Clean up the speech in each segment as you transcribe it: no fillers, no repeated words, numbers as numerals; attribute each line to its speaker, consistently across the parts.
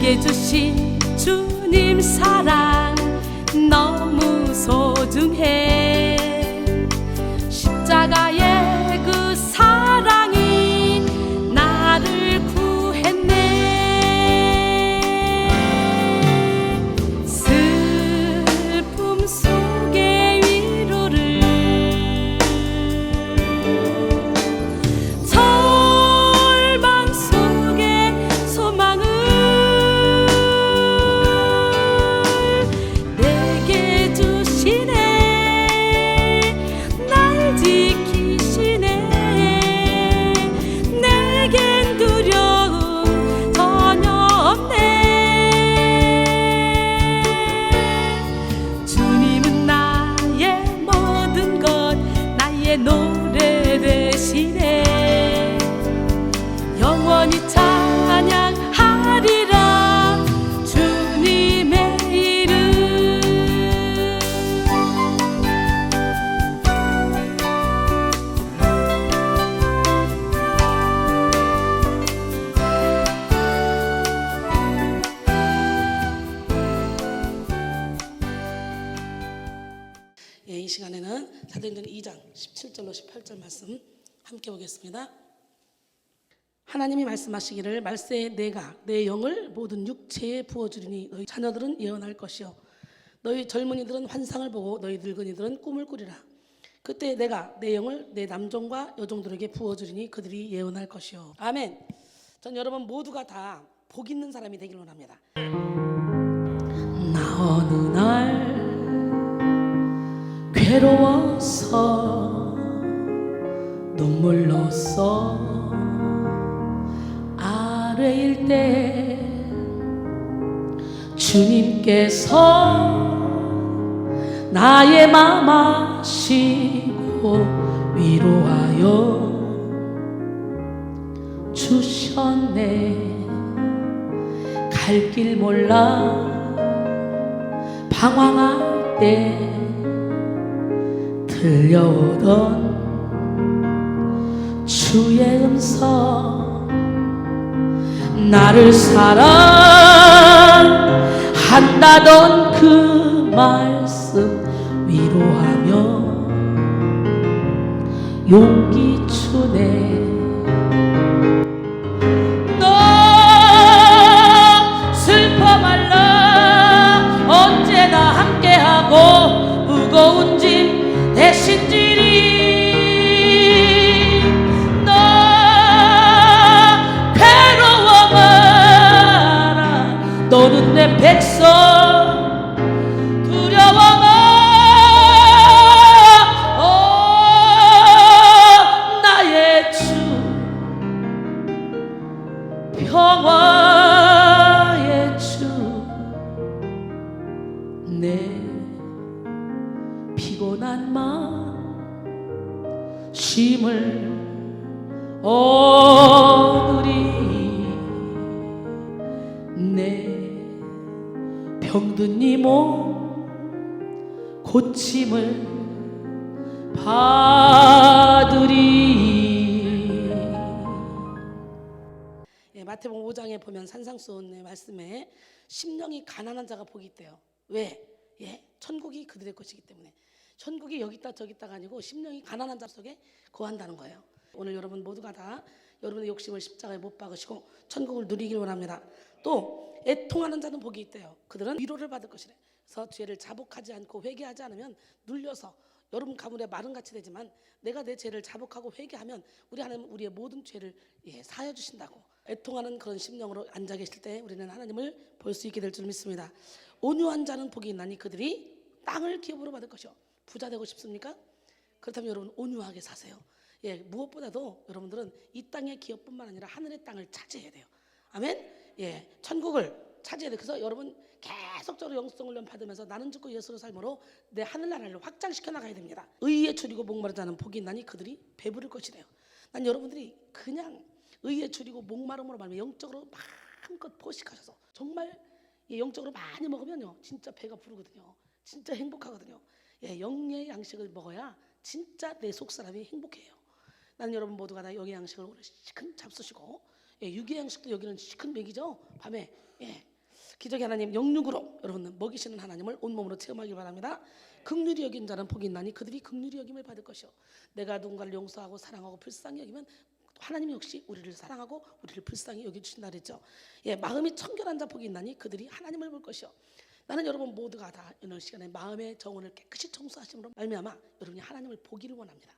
Speaker 1: 내게 주신 주님 사랑 너무 소중해. 십자가의 그 사랑이 나를 구했네. 슬픔 속의 위로를, 절망 속의 소망을 내게 주시네. 날 지키시네. 내겐 두려움 전혀 없네. 주님은 나의 모든 것, 나의 노래 되시네. 영원히 찬양하리라 주님의 이름.
Speaker 2: 이 시간에는 사도행전 2장 17절로 18절 말씀 함께 보겠습니다. 하나님이 말씀하시기를 말세에 내가 내 영을 모든 육체에 부어주리니 너희 자녀들은 예언할 것이요 너희 젊은이들은 환상을 보고 너희 늙은이들은 꿈을 꾸리라. 그때 내가 내 영을 내 남종과 여종들에게 부어주리니 그들이 예언할 것이요. 아멘. 전 여러분 모두가 다 복 있는 사람이 되길 원합니다. 나 어느 날 괴로워서 눈물로써 아뢰일 때 주님께서 나의 맘 아시고 위로하여 주셨네. 갈 길 몰라 방황할 때 들려오던 주의 음성, 나를 사랑한다던 그 말씀 위로하며 용기 주네. 너 슬퍼 말라 언제나 함께하고 무거운 짐 대신 지리. 너 괴로워 마라 너는 내 백성 두려워 마. 나의 주 평화의 주 내 피곤한 마음 쉼을 얻으리. 내 병든 이 몸 고침을 받으리. 마태복음 5장에 보면 산상수훈의 말씀에 심령이 가난한 자가 복이 있대요. 왜? 천국이 그들의 것이기 때문에. 천국이 여기 있다 저기 있다가 아니고 심령이 가난한 자 속에 거한다는 거예요. 오늘 여러분 모두가 다 여러분의 욕심을 십자가에 못 박으시고 천국을 누리길 원합니다. 또 애통하는 자는 복이 있대요. 그들은 위로를 받을 것이래. 그래서 죄를 자복하지 않고 회개하지 않으면 눌려서 여러분 가문의 마른같이 되지만 내가 내 죄를 자복하고 회개하면 우리 하나님은 우리의 모든 죄를 사하여 주신다고. 애통하는 그런 심령으로 앉아 계실 때 우리는 하나님을 볼 수 있게 될 줄 믿습니다. 온유한 자는 복이 있나니 그들이 땅을 기업으로 받을 것이요. 부자 되고 싶습니까? 그렇다면 여러분 온유하게 사세요. 무엇보다도 여러분들은 이 땅의 기업뿐만 아니라 하늘의 땅을 차지해야 돼요. 아멘. 천국을 차지해야 돼요. 그래서 여러분 계속적으로 영성 훈련 받으면서 나는 죽고 예수로 삶으로 내 하늘나라를 확장시켜 나가야 됩니다. 의에 줄이고 목마른 자는 복이 있나니 그들이 배부를 것이래요. 난 여러분들이 그냥 의에 줄이고 목마름으로 말하면 영적으로 마음껏 포식하셔서 정말 영적으로 많이 먹으면요 진짜 배가 부르거든요. 진짜 행복하거든요. 영의 양식을 먹어야 진짜 내 속사람이 행복해요. 나는 여러분 모두가 다 영의 양식을 오늘 시큰 잡수시고 육의 양식도 여기는 시큰 먹이죠. 밤에 기적의 하나님 영육으로 여러분 먹이시는 하나님을 온몸으로 체험하길 바랍니다. 긍휼히 여긴 자는 복이 있나니 그들이 긍휼히 여김을 받을 것이요 내가 누군가를 용서하고 사랑하고 불쌍히 여기면 하나님이 역시 우리를 사랑하고 우리를 불쌍히 여겨주신다 그랬죠. 예, 마음이 청결한 자 복이 있나니 그들이 하나님을 볼 것이요 나는 여러분 모두가 다 이런 시간에 마음의 정원을 깨끗이 청소하심으로 말미암아 여러분이 하나님을 보기를 원합니다.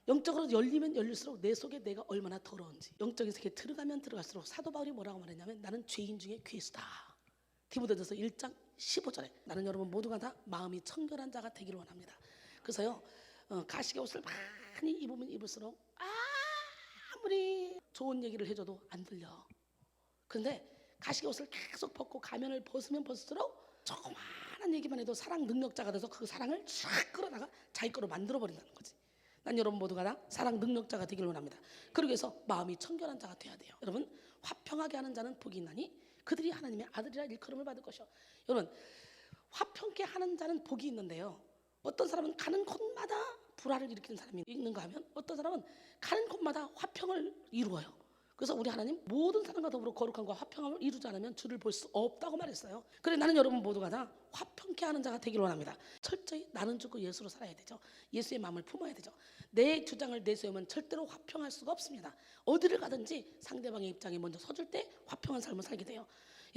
Speaker 2: 영적으로 열리면 열릴수록 내 속에 내가 얼마나 더러운지 영적인 세계에 들어가면 들어갈수록 사도 바울이 뭐라고 말했냐면 나는 죄인 중에 괴수다. 디모데전서 1장 15절에 나는 여러분 모두가 다 마음이 청결한 자가 되기를 원합니다. 그래서요 가시게 옷을 많이 입으면 입을수록 아무리 좋은 얘기를 해줘도 안 들려. 그런데 가시게 옷을 계속 벗고 가면을 벗으면 벗을수록 조그마한 얘기만 해도 사랑 능력자가 돼서 그 사랑을 쫙 끌어다가 자기 거로 만들어 버린다는 거지. 난 여러분 모두가 다 사랑 능력자가 되기를 원합니다. 그러기 위해서 마음이 청결한 자가 돼야 돼요. 여러분 화평하게 하는 자는 복이 있나니 그들이 하나님의 아들이라 일컬음을 받을 것이요. 여러분 화평케 하는 자는 복이 있는데요. 어떤 사람은 가는 곳마다 불화를 일으키는 사람이 있는가 하면 어떤 사람은 가는 곳마다 화평을 이루어요. 그래서 우리 하나님 모든 사람과 더불어 거룩함과 화평함을 이루지 않으면 주를 볼 수 없다고 말했어요. 그래 나는 여러분 모두가 다 화평케 하는 자가 되기를 원합니다. 철저히 나는 죽고 예수로 살아야 되죠. 예수의 마음을 품어야 되죠. 내 주장을 내세우면 절대로 화평할 수가 없습니다. 어디를 가든지 상대방의 입장에 먼저 서줄 때 화평한 삶을 살게 돼요.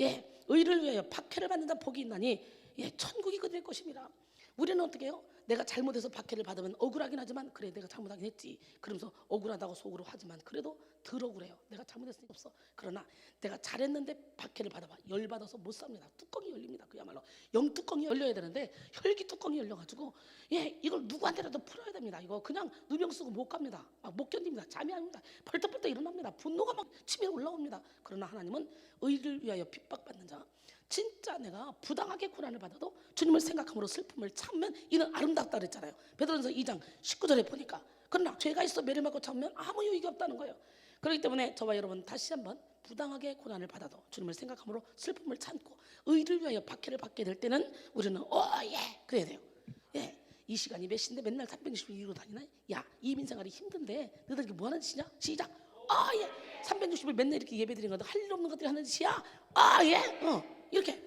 Speaker 2: 예, 의를 위하여 박해를 받는 자 복이 있나니 예, 천국이 그들의 것입니다. 우리는 어떻게 해요? 내가 잘못해서 박해를 받으면 억울하긴 하지만 그래 내가 잘못하긴 했지 그러면서 억울하다고 속으로 하지만 그래도 덜 억울해요. 내가 잘못했으니까 없어. 그러나 내가 잘했는데 박해를 받아봐 열받아서 못 삽니다. 뚜껑이 열립니다. 그야말로 영뚜껑이 열려야 되는데 혈기 뚜껑이 열려가지고 예 이걸 누구한테라도 풀어야 됩니다. 이거 그냥 누명 쓰고 못 갑니다. 못 견딥니다. 잠이 안 옵니다. 벌떡벌떡 일어납니다. 분노가 막 치밀어 올라옵니다. 그러나 하나님은 의를 위하여 핍박받는 자 진짜 내가 부당하게 고난을 받아도 주님을 생각함으로 슬픔을 참으면 이는 아름답다 그랬잖아요. 베드로전서 2장 19절에 보니까 그러나 죄가 있어 매를 맞고 참으면 아무 유익이 없다는 거예요. 그렇기 때문에 저와 여러분 다시 한번 부당하게 고난을 받아도 주님을 생각함으로 슬픔을 참고 의를 위하여 박해를 받게 될 때는 우리는 예 그래야 돼요. 예, 이 시간이 몇 시인데 맨날 360일 이루고 다니나? 야 이민생활이 힘든데 너희들 이게 뭐 하는 짓이냐? 시작. 예 360일 맨날 이렇게 예배드리는 것도 할 일 없는 것들이 하는 짓이야? 예 이렇게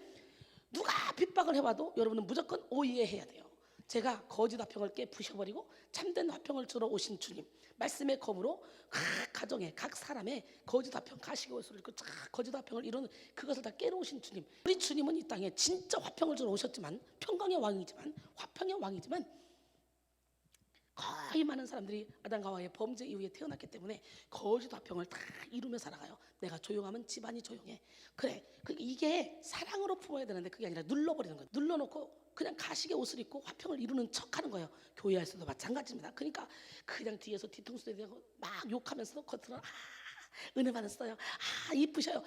Speaker 2: 누가 핍박을 해와도 여러분은 무조건 오예해야 돼요. 제가 거짓 화평을 깨부셔버리고 참된 화평을 주러 오신 주님 말씀의 검으로 각 가정에 각 사람의 거짓 화평 가시게 옷을 입고 거짓 화평을 이루는 그것을 다 깨놓으신 주님 우리 주님은 이 땅에 진짜 화평을 주러 오셨지만 평강의 왕이지만 화평의 왕이지만 거의 많은 사람들이 아담과 하와의 범죄 이후에 태어났기 때문에 거짓 화평을 다 이루며 살아가요. 내가 조용하면 집안이 조용해. 그래 이게 사랑으로 품어야 되는데 그게 아니라 눌러버리는 거예요. 눌러놓고 그냥 가시게 옷을 입고 화평을 이루는 척하는 거예요. 교회에서도 마찬가지입니다. 그러니까 그냥 뒤에서 뒤통수 대고 막 욕하면서 겉으로 은혜 받았어요. 이쁘셔요.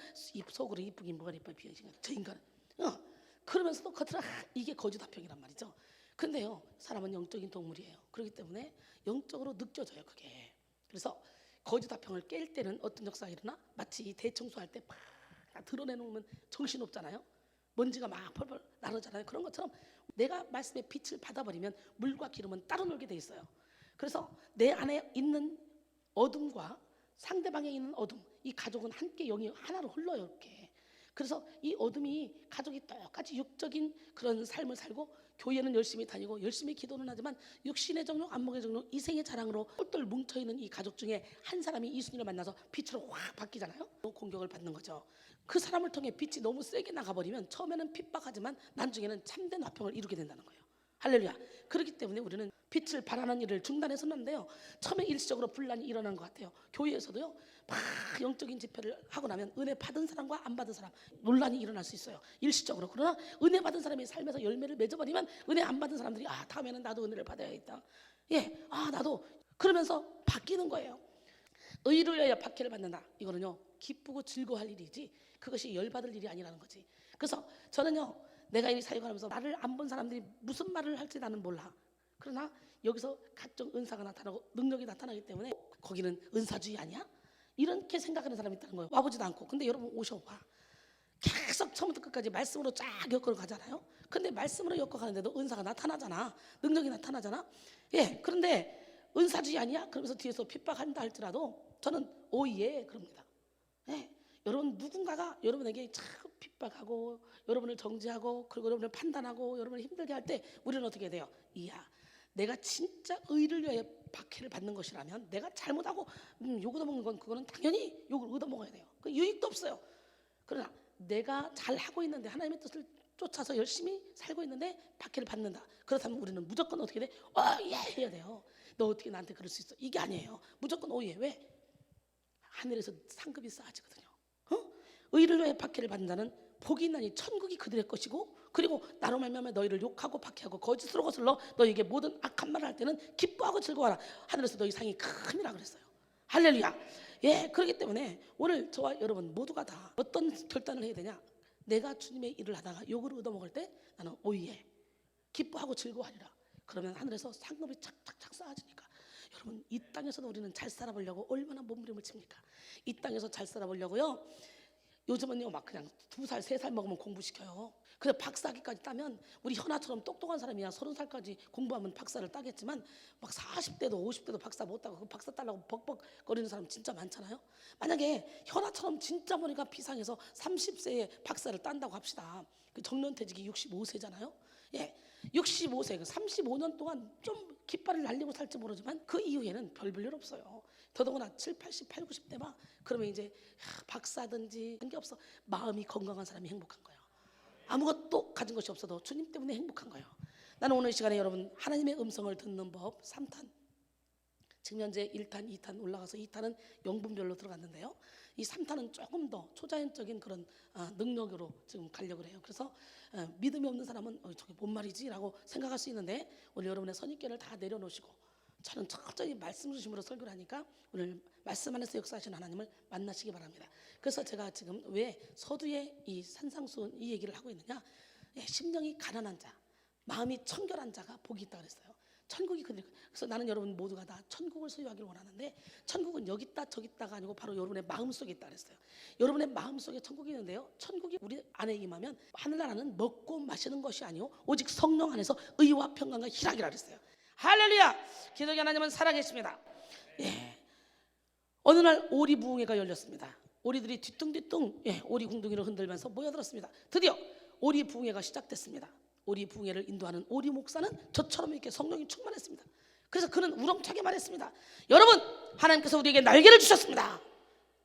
Speaker 2: 속으로 이쁘긴 뭐가 이뻐 비행신 저 인간은 그러면서도 겉으로 이게 거짓 화평이란 말이죠. 근데요 사람은 영적인 동물이에요. 그렇기 때문에 영적으로 느껴져요 그게. 그래서 거짓 화평을 깰 때는 어떤 역사가 일어나? 마치 대청소할 때 막 드러내놓으면 정신없잖아요. 먼지가 막 펄펄 나르잖아요. 그런 것처럼 내가 말씀의 빛을 받아버리면 물과 기름은 따로 놀게 돼 있어요. 그래서 내 안에 있는 어둠과 상대방에 있는 어둠 이 가족은 함께 영이 하나로 흘러요 이렇게. 그래서 이 어둠이 가족이 똑같이 육적인 그런 삶을 살고 교회는 열심히 다니고 열심히 기도는 하지만 육신의 정욕, 안목의 정욕, 이생의 자랑으로 똘똘 뭉쳐있는 이 가족 중에 한 사람이 이순이를 만나서 빛으로 확 바뀌잖아요. 공격을 받는 거죠. 그 사람을 통해 빛이 너무 세게 나가버리면 처음에는 핍박하지만 나중에는 참된 화평을 이루게 된다는 거예요. 할렐루야. 그렇기 때문에 우리는 빛을 발하는 일을 중단했었는데요. 처음에 일시적으로 분란이 일어난 것 같아요. 교회에서도요. 막 영적인 집회를 하고 나면 은혜 받은 사람과 안 받은 사람 논란이 일어날 수 있어요. 일시적으로. 그러나 은혜 받은 사람이 삶에서 열매를 맺어버리면 은혜 안 받은 사람들이 다음에는 나도 은혜를 받아야겠다. 예, 나도 그러면서 바뀌는 거예요. 의를 위하여 박해를 받는다. 이거는요 기쁘고 즐거워할 일이지 그것이 열받을 일이 아니라는 거지. 그래서 저는요 내가 이 사역하면서 나를 안 본 사람들이 무슨 말을 할지 나는 몰라. 그러나 여기서 각종 은사가 나타나고 능력이 나타나기 때문에 거기는 은사주의 아니야? 이렇게 생각하는 사람이 있다는 거예요. 와보지도 않고. 근데 여러분 오셔봐. 계속 처음부터 끝까지 말씀으로 쫙 엮어 가잖아요. 근데 말씀으로 엮어 가는데도 은사가 나타나잖아. 능력이 나타나잖아. 예, 그런데 은사주의 아니야? 그러면서 뒤에서 핍박한다 할지라도 저는 오예 그럽니다. 예, 여러분 누군가가 여러분에게 참 핍박하고 여러분을 정죄하고 그리고 여러분을 판단하고 여러분을 힘들게 할 때 우리는 어떻게 돼요? 이야, 내가 진짜 의를 위하여 박해를 받는 것이라면 내가 잘못하고 욕 얻어먹는 건 그거는 당연히 욕을 얻어먹어야 돼요. 그 유익도 없어요. 그러나 내가 잘하고 있는데 하나님의 뜻을 쫓아서 열심히 살고 있는데 박해를 받는다. 그렇다면 우리는 무조건 어떻게 돼? 예 해야 돼요. 너 어떻게 나한테 그럴 수 있어? 이게 아니에요. 무조건 오예. 왜? 하늘에서 상급이 쌓아지거든요. 의를 위해 박해를 받는 자는 복이 있나니 천국이 그들의 것이고, 그리고 나로 말미암아 너희를 욕하고 박해하고 거짓으로 거슬러 너희에게 모든 악한 말을 할 때는 기뻐하고 즐거워하라. 하늘에서 너희 상이 큼이라 그랬어요. 할렐루야. 예, 그렇기 때문에 오늘 저와 여러분 모두가 다 어떤 결단을 해야 되냐? 내가 주님의 일을 하다가 욕을 얻어먹을 때 나는 오예 기뻐하고 즐거워하리라. 그러면 하늘에서 상급이 착착착 쌓아지니까 여러분 이 땅에서도 우리는 잘 살아보려고 얼마나 몸부림을 칩니까? 이 땅에서 잘 살아보려고요. 요즘은요 막 그냥 2살 3살 먹으면 공부시켜요. 그래서 박사학위까지 따면 우리 현아처럼 똑똑한 사람이야 30살까지 공부하면 박사를 따겠지만 막 40대도 50대도 박사 못 따고 그 박사 따려고 벅벅거리는 사람 진짜 많잖아요. 만약에 현아처럼 진짜 머리가 비상해서 30세에 박사를 딴다고 합시다. 그 정년퇴직이 65세잖아요. 예, 65세 35년 동안 좀 깃발을 날리고 살지 모르지만 그 이후에는 별 볼 일 없어요. 더더구나 7, 80, 8, 90대 막 그러면 이제 박사든지 그런 게 없어. 마음이 건강한 사람이 행복한 거예요. 아무것도 가진 것이 없어도 주님 때문에 행복한 거예요. 나는 오늘 이 시간에 여러분 하나님의 음성을 듣는 법 3탄, 지금 현재 1탄, 2탄 올라가서 2탄은 영분별로 들어갔는데요. 이 3탄은 조금 더 초자연적인 그런 능력으로 지금 가려고 해요. 그래서 믿음이 없는 사람은 저게 뭔 말이지? 라고 생각할 수 있는데 오늘 여러분의 선입견을 다 내려놓으시고 저는 철저히 말씀 중심으로 설교를 하니까 오늘 말씀 안에서 역사하시는 하나님을 만나시기 바랍니다. 그래서 제가 지금 왜 서두에 이 산상수훈 이 얘기를 하고 있느냐? 심령이 가난한 자, 마음이 청결한 자가 복이 있다 그랬어요. 천국이 그들. 그래서 나는 여러분 모두가 다 천국을 소유하기를 원하는데 천국은 여기 있다 저기 있다가 아니고 바로 여러분의 마음속에 있다 그랬어요. 여러분의 마음속에 천국이 있는데요. 천국이 우리 안에 임하면 하늘나라는 먹고 마시는 것이 아니요 오직 성령 안에서 의와 평강과 희락이라 그랬어요. 할렐루야. 기독의 하나님은 살아계십니다. 예. 어느 날 오리부흥회가 열렸습니다. 오리들이 뒤뚱뒤뚱 오리 궁둥이를 흔들면서 모여들었습니다. 드디어 오리부흥회가 시작됐습니다. 오리부흥회를 인도하는 오리 목사는 저처럼 이렇게 성령이 충만했습니다. 그래서 그는 우렁차게 말했습니다. 여러분, 하나님께서 우리에게 날개를 주셨습니다.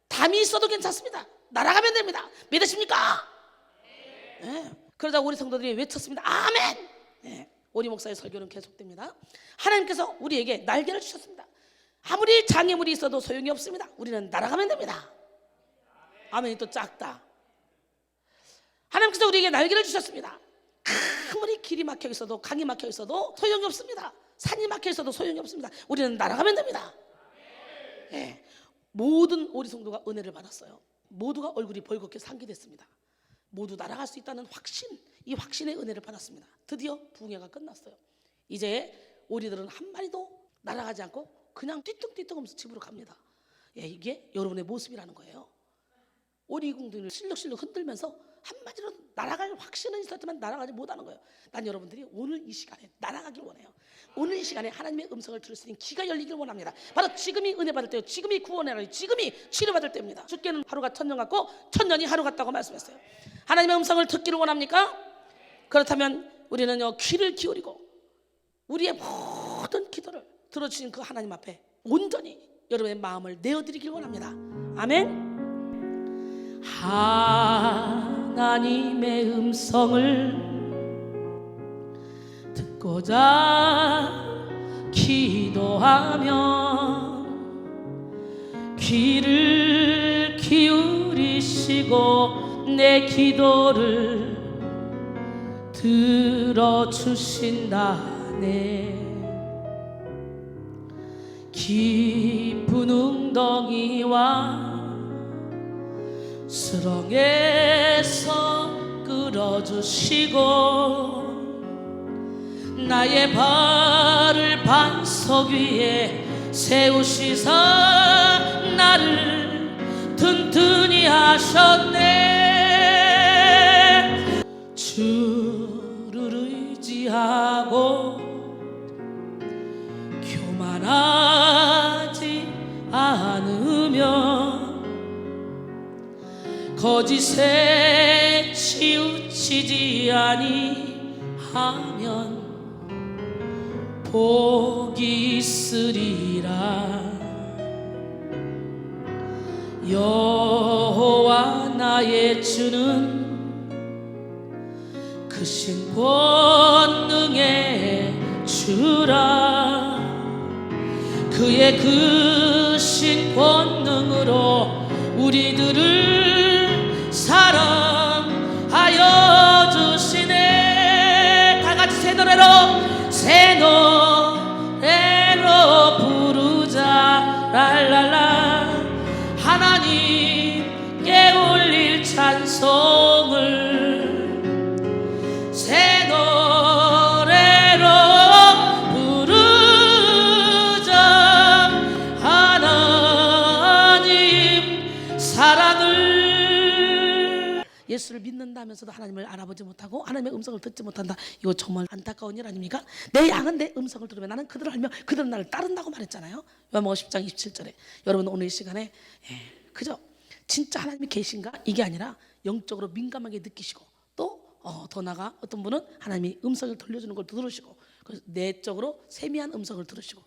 Speaker 2: 담이 있어도 괜찮습니다. 날아가면 됩니다. 믿으십니까? 네. 그러자 우리 성도들이 외쳤습니다. 아멘. 네. 오리 목사의 설교는 계속됩니다. 하나님께서 우리에게 날개를 주셨습니다. 아무리 장애물이 있어도 소용이 없습니다. 우리는 날아가면 됩니다. 아멘이 또 작다. 하나님께서 우리에게 날개를 주셨습니다. 아무리 길이 막혀 있어도 강이 막혀 있어도 소용이 없습니다. 산이 막혀 있어도 소용이 없습니다. 우리는 날아가면 됩니다. 네. 모든 오리 성도가 은혜를 받았어요. 모두가 얼굴이 벌겋게 상기됐습니다. 모두 날아갈 수 있다는 확신, 이 확신의 은혜를 받았습니다. 드디어 부흥회가 끝났어요. 이제 오리들은 한 마리도 날아가지 않고 그냥 띠뚱띠뚱하면서 집으로 갑니다. 이게 여러분의 모습이라는 거예요. 오리 궁둥이를 실룩실룩 흔들면서 한마디로 날아갈 확신은 있었지만 날아가지 못하는 거예요. 난 여러분들이 오늘 이 시간에 날아가길 원해요. 오늘 이 시간에 하나님의 음성을 들을 수 있는 귀가 열리길 원합니다. 바로 지금이 은혜 받을 때요, 지금이 구원의 날, 지금이 치료받을 때입니다. 죽게는 하루가 천년 같고 천년이 하루 같다고 말씀했어요. 하나님의 음성을 듣기를 원합니까? 그렇다면 우리는요 귀를 기울이고 우리의 모든 기도를 들어주신 그 하나님 앞에 온전히 여러분의 마음을 내어드리길 원합니다. 아멘. 하나님의 음성을 듣고자 기도하며 귀를 기울이시고 내 기도를 들어주신다네. 깊은 웅덩이와 수렁에서 끌어주시고 나의 발을 반석 위에 세우시사 나를 튼튼히 하셨네. 주를 의지하고 교만하지 않으며 거짓에 치우치지 아니하면 복이 있으리라. 여호와 나의 주는 크신 권능의 주라. 그의 크신 권능으로 우리들을 사랑하여 주시네. 다같이 새 노래로 부르자. 랄랄라. 하나님께 올릴 찬송을 새 노래로 부르자. 하나님 사랑을. 예수를 믿는다면서도 하나님을 알아보지 못하고 하나님의 음성을 듣지 못한다. 이거 정말 안타까운 일 아닙니까? 내 양은 내 음성을 들으면 나는 그들을 알며 그들은 나를 따른다고 말했잖아요. 요한복음 10장 27절에. 여러분 오늘 이 시간에 그저 진짜 하나님이 계신가? 이게 아니라 영적으로 민감하게 느끼시고 또 더 나아가 어떤 분은 하나님이 음성을 들려주는 걸 들으시고 그래서 내적으로 세미한 음성을 들으시고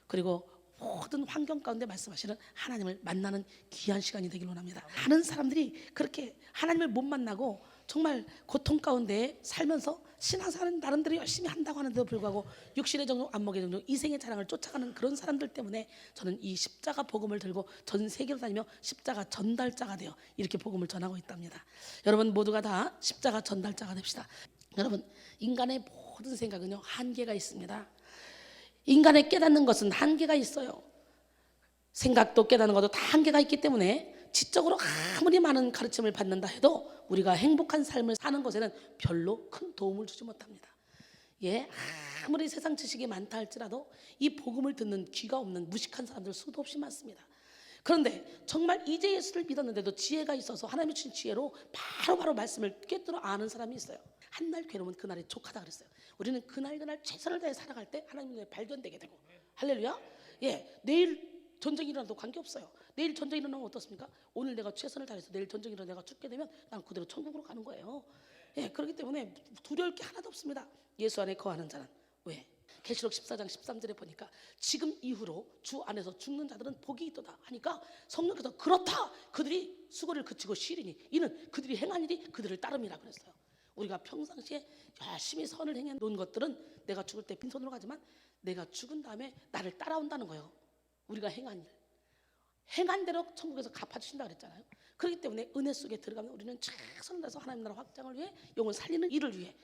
Speaker 2: 그리고 모든 환경 가운데 말씀하시는 하나님을 만나는 귀한 시간이 되길 원합니다. 많은 사람들이 그렇게 하나님을 못 만나고 정말 고통 가운데 살면서 신앙생활은 나름대로 열심히 한다고 하는데도 불구하고 육신의 정욕, 안목의 정욕, 이생의 자랑을 쫓아가는 그런 사람들 때문에 저는 이 십자가 복음을 들고 전 세계로 다니며 십자가 전달자가 되어 이렇게 복음을 전하고 있답니다. 여러분 모두가 다 십자가 전달자가 됩시다. 여러분 인간의 모든 생각은요 한계가 있습니다. 인간의 깨닫는 것은 한계가 있어요. 생각도 깨닫는 것도 다 한계가 있기 때문에 지적으로 아무리 많은 가르침을 받는다 해도 우리가 행복한 삶을 사는 것에는 별로 큰 도움을 주지 못합니다. 아무리 세상 지식이 많다 할지라도 이 복음을 듣는 귀가 없는 무식한 사람들 수도 없이 많습니다. 그런데 정말 이제 예수를 믿었는데도 지혜가 있어서 하나님이 주신 지혜로 바로바로 말씀을 꿰뚫어 아는 사람이 있어요. 한날 괴로우면 그날이 족하다 그랬어요. 우리는 그날 최선을 다해 살아갈 때 하나님의 발견되게 되고 할렐루야. 내일 전쟁이 일어나도 관계없어요. 내일 전쟁이 일어나면 어떻습니까? 오늘 내가 최선을 다해서 내일 전쟁이 일어나 내가 죽게 되면 난 그대로 천국으로 가는 거예요. 그렇기 때문에 두려울 게 하나도 없습니다. 예수 안에 거하는 자는. 왜? 계시록 14장 13절에 보니까 지금 이후로 주 안에서 죽는 자들은 복이 있도다 하니까 성령께서 그렇다 그들이 수고를 그치고 쉬리니 이는 그들이 행한 일이 그들을 따름이라 그랬어요. 우리가 평상시에 열심히 선을 행해 놓은 것들은 내가 죽을 때 빈손으로 가지만 내가 죽은 다음에 나를 따라온다는 거예요. 우리가 행한 일 행한 대로 천국에서 갚아주신다 그랬잖아요. 그렇기 때문에 은혜 속에 들어가면 우리는 최선을 다해서 하나님 나라 확장을 위해 영혼 살리는 일을 위해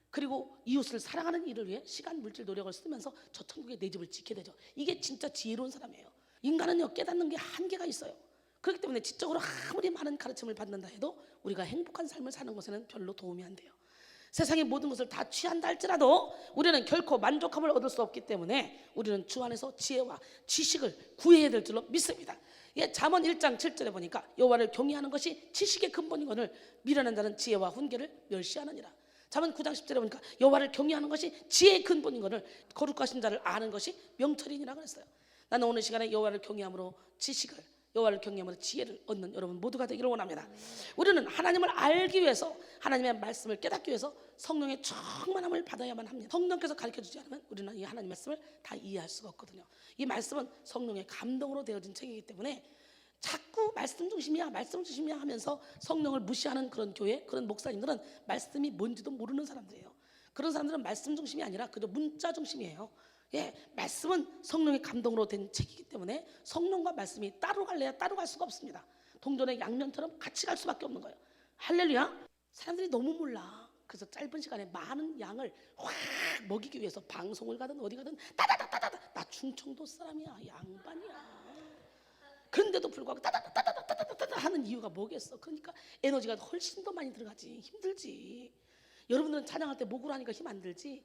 Speaker 2: 그리고 이웃을 사랑하는 일을 위해 시간 물질 노력을 쓰면서 저 천국의 내 집을 지게 되죠. 이게 진짜 지혜로운 사람이에요. 인간은요 깨닫는 게 한계가 있어요. 그렇기 때문에 지적으로 아무리 많은 가르침을 받는다 해도 우리가 행복한 삶을 사는 것에는 별로 도움이 안 돼요. 세상의 모든 것을 다 취한다 할지라도 우리는 결코 만족함을 얻을 수 없기 때문에 우리는 주 안에서 지혜와 지식을 구해야 될 줄로 믿습니다. 잠언 1장 7절에 보니까 여호와를 경외하는 것이 지식의 근본이거늘 미련한 자는 지혜와 훈계를 멸시하느니라. 잠언 9장 10절에 보니까 여호와를 경외하는 것이 지혜의 근본이거늘 거룩하신 자를 아는 것이 명철이니라 그랬어요. 나는 오늘 시간에 여호와를 경외함으로 지식을 여호와를 경외함으로 지혜를 얻는 여러분 모두가 되기를 원합니다. 우리는 하나님을 알기 위해서 하나님의 말씀을 깨닫기 위해서 성령의 충만함을 받아야만 합니다. 성령께서 가르쳐주지 않으면 우리는 이 하나님의 말씀을 다 이해할 수가 없거든요. 이 말씀은 성령의 감동으로 되어진 책이기 때문에 자꾸 말씀 중심이야 하면서 성령을 무시하는 그런 교회 그런 목사님들은 말씀이 뭔지도 모르는 사람들이에요. 그런 사람들은 말씀 중심이 아니라 그저 문자 중심이에요. 말씀은 성령의 감동으로 된 책이기 때문에 성령과 말씀이 따로 갈래야 따로 갈 수가 없습니다. 동전의 양면처럼 같이 갈 수밖에 없는 거예요. 할렐루야. 사람들이 너무 몰라. 그래서 짧은 시간에 많은 양을 확 먹이기 위해서 방송을 가든 어디 가든 따다다다다 나 충청도 사람이야 양반이야. 그런데도 불구하고 따다다다다다다 하는 이유가 뭐겠어? 그러니까 에너지가 훨씬 더 많이 들어가지. 힘들지. 여러분들은 찬양할 때 목으로 하니까 힘 안 들지?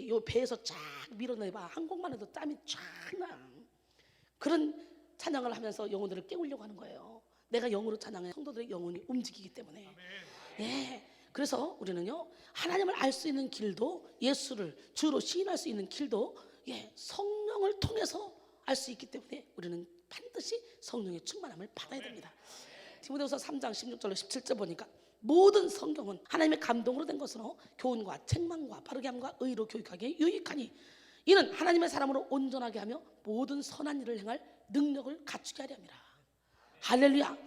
Speaker 2: 요 배에서 쫙 밀어내봐. 한 곡만 해도 땀이 쫙 나. 그런 찬양을 하면서 영혼들을 깨우려고 하는 거예요. 내가 영으로 찬양해 성도들의 영혼이 움직이기 때문에. 그래서 우리는요 하나님을 알 수 있는 길도 예수를 주로 시인할 수 있는 길도 성령을 통해서 알 수 있기 때문에 우리는 반드시 성령의 충만함을 받아야 됩니다. 디모데후서 3장 16절로 17절 보니까 모든 성경은 하나님의 감동으로 된 것으로 교훈과 책망과 바르게 함과 의로 교육하기에 유익하니 이는 하나님의 사람으로 온전하게 하며 모든 선한 일을 행할 능력을 갖추게 하려 함이라. 할렐루야.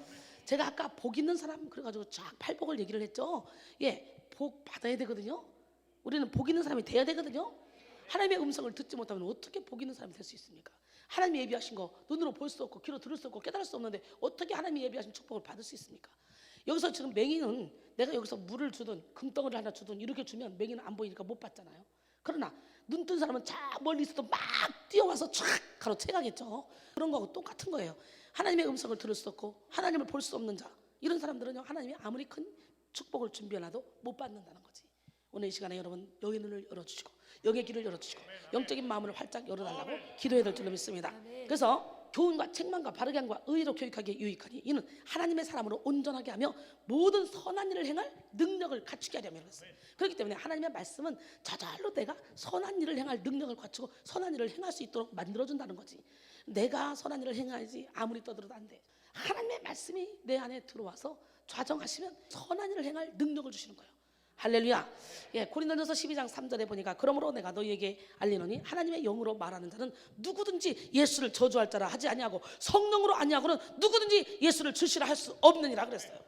Speaker 2: 제가 아까 복 있는 사람 그래가지고 쫙 팔복을 얘기를 했죠. 복 받아야 되거든요. 우리는 복 있는 사람이 돼야 되거든요. 하나님의 음성을 듣지 못하면 어떻게 복 있는 사람이 될 수 있습니까? 하나님이 예비하신 거 눈으로 볼 수 없고 귀로 들을 수 없고 깨달을 수 없는데 어떻게 하나님이 예비하신 축복을 받을 수 있습니까? 여기서 지금 맹인은 내가 여기서 물을 주든 금덩어리를 하나 주든 이렇게 주면 맹인은 안 보이니까 못 받잖아요. 그러나 눈 뜬 사람은 저 멀리 있어도 막 뛰어와서 촥 가로채가겠죠. 그런 거하고 똑같은 거예요. 하나님의 음성을 들을 수 없고 하나님을 볼 수 없는 자, 이런 사람들은요 하나님이 아무리 큰 축복을 준비해놔도 못 받는다는 거지. 오늘 이 시간에 여러분 영의 눈을 열어주시고 영의 길을 열어주시고 영적인 마음을 활짝 열어달라고 기도해야 될 줄로 믿습니다. 그래서 교훈과 책망과 바르게 함과 의로 교육하기에 유익하니 이는 하나님의 사람으로 온전하게 하며 모든 선한 일을 행할 능력을 갖추게 하려며 그랬어요. 그렇기 때문에 하나님의 말씀은 저절로 내가 선한 일을 행할 능력을 갖추고 선한 일을 행할 수 있도록 만들어준다는 거지. 내가 선한 일을 행해야지 아무리 떠들어도 안 돼. 하나님의 말씀이 내 안에 들어와서 좌정하시면 선한 일을 행할 능력을 주시는 거예요. 할렐루야. 고린도전서 12장 3절에 보니까 그러므로 내가 너희에게 알리노니 하나님의 영으로 말하는 자는 누구든지 예수를 저주할 자라 하지 아니하고 성령으로 아니하고는 누구든지 예수를 주시라 할 수 없느니라 그랬어요.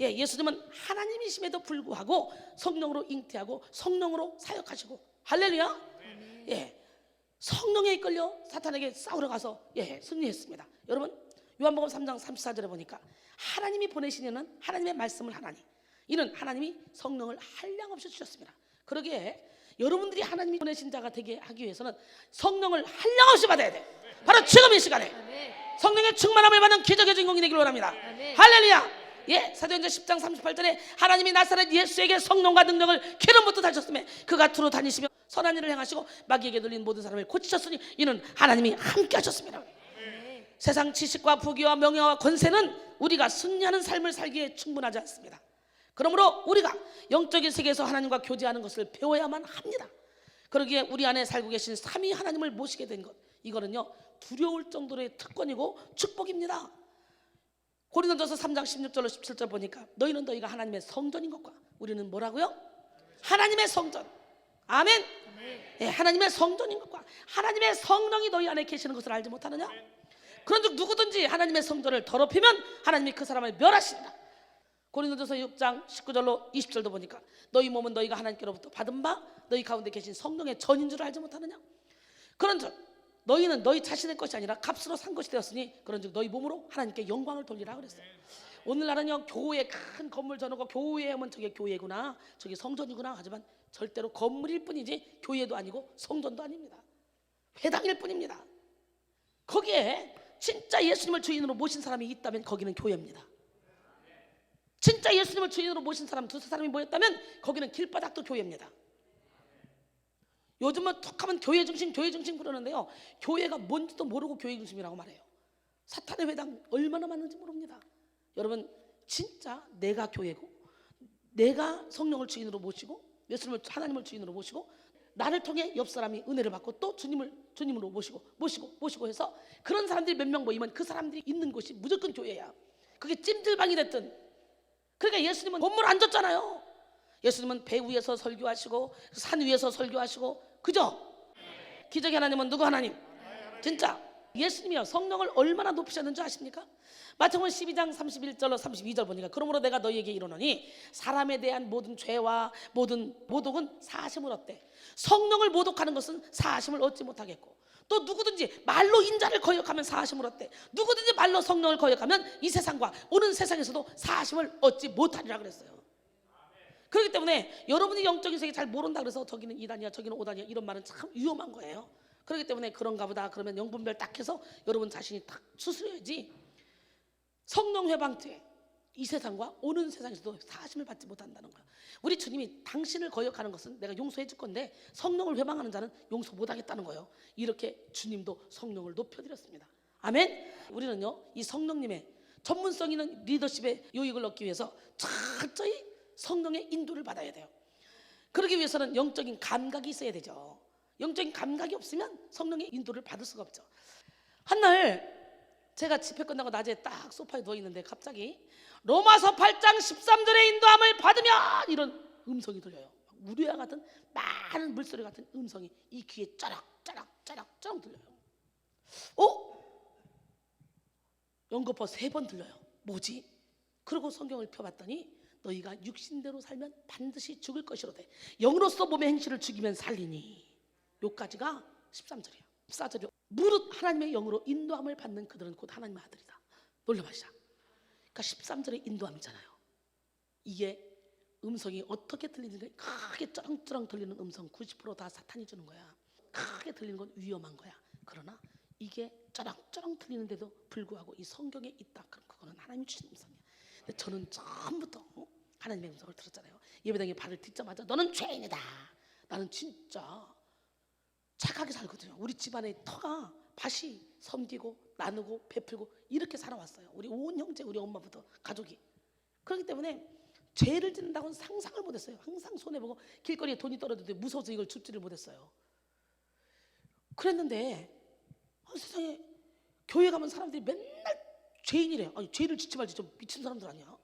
Speaker 2: 예수님은 하나님이심에도 불구하고 성령으로 잉태하고 성령으로 사역하시고 할렐루야. 성령에 이끌려 사탄에게 싸우러 가서 승리했습니다. 여러분 요한복음 3장 34절에 보니까 하나님이 보내신 이는 하나님의 말씀을 하나니 이는 하나님이 성령을 한량없이 주셨습니다. 그러기에 여러분들이 하나님이 보내신 자가 되게 하기 위해서는 성령을 한량없이 받아야 돼. 바로 지금 이 시간에 성령의 충만함을 받는 기적의 주인공이 되기를 원합니다. 할렐루야. 사도행전 10장 38절에 하나님이 나사렛 예수에게 성령과 능력을 기름부터 다셨으며 그가 두루 다니시며 선한 일을 행하시고 마귀에게 눌린 모든 사람을 고치셨으니 이는 하나님이 함께 하셨습니다. 세상 지식과 부귀와 명예와 권세는 우리가 승리하는 삶을 살기에 충분하지 않습니다. 그러므로 우리가 영적인 세계에서 하나님과 교제하는 것을 배워야만 합니다. 그러기에 우리 안에 살고 계신 삼위 하나님을 모시게 된 것, 이거는요 두려울 정도의 특권이고 축복입니다. 고린도전서 3장 16절로 17절 보니까 너희는 너희가 하나님의 성전인 것과 우리는 뭐라고요? 하나님의 성전. 아멘. 하나님의 성전인 것과 하나님의 성령이 너희 안에 계시는 것을 알지 못하느냐? 그런즉 누구든지 하나님의 성전을 더럽히면 하나님이 그 사람을 멸하신다. 고린도전서 6장 19절로 20절도 보니까 너희 몸은 너희가 하나님께로부터 받은 바 너희 가운데 계신 성령의 전인 줄 알지 못하느냐? 그런즉 너희는 너희 자신의 것이 아니라 값으로 산 것이 되었으니 그런즉 너희 몸으로 하나님께 영광을 돌리라 그랬어요. 오늘날은요 교회 큰 건물 져놓고 교회 하면 저게 교회구나 저게 성전이구나 하지만 절대로 건물일 뿐이지 교회도 아니고 성전도 아닙니다. 회당일 뿐입니다. 거기에 진짜 예수님을 주인으로 모신 사람이 있다면 거기는 교회입니다. 진짜 예수님을 주인으로 모신 사람 두세 사람이 모였다면 거기는 길바닥도 교회입니다. 요즘은 툭하면 교회 중심 그러는데요 교회가 뭔지도 모르고 교회 중심이라고 말해요. 사탄의 회당 얼마나 많은지 모릅니다. 여러분 진짜 내가 교회고 내가 성령을 주인으로 모시고 예수님을 하나님을 주인으로 모시고 나를 통해 옆 사람이 은혜를 받고 또 주님으로 모시고 해서 그런 사람들이 몇 명 모이면 그 사람들이 있는 곳이 무조건 교회야. 그게 찜질방이 됐든. 그러니까 예수님은 건물 안 줬잖아요. 예수님은 배 위에서 설교하시고 산 위에서 설교하시고 그죠? 기적의 하나님은 누구 하나님? 진짜 예수님이요 성령을 얼마나 높이셨는지 아십니까? 마태복음 12장 31절로 32절 보니까 그러므로 내가 너희에게 이르노니 사람에 대한 모든 죄와 모든 모독은 사하심을 얻되 성령을 모독하는 것은 사하심을 얻지 못하겠고 또 누구든지 말로 인자를 거역하면 사하심을 얻되 누구든지 말로 성령을 거역하면 이 세상과 오는 세상에서도 사하심을 얻지 못하리라 그랬어요. 그렇기 때문에 여러분이 영적인 세계 잘 모른다 그래서 저기는 2단이야 저기는 5단이야 이런 말은 참 위험한 거예요. 그렇기 때문에 그런가 보다 그러면 영분별 딱 해서 여러분 자신이 딱 수술해야지. 성령 회방죄 이 세상과 오는 세상에서도 사하심을 받지 못한다는 거야. 우리 주님이 당신을 거역하는 것은 내가 용서해 줄 건데 성령을 회방하는 자는 용서 못하겠다는 거예요. 이렇게 주님도 성령을 높여드렸습니다. 아멘. 우리는요 이 성령님의 전문성 있는 리더십의 요익을 얻기 위해서 철저히 성령의 인도를 받아야 돼요. 그러기 위해서는 영적인 감각이 있어야 되죠. 영적인 감각이 없으면 성령의 인도를 받을 수가 없죠. 한날 제가 집회 끝나고 낮에 딱 소파에 누워 있는데 갑자기 로마서 8장 13절의 인도함을 받으면 이런 음성이 들려요. 우리와 같은 많은 물소리 같은 음성이 이 귀에 짜락짜락 들려요. 연거푸 3번 들려요. 뭐지? 그리고 성경을 펴봤더니 너희가 육신대로 살면 반드시 죽을 것이로되 영으로서 몸의 행실을 죽이면 살리니. 요까지가 13절이에요. 14절이요. 무릇 하나님의 영으로 인도함을 받는 그들은 곧 하나님의 아들이다. 놀라마시자. 그러니까 13절의 인도함이잖아요. 이게 음성이 어떻게 들리는가? 크게 쩌렁쩌렁 들리는 음성 90%다 사탄이 주는 거야. 크게 들리는 건 위험한 거야. 그러나 이게 쩌렁쩌렁 들리는데도 불구하고 이 성경에 있다. 그럼 그거는 하나님이 주신 음성이야. 근데 저는 처음부터 하나님의 음성을 들었잖아요. 예배당에 발을 딛자마자 너는 죄인이다. 나는 진짜 착하게 살거든요. 우리 집안의 터가 밭이 섬기고 나누고 베풀고 이렇게 살아왔어요. 우리 온 형제, 우리 엄마부터 가족이. 그렇기 때문에 죄를 짓는다고는 상상을 못했어요. 항상 손해보고 길거리에 돈이 떨어져도 무서워서 이걸 줍지를 못했어요. 그랬는데 세상에 교회 가면 사람들이 맨날 죄인이래. 아니 죄를 짓지 말지 좀 미친 사람들 아니야?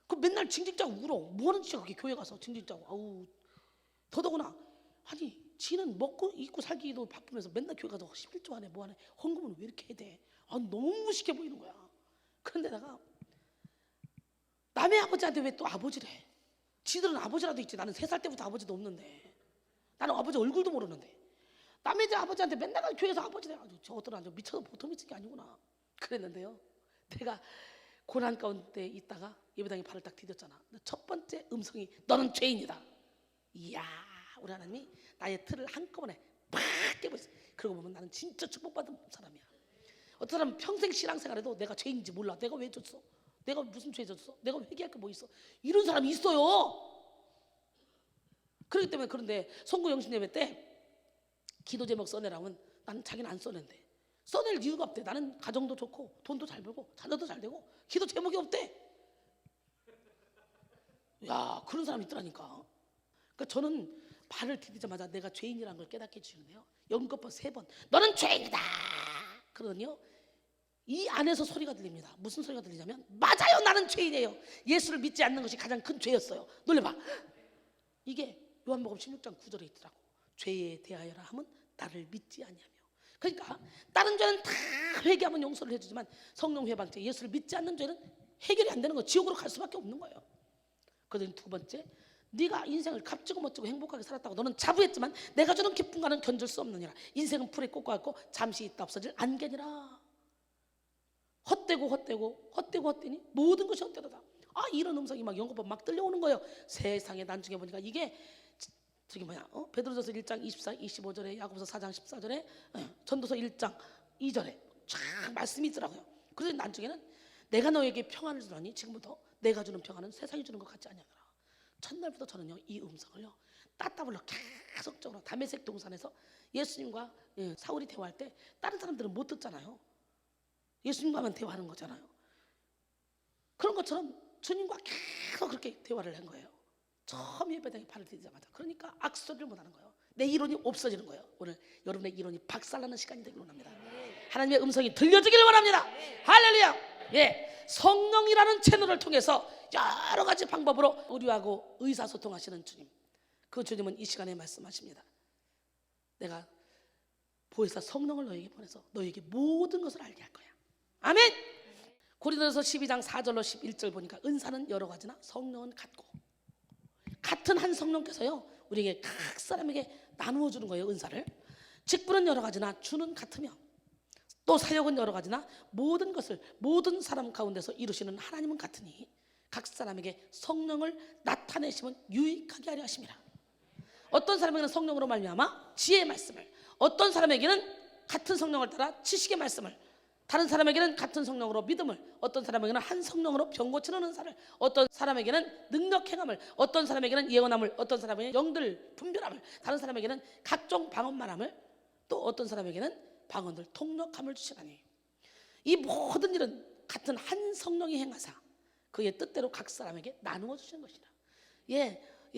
Speaker 2: 그 맨날 징징짜고 울어. 뭐하는 짓이야 그게 교회 가서 징징짜고. 아우 더더구나. 아니 지는 먹고 입고 살기도 바쁘면서 맨날 교회 가서 11조 안에 뭐하네. 헌금은 왜 이렇게 해야 돼? 너무 무식해 보이는 거야. 그런데 내가 남의 아버지한테 왜 또 아버지래? 지들은 아버지라도 있지. 나는 3살 때부터 아버지도 없는데. 나는 아버지 얼굴도 모르는데. 남의 아버지한테 맨날 교회에서 아버지래. 저것들은 아주 미쳐서 보통 미친 게 아니구나. 그랬는데요. 내가 고난 가운데 있다가 예배당에 발을 딱 디뎠잖아. 첫 번째 음성이 너는 죄인이다. 이야, 우리 하나님이 나의 틀을 한꺼번에 팍 깨버렸어. 그러고 보면 나는 진짜 축복받은 사람이야. 어떤 사람은 평생 신앙생활해도 내가 죄인인지 몰라. 내가 왜 졌어? 내가 무슨 죄 졌어? 내가 회개할 게 뭐 있어? 이런 사람이 있어요. 그렇기 때문에. 그런데 송구 영신 예배 때 기도 제목 써내라면 나는 자기는 안 써낸대. 써낼 이유가 없대. 나는 가정도 좋고 돈도 잘 벌고 자녀도 잘 되고 기도 제목이 없대. 야, 그런 사람이 있더라니까. 그러니까 저는 발을 디디자마자 내가 죄인이라는 걸 깨닫게 해주시는데요. 연거푸 3번 너는 죄인이다. 그러더니요 이 안에서 소리가 들립니다. 무슨 소리가 들리냐면 맞아요, 나는 죄인이에요. 예수를 믿지 않는 것이 가장 큰 죄였어요. 놀래봐. 이게 요한복음 16장 9절에 있더라고. 죄에 대하여라 함은 나를 믿지 아니하며. 그러니까 다른 죄는 다 회개하면 용서를 해주지만 성령 회방죄, 예수를 믿지 않는 죄는 해결이 안 되는 거예요. 지옥으로 갈 수밖에 없는 거예요. 그러더니 2번째, 네가 인생을 값지고 멋지고 행복하게 살았다고 너는 자부했지만 내가 주는 기쁨과는 견줄 수 없느니라. 인생은 풀에 꽂고 같고 잠시 있다 없어질 안개니라. 헛되니 모든 것이 헛되다. 이런 음성이 막 연거푸 막 들려오는 거예요. 세상에 나중에 보니까 이게 저기 베드로전서 1장 24, 25절에 야고보서 4장 14절에 전도서 1장 2절에 쫙 말씀이 있더라고요. 그래서 나중에는 내가 너에게 평안을 주노니 지금부터 내가 주는 평안은 세상이 주는 것 같지 아니하노라. 첫날부터 저는요 이 음성을요 따따블로 계속적으로 다메섹 동산에서 예수님과 사울이 대화할 때 다른 사람들은 못 듣잖아요. 예수님과만 대화하는 거잖아요. 그런 것처럼 주님과 계속 그렇게 대화를 한 거예요. 처음 예배당에 발을 디디자마자. 그러니까 악소리를 못하는 거예요. 내 이론이 없어지는 거예요. 오늘 여러분의 이론이 박살나는 시간이 되기를 원합니다. 하나님의 음성이 들려지기를 원합니다. 할렐루야. 성령이라는 채널을 통해서 여러 가지 방법으로 우리하고 의사소통하시는 주님. 그 주님은 이 시간에 말씀하십니다. 내가 보혜사 성령을 너에게 보내서 너에게 모든 것을 알게 할 거야. 아멘. 고린도서 12장 4절로 11절 보니까 은사는 여러 가지나 성령은 같고, 같은 한 성령께서요 우리에게 각 사람에게 나누어 주는 거예요. 은사를. 직분은 여러 가지나 주는 같으며, 또 사역은 여러 가지나 모든 것을 모든 사람 가운데서 이루시는 하나님은 같으니 각 사람에게 성령을 나타내시면 유익하게 하려 하심이라. 어떤 사람에게는 성령으로 말미암아 지혜의 말씀을, 어떤 사람에게는 같은 성령을 따라 지식의 말씀을, 다른 사람에게는 같은 성령으로 믿음을, 어떤 사람에게는 한 성령으로 병 고치는 은사를, 어떤 사람에게는 능력 행함을, 어떤 사람에게는 예언함을, 어떤 사람에게는 영들 분별함을, 다른 사람에게는 각종 방언말함을, 또 어떤 사람에게는 방언들 통역함을 주시라니. 이 모든 일은 같은 한 성령이 행하사 그의 뜻대로 각 사람에게 나누어 주시는 것이라.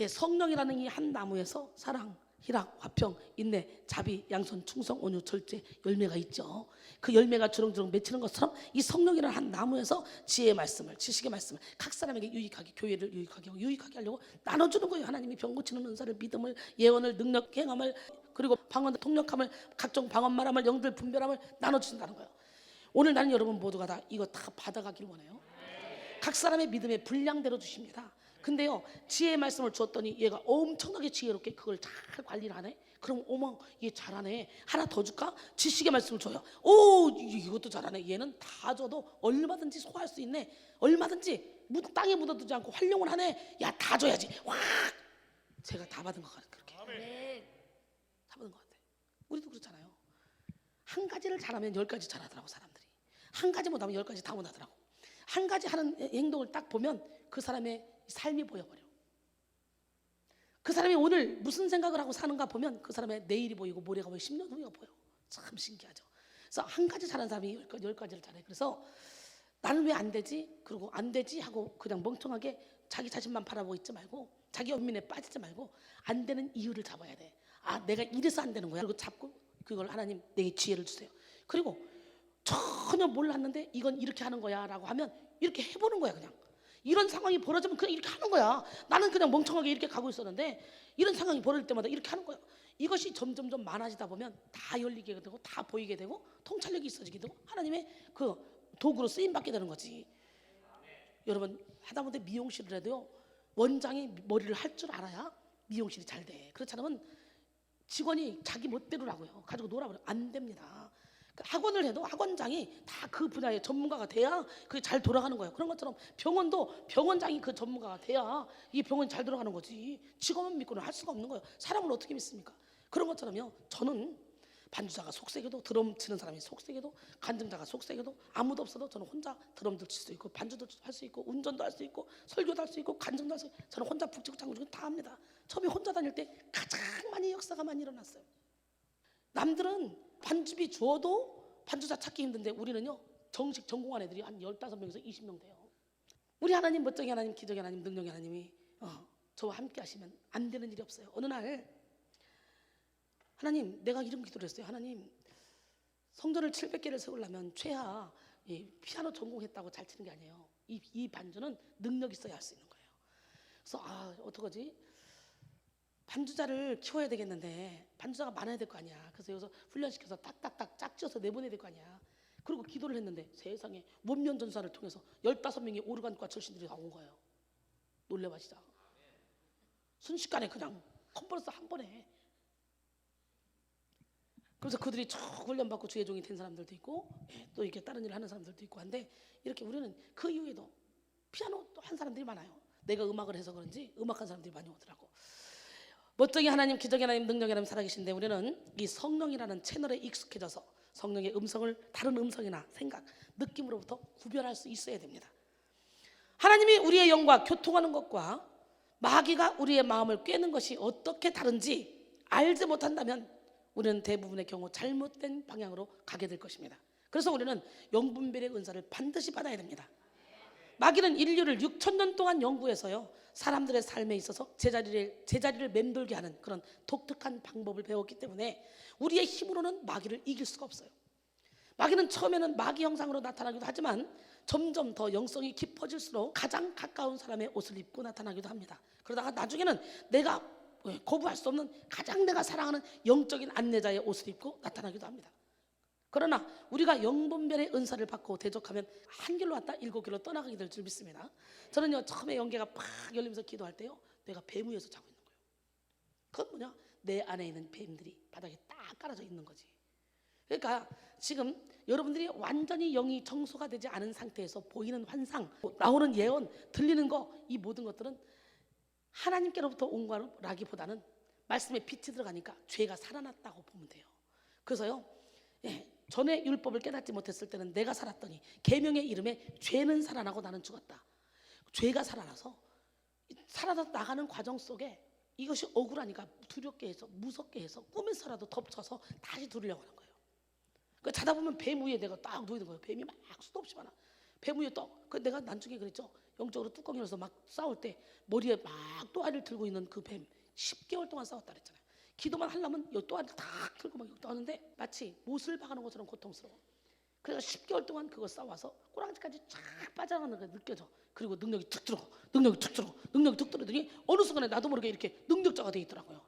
Speaker 2: 성령이라는 이 한 나무에서 사랑, 희락, 화평, 인내, 자비, 양선, 충성, 온유, 절제 열매가 있죠. 그 열매가 주렁주렁 맺히는 것처럼 이 성령이라는 한 나무에서 지혜의 말씀을, 지식의 말씀을 각 사람에게 유익하게, 교회를 유익하게 하고 유익하게 하려고 나눠주는 거예요. 하나님이 병 고치는 은사를, 믿음을, 예언을, 능력, 행함을, 그리고 방언, 통역함을, 각종 방언 말함을, 영들 분별함을 나눠주신다는 거예요. 오늘 나는 여러분 모두가 다 이거 다 받아가길 원해요. 각 사람의 믿음의 분량대로 주십니다. 근데요, 지혜의 말씀을 주었더니 얘가 엄청나게 지혜롭게 그걸 잘 관리를 하네. 그럼 어머, 얘 잘하네. 하나 더 줄까? 지식의 말씀을 줘요. 오, 이것도 잘하네. 얘는 다 줘도 얼마든지 소화할 수 있네. 얼마든지 땅에 묻어두지 않고 활용을 하네. 야, 다 줘야지. 확! 제가 다 받은 것 같아요. 그렇게 다 받은 것 같아요. 우리도 그렇잖아요. 한 가지를 잘하면 10가지 잘하더라고, 사람들이. 한 가지 못하면 10가지 다 못하더라고. 한 가지 하는 행동을 딱 보면 그 사람의 삶이 보여버려. 그 사람이 오늘 무슨 생각을 하고 사는가 보면 그 사람의 내일이 보이고 모레가 보이고 10년 후가 보여. 참 신기하죠. 그래서 한 가지 잘하는 사람이 10가지를 잘해. 그래서 나는 왜 안 되지? 그리고 안 되지 하고 그냥 멍청하게 자기 자신만 바라보고 있지 말고, 자기 연민에 빠지지 말고 안 되는 이유를 잡아야 돼. 아, 내가 이래서 안 되는 거야. 그리고 잡고 그걸 하나님 내게 지혜를 주세요. 그리고 전혀 몰랐는데 이건 이렇게 하는 거야 라고 하면 이렇게 해보는 거야. 그냥 이런 상황이 벌어지면 그냥 이렇게 하는 거야. 나는 그냥 멍청하게 이렇게 가고 있었는데 이런 상황이 벌어질 때마다 이렇게 하는 거야. 이것이 점점점 많아지다 보면 다 열리게 되고 다 보이게 되고 통찰력이 있어지게 되고 하나님의 그 도구로 쓰임받게 되는 거지. 여러분, 하다못해 미용실을 해도요, 원장이 머리를 할 줄 알아야 미용실이 잘 돼. 그렇지 않으면 직원이 자기 멋대로라고요. 가지고 놀아버려. 안 됩니다. 학원을 해도 학원장이 다 그 분야의 전문가가 돼야 그게 잘 돌아가는 거예요. 그런 것처럼 병원도 병원장이 그 전문가가 돼야 이 병원이 잘 돌아가는 거지. 직원만 믿고는 할 수가 없는 거예요. 사람을 어떻게 믿습니까? 그런 것처럼요, 저는 반주자가 속세게도, 드럼 치는 사람이 속세게도, 간증자가 속세게도, 아무도 없어도 저는 혼자 드럼도 칠 수 있고 반주도 할 수 있고 운전도 할 수 있고 설교도 할 수 있고 간증도 할 수 있고, 저는 혼자 북치고 장구치고 다 합니다. 처음에 혼자 다닐 때 가장 많이 역사가 많이 일어났어요. 남들은 반주비 주어도 반주자 찾기 힘든데 우리는요, 정식 전공한 애들이 한 15명에서 20명 돼요. 우리 하나님, 멋쟁이 하나님, 기적의 하나님, 능력의 하나님이 저와 함께 하시면 안 되는 일이 없어요. 어느 날 하나님, 내가 이런 기도를 했어요. 하나님, 성전을 700개를 세우려면 최하 피아노 전공했다고 잘 치는 게 아니에요. 이 반주는 능력 있어야 할 수 있는 거예요. 그래서 어떡하지? 반주자를 키워야 되겠는데 반주자가 많아야 될 거 아니야. 그래서 여기서 훈련시켜서 딱딱딱 짝지어서 내보내야 될 거 아니야. 그리고 기도를 했는데 세상에 문면 전사를 통해서 15명의 오르간과 절신들이 나온 거예요. 놀래봐시자. 순식간에 그냥 컨퍼런스 한 번에. 그래서 그들이 쭉 훈련받고 주의 종이 된 사람들도 있고, 또 이렇게 다른 일을 하는 사람들도 있고 한데, 이렇게 우리는 그 이후에도 피아노 또 한 사람들이 많아요. 내가 음악을 해서 그런지 음악한 사람들이 많이 오더라고. 멋쟁이 하나님, 기적의 하나님, 능력의 하나님 살아계신데 우리는 이 성령이라는 채널에 익숙해져서 성령의 음성을 다른 음성이나 생각, 느낌으로부터 구별할 수 있어야 됩니다. 하나님이 우리의 영과 교통하는 것과 마귀가 우리의 마음을 꿰는 것이 어떻게 다른지 알지 못한다면 우리는 대부분의 경우 잘못된 방향으로 가게 될 것입니다. 그래서 우리는 영분별의 은사를 반드시 받아야 됩니다. 마귀는 인류를 6,000년 동안 연구해서요, 사람들의 삶에 있어서 제자리를 맴돌게 하는 그런 독특한 방법을 배웠기 때문에 우리의 힘으로는 마귀를 이길 수가 없어요. 마귀는 처음에는 마귀 형상으로 나타나기도 하지만 점점 더 영성이 깊어질수록 가장 가까운 사람의 옷을 입고 나타나기도 합니다. 그러다가 나중에는 내가 거부할 수 없는 가장 내가 사랑하는 영적인 안내자의 옷을 입고 나타나기도 합니다. 그러나 우리가 영분별의 은사를 받고 대적하면 한 길로 왔다 7길로 떠나가게 될 줄 믿습니다. 저는요, 처음에 영계가 팍 열리면서 기도할 때요, 내가 뱀 위에서 자고 있는 거예요. 그건 뭐냐? 내 안에 있는 뱀들이 바닥에 딱 깔아져 있는 거지. 그러니까 지금 여러분들이 완전히 영이 정수가 되지 않은 상태에서 보이는 환상, 나오는 예언, 들리는 거, 이 모든 것들은 하나님께로부터 온 거라기보다는 말씀에 빛이 들어가니까 죄가 살아났다고 보면 돼요. 그래서요, 전에 율법을 깨닫지 못했을 때는 내가 살았더니 계명의 이름에 죄는 살아나고 나는 죽었다. 죄가 살아나서 살아나가는 과정 속에 이것이 억울하니까 두렵게 해서 무섭게 해서 꿈에서라도 덮쳐서 다시 두르려고 하는 거예요. 그러니까 자다 보면 뱀 위에 내가 딱 누워 있는 거예요. 뱀이 막 수도 없이 많아. 뱀 위에 그 내가 나중에 그랬죠. 영적으로 뚜껑 열어서 막 싸울 때 머리에 막 또아리를 들고 있는 그 뱀 10개월 동안 싸웠다 그랬잖아요. 기도만 하려면 요 또한 탁 들고 막 떠는데 마치 못을 박아놓은 것처럼 고통스러워. 그래서 10개월 동안 그거 싸워서 꼬랑지까지 쫙 빠져나가는 게 느껴져. 그리고 능력이 툭 들어, 능력이 툭 들어, 능력이 툭 들어더니 어느 순간에 나도 모르게 이렇게 능력자가 돼 있더라고요.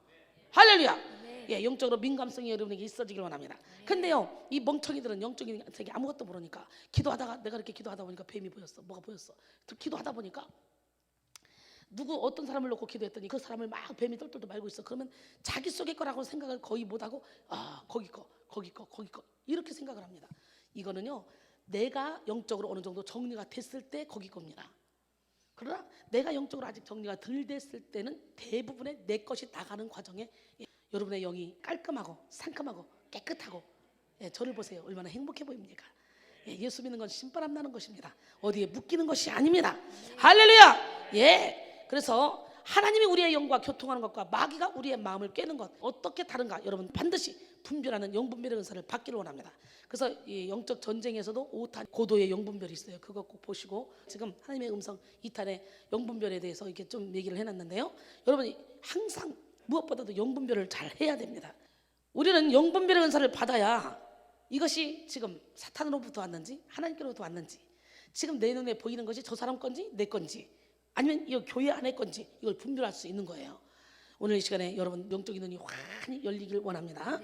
Speaker 2: 할렐루야. 예, 영적으로 민감성이 여러분에게 있어지길 원합니다. 근데요, 이 멍청이들은 영적인 세계 아무것도 모르니까 기도하다가 내가 이렇게 기도하다 보니까 뱀이 보였어. 뭐가 보였어? 기도하다 보니까 어떤 사람을 놓고 기도했더니 그 사람을 막 뱀이 똘똘 말고 있어. 그러면 자기 속의 거라고 생각을 거의 못하고 거기 거 이렇게 생각을 합니다. 이거는요, 내가 영적으로 어느 정도 정리가 됐을 때 거기 겁니다. 그러나 내가 영적으로 아직 정리가 덜 됐을 때는 대부분의 내 것이 나가는 과정에 여러분의 영이 깔끔하고 상큼하고 깨끗하고, 저를 보세요. 얼마나 행복해 보입니까? 예수 믿는 건 신바람 나는 것입니다. 어디에 묶이는 것이 아닙니다. 할렐루야. 그래서 하나님이 우리의 영과 교통하는 것과 마귀가 우리의 마음을 꿰는 것 어떻게 다른가, 여러분 반드시 분별하는 영분별의 은사를 받기를 원합니다. 그래서 이 영적 전쟁에서도 5탄 고도의 영분별이 있어요. 그거 꼭 보시고, 지금 하나님의 음성 2탄의 영분별에 대해서 이렇게 좀 얘기를 해놨는데요, 여러분이 항상 무엇보다도 영분별을 잘 해야 됩니다. 우리는 영분별의 은사를 받아야 이것이 지금 사탄으로부터 왔는지 하나님께로부터 왔는지, 지금 내 눈에 보이는 것이 저 사람 건지 내 건지 아니면 이 교회 안의 건지 이걸 분별할 수 있는 거예요. 오늘 이 시간에 여러분 영적인 눈이 환히 열리길 원합니다.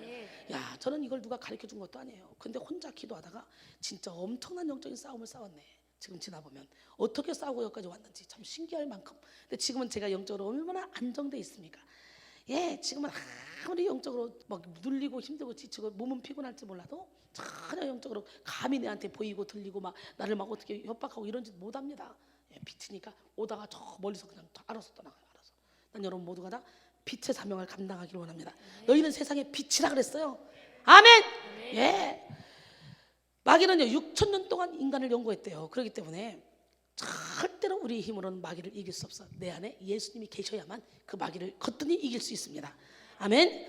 Speaker 2: 야, 저는 이걸 누가 가르쳐 준 것도 아니에요. 근데 혼자 기도하다가 진짜 엄청난 영적인 싸움을 싸웠네. 지금 지나보면 어떻게 싸우고 여기까지 왔는지 참 신기할 만큼. 근데 지금은 제가 영적으로 얼마나 안정돼 있습니까? 지금은 아무리 영적으로 막 눌리고 힘들고 지치고 몸은 피곤할지 몰라도 전혀 영적으로 감히 내한테 보이고 들리고 막 나를 막 어떻게 협박하고 이런 짓 못합니다. 빛이니까 오다가 저 멀리서 그냥 알아서 떠나가요. 알아서. 난 여러분 모두가 다 빛의 사명을 감당하기를 원합니다. 너희는 세상의 빛이라 그랬어요. 아멘. 마귀는요 6,000년 동안 인간을 연구했대요. 그렇기 때문에 절대로 우리의 힘으로는 마귀를 이길 수 없어. 내 안에 예수님이 계셔야만 그 마귀를 거뜬히 이길 수 있습니다. 아멘.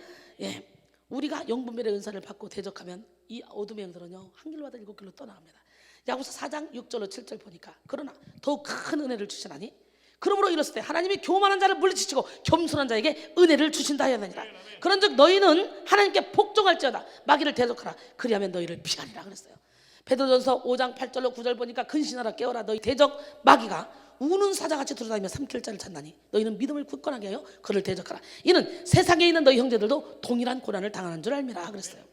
Speaker 2: 우리가 영분별의 은사를 받고 대적하면 이 어둠의 영들은요 한 길로 가다 7길로 떠나갑니다. 야고보서 4장 6절로 7절 보니까 그러나 더욱 큰 은혜를 주시나니 그러므로 이랬을 때 하나님이 교만한 자를 물리치시고 겸손한 자에게 은혜를 주신다 하였느니라. 그런즉 너희는 하나님께 복종할지어다. 마귀를 대적하라. 그리하면 너희를 피하리라 그랬어요. 베드로전서 5장 8절로 9절 보니까 근신하라 깨어라. 너희 대적 마귀가 우는 사자같이 돌아다니며 삼킬 자를 찾나니 너희는 믿음을 굳건하게 하여 그를 대적하라. 이는 세상에 있는 너희 형제들도 동일한 고난을 당하는 줄 알미라 그랬어요.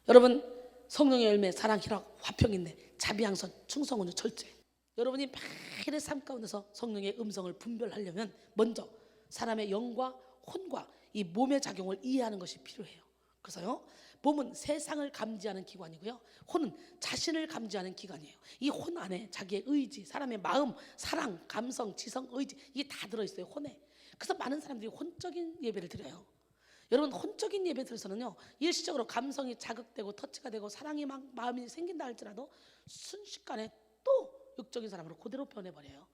Speaker 2: 여러분, 성령의 열매, 사랑, 희락, 화평인내, 자비양선, 충성온유, 절제. 여러분이 매일의 삶 가운데서 성령의 음성을 분별하려면 먼저 사람의 영과 혼과 이 몸의 작용을 이해하는 것이 필요해요. 그래서요, 몸은 세상을 감지하는 기관이고요, 혼은 자신을 감지하는 기관이에요. 이 혼 안에 자기의 의지, 사람의 마음, 사랑, 감성, 지성, 의지 이게 다 들어있어요, 혼에. 그래서 많은 사람들이 혼적인 예배를 드려요. 여러분, 혼적인 예배 들어서는요 일시적으로 감성이 자극되고 터치가 되고 사랑이 막 마음이 생긴다 할지라도 순식간에 또 육적인 사람으로 그대로 변해버려요.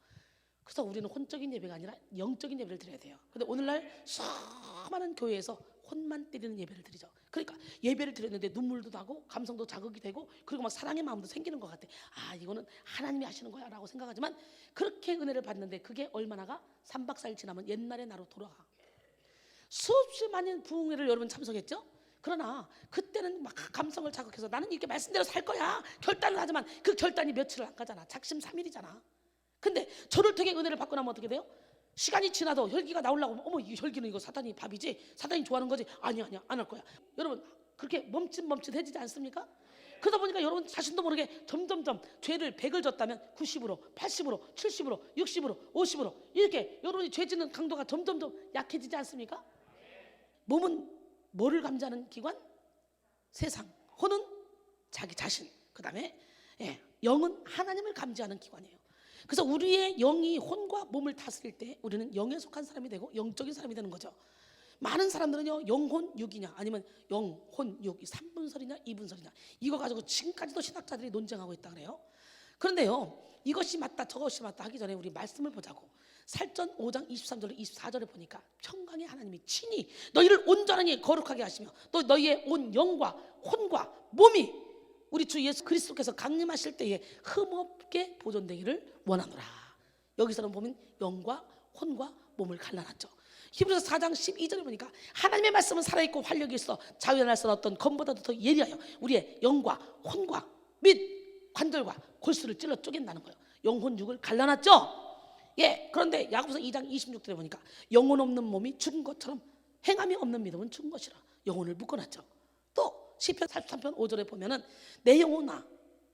Speaker 2: 그래서 우리는 혼적인 예배가 아니라 영적인 예배를 드려야 돼요. 근데 오늘날 수많은 교회에서 혼만 때리는 예배를 드리죠. 그러니까 예배를 드렸는데 눈물도 나고 감성도 자극이 되고 그리고 막 사랑의 마음도 생기는 것 같아. 이거는 하나님이 하시는 거야 라고 생각하지만 그렇게 은혜를 받는데 그게 얼마나가 3박 4일 지나면 옛날의 나로 돌아가. 수없이 많은 부흥회를 여러분 참석했죠? 그러나 그때는 막 감성을 자극해서 나는 이렇게 말씀대로 살 거야 결단을 하지만 그 결단이 며칠을 안 가잖아. 작심 3일이잖아. 근데 저를 통해 은혜를 받고 나면 어떻게 돼요? 시간이 지나도 혈기가 나오려고 하면 어머 이 혈기는 이거 사탄이 밥이지? 사탄이 좋아하는 거지? 아니야 안 할 거야. 여러분 그렇게 멈칫멈칫해지지 않습니까? 그러다 보니까 여러분 자신도 모르게 점점점 죄를 100을 졌다면 90으로 80으로 70으로 60으로 50으로 이렇게 여러분이 죄 짓는 강도가 점점점 약해지지 않습니까? 몸은 뭐를 감지하는 기관? 세상. 혼은 자기 자신. 그 다음에 영은 하나님을 감지하는 기관이에요. 그래서 우리의 영이 혼과 몸을 다스릴 때 우리는 영에 속한 사람이 되고 영적인 사람이 되는 거죠. 많은 사람들은요 영혼 육이냐 아니면 영혼 육 3분설이냐 2분설이냐 이거 가지고 지금까지도 신학자들이 논쟁하고 있다 그래요. 그런데요 이것이 맞다 저것이 맞다 하기 전에 우리 말씀을 보자고. 살전 5장 23절로 24절에 보니까 평강의 하나님이 친히 너희를 온전하게 거룩하게 하시며 또 너희의 온 영과 혼과 몸이 우리 주 예수 그리스도께서 강림하실 때에 흠없게 보존되기를 원하노라. 여기서는 보면 영과 혼과 몸을 갈라놨죠. 히브리서 4장 12절에 보니까 하나님의 말씀은 살아있고 활력이 있어 자유의 날선 어떤 검보다도 더 예리하여 우리의 영과 혼과 및 관절과 골수를 찔러 쪼갠다는 거예요. 영혼 육을 갈라놨죠. 예, 그런데 야고보서 2장 26절에 보니까 영혼 없는 몸이 죽은 것처럼 행함이 없는 믿음은 죽은 것이라 영혼을 묶어놨죠. 또 시편 43편 5절에 보면은 내 영혼아,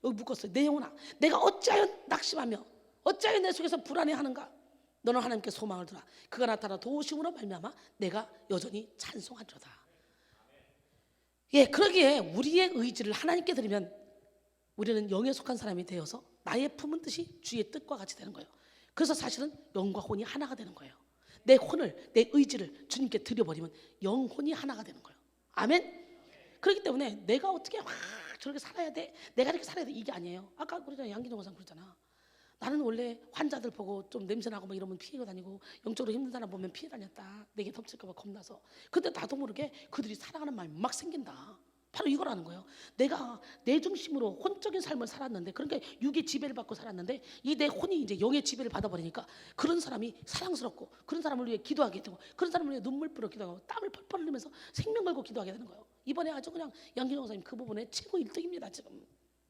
Speaker 2: 여기 묶었어요. 내 영혼아, 내가 어찌하여 낙심하며 어찌하여 내 속에서 불안해하는가. 너는 하나님께 소망을 두라. 그가 나타나 도우심으로 말미암아 내가 여전히 찬송하리로다. 예, 그러기에 우리의 의지를 하나님께 드리면 우리는 영에 속한 사람이 되어서 나의 품은 뜻이 주의 뜻과 같이 되는 거예요. 그래서 사실은 영과 혼이 하나가 되는 거예요. 내 혼을, 내 의지를 주님께 드려버리면 영혼이 하나가 되는 거예요. 아멘. 그렇기 때문에 내가 어떻게 저렇게 살아야 돼, 내가 이렇게 살아야 돼, 이게 아니에요. 아까 그러잖아, 양기정 원장 그러잖아. 나는 원래 환자들 보고 좀 냄새나고 막 이러면 피해 다니고 영적으로 힘든 사람 보면 피해 다녔다. 내게 덮칠까 봐 겁나서. 근데 나도 모르게 그들이 사랑하는 마음이 막 생긴다. 바로 이거라는 거예요. 내가 내 중심으로 혼적인 삶을 살았는데, 그러니까 육의 지배를 받고 살았는데 이 내 혼이 이제 영의 지배를 받아버리니까 그런 사람이 사랑스럽고 그런 사람을 위해 기도하게 되고 그런 사람을 위해 눈물 뿌려 기도하고 땀을 펄펄 흘리면서 생명 걸고 기도하게 되는 거예요. 이번에 아주 그냥 양기정 원사님 그 부분에 최고 1등입니다. 지금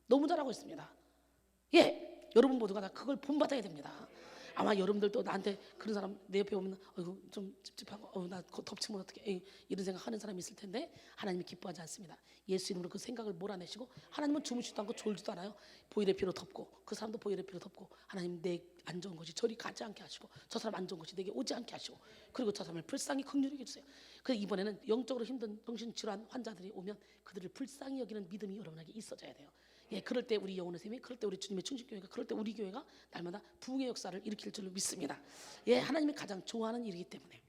Speaker 2: 너무 잘하고 있습니다. 예, 여러분 모두가 다 그걸 본받아야 됩니다. 아마 여러분들도 나한테 그런 사람 내 옆에 오면 어이구 좀 찝찝하고 나 덮치면 어떡해 이런 생각하는 사람이 있을 텐데 하나님이 기뻐하지 않습니다. 예수 이름으로 그 생각을 몰아내시고 하나님은 주무시지도 않고 졸지도 않아요. 보혈의 피로 덮고 그 사람도 보혈의 피로 덮고 하나님 내 안 좋은 것이 저리 가지 않게 하시고 저 사람 안 좋은 것이 내게 오지 않게 하시고 그리고 저 사람을 불쌍히 긍휼히 여겨주세요. 그래서 이번에는 영적으로 힘든 정신질환 환자들이 오면 그들을 불쌍히 여기는 믿음이 여러분에게 있어져야 돼요. 예, 그럴 때 우리 영혼의 셈이, 그럴 때 우리 주님의 충신교회가, 그럴 때 우리 교회가 날마다 부흥의 역사를 일으킬 줄로 믿습니다. 예, 하나님이 가장 좋아하는 일이기 때문에.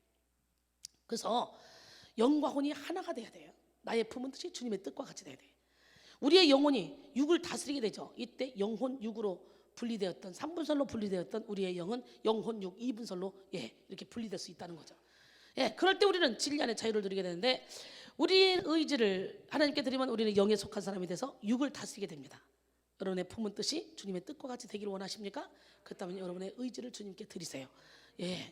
Speaker 2: 그래서 영과 혼이 하나가 돼야 돼요. 나의 품은 뜻이 주님의 뜻과 같이 돼야 돼요. 우리의 영혼이 육을 다스리게 되죠. 이때 영혼 육으로 분리되었던 3분설로 분리되었던 우리의 영은 영혼 육 2분설로 이렇게 분리될 수 있다는 거죠. 예, 그럴 때 우리는 진리 안에 자유를 누리게 되는데 우리의 의지를 하나님께 드리면 우리는 영에 속한 사람이 돼서 육을 다스리게 됩니다. 여러분의 품은 뜻이 주님의 뜻과 같이 되기를 원하십니까? 그렇다면 여러분의 의지를 주님께 드리세요. 예.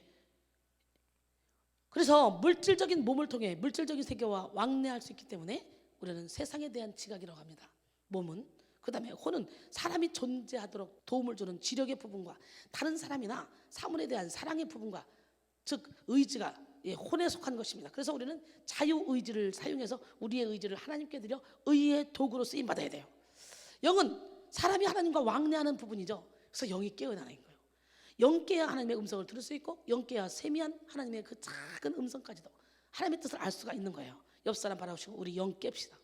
Speaker 2: 그래서 물질적인 몸을 통해 물질적인 세계와 왕래할 수 있기 때문에 우리는 세상에 대한 지각이라고 합니다. 몸은. 그 다음에 혼은 사람이 존재하도록 도움을 주는 지력의 부분과 다른 사람이나 사물에 대한 사랑의 부분과 즉 의지가 혼에 속한 것입니다. 그래서 우리는 자유의지를 사용해서 우리의 의지를 하나님께 드려 의의 도구로 쓰임받아야 돼요. 영은 사람이 하나님과 왕래하는 부분이죠. 그래서 영이 깨어나는 거예요. 영 깨야 하나님의 음성을 들을 수 있고 영 깨야 세미한 하나님의 그 작은 음성까지도 하나님의 뜻을 알 수가 있는 거예요. 옆 사람 바라보시고 우리 영 깹시다.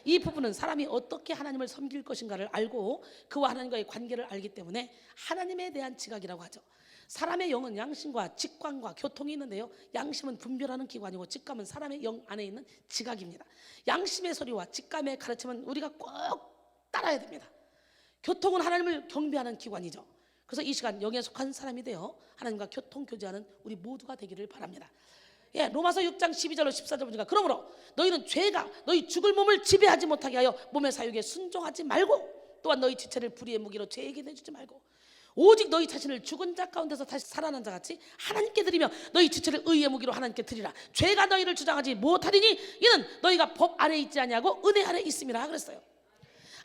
Speaker 2: 이 부분은 사람이 어떻게 하나님을 섬길 것인가를 알고 그와 하나님과의 관계를 알기 때문에 하나님에 대한 지각이라고 하죠. 사람의 영은 양심과 직관과 교통이 있는데요, 양심은 분별하는 기관이고 직감은 사람의 영 안에 있는 지각입니다. 양심의 소리와 직감의 가르침은 우리가 꼭 따라야 됩니다. 교통은 하나님을 경배하는 기관이죠. 그래서 이 시간 영에 속한 사람이 되어 하나님과 교통 교제하는 우리 모두가 되기를 바랍니다. 예, 로마서 6장 12절로 14절 보니까 그러므로 너희는 죄가 너희 죽을 몸을 지배하지 못하게 하여 몸의 사육에 순종하지 말고 또한 너희 지체를 불의의 무기로 죄에게 내주지 말고 오직 너희 자신을 죽은 자 가운데서 다시 살아난 자 같이 하나님께 드리며 너희 지체를 의의 무기로 하나님께 드리라. 죄가 너희를 주장하지 못하리니 이는 너희가 법 아래 있지 아니하고 은혜 아래 있음이라 그랬어요.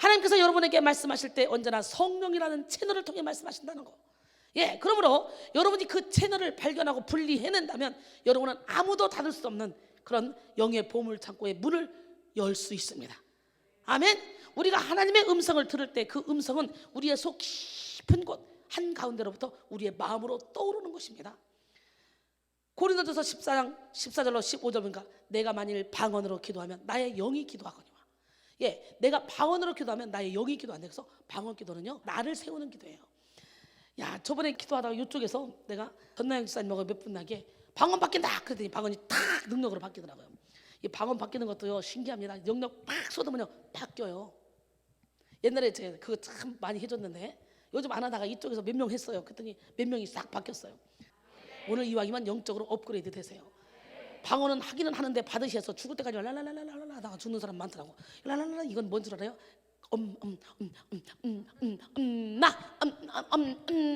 Speaker 2: 하나님께서 여러분에게 말씀하실 때 언제나 성령이라는 채널을 통해 말씀하신다는 거. 예, 그러므로 여러분이 그 채널을 발견하고 분리해낸다면 여러분은 아무도 닫을 수 없는 그런 영의 보물 창고의 문을 열 수 있습니다. 아멘. 우리가 하나님의 음성을 들을 때 그 음성은 우리의 속 깊은 곳 한가운데로부터 우리의 마음으로 떠오르는 것입니다. 고린도전서 14장 14절로 15절 보니까 내가 만일 방언으로 기도하면 나의 영이 기도하거니와. 예, 내가 방언으로 기도하면 나의 영이 기도한다. 그래서 방언 기도는요, 나를 세우는 기도예요. 야, 저번에 기도하다가 이쪽에서 내가 전나영 집사님하고 몇 분 나게 방언 바뀐다 그랬더니 방언이 탁 능력으로 바뀌더라고요. 이 방언 바뀌는 것도요 신기합니다. 능력 팍 쏟으면요 바뀌어요. 옛날에 제가 그거 참 많이 해줬는데 요즘 안 하다가 이쪽에서 몇 명 했어요. 그랬더니 몇 명이 싹 바뀌었어요. 오늘 이왕이면 영적으로 업그레이드 되세요. 방언은 하기는 하는데 받으셔서 죽을 때까지 랄랄랄랄랄라 하다가 죽는 사람 많더라고. 랄랄랄라 이건 뭔 줄 알아요?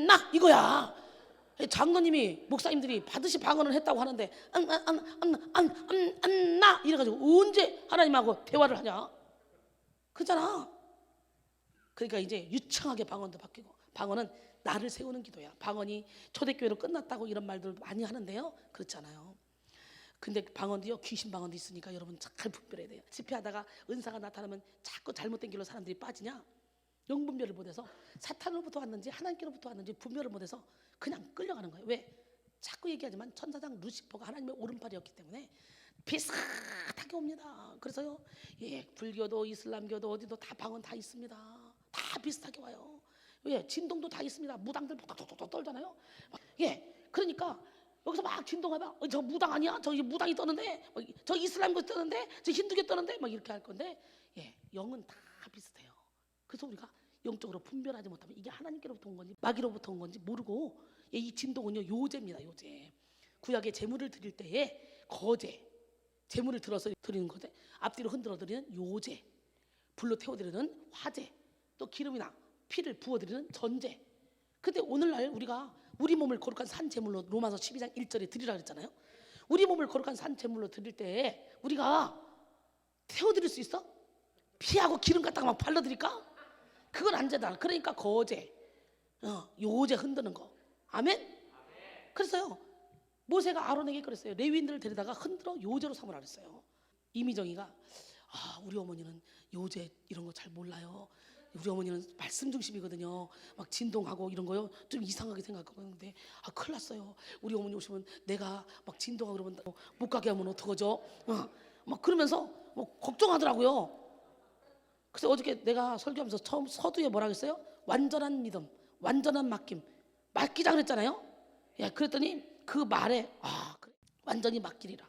Speaker 2: 나 이거야. 장로님이 목사님들이 받으시 방언을 했다고 하는데 안나 이래가지고 언제 하나님하고 대화를 하냐? 그잖아. 그러니까 이제 유창하게 방언도 바뀌고, 방언은 나를 세우는 기도야. 방언이 초대교회로 끝났다고 이런 말들 많이 하는데요, 그렇잖아요. 근데 방언도요, 귀신 방언도 있으니까 여러분 잘 분별해야 돼요. 집회하다가 은사가 나타나면 자꾸 잘못된 길로 사람들이 빠지냐? 영분별을 못해서 사탄으로부터 왔는지 하나님께로부터 왔는지 분별을 못해서 그냥 끌려가는 거예요. 왜? 자꾸 얘기하지만 천사장 루시퍼가 하나님의 오른팔이었기 때문에 비슷하게 옵니다. 그래서요, 불교도 이슬람교도 어디도 다 방언 다 있습니다. 다 비슷하게 와요. 진동도 다 있습니다. 무당들 톡톡톡 떨잖아요. 그러니까 여기서 막 진동하면 저 무당 아니야? 저 무당이 떠는데, 저 이슬람교 떠는데, 저 힌두교 떠는데, 막 이렇게 할 건데, 영은 다 비슷해요. 그래서 우리가 영적으로 분별하지 못하면 이게 하나님께로부터 온 건지 마귀로부터 온 건지 모르고, 이 진동은요, 요제입니다. 요제. 구약에 제물을 드릴 때에 거제, 제물을 들어서 드리는 거제, 앞뒤로 흔들어 드리는 요제, 불로 태워드리는 화제, 또 기름이나 피를 부어드리는 전제. 근데 오늘날 우리가 우리 몸을 거룩한 산 제물로 로마서 12장 1절에 드리라 그랬잖아요. 우리 몸을 거룩한 산 제물로 드릴 때 우리가 태워드릴 수 있어? 피하고 기름 갖다가 막 발라드릴까? 그건 안 되다. 그러니까 거제, 요제 흔드는 거. 아멘? 그래서요, 모세가 아론에게 그랬어요. 레위인들을 데리다가 흔들어 요제로 삼으라 그랬어요. 이미정이가 우리 어머니는 요제 이런 거 잘 몰라요. 우리 어머니는 말씀 중심이거든요. 막 진동하고 이런 거요 좀 이상하게 생각하고 있는데, 큰일 났어요. 우리 어머니 오시면 내가 막 진동하고 그러면 못 가게 하면 어떡하죠? 막 그러면서 뭐 걱정하더라고요. 그래서 어저께 내가 설교하면서 처음 서두에 뭐라 그랬어요? 완전한 믿음, 완전한 맡김, 맡기자 그랬잖아요. 그랬더니 그 말에 그래, 완전히 맡기리라.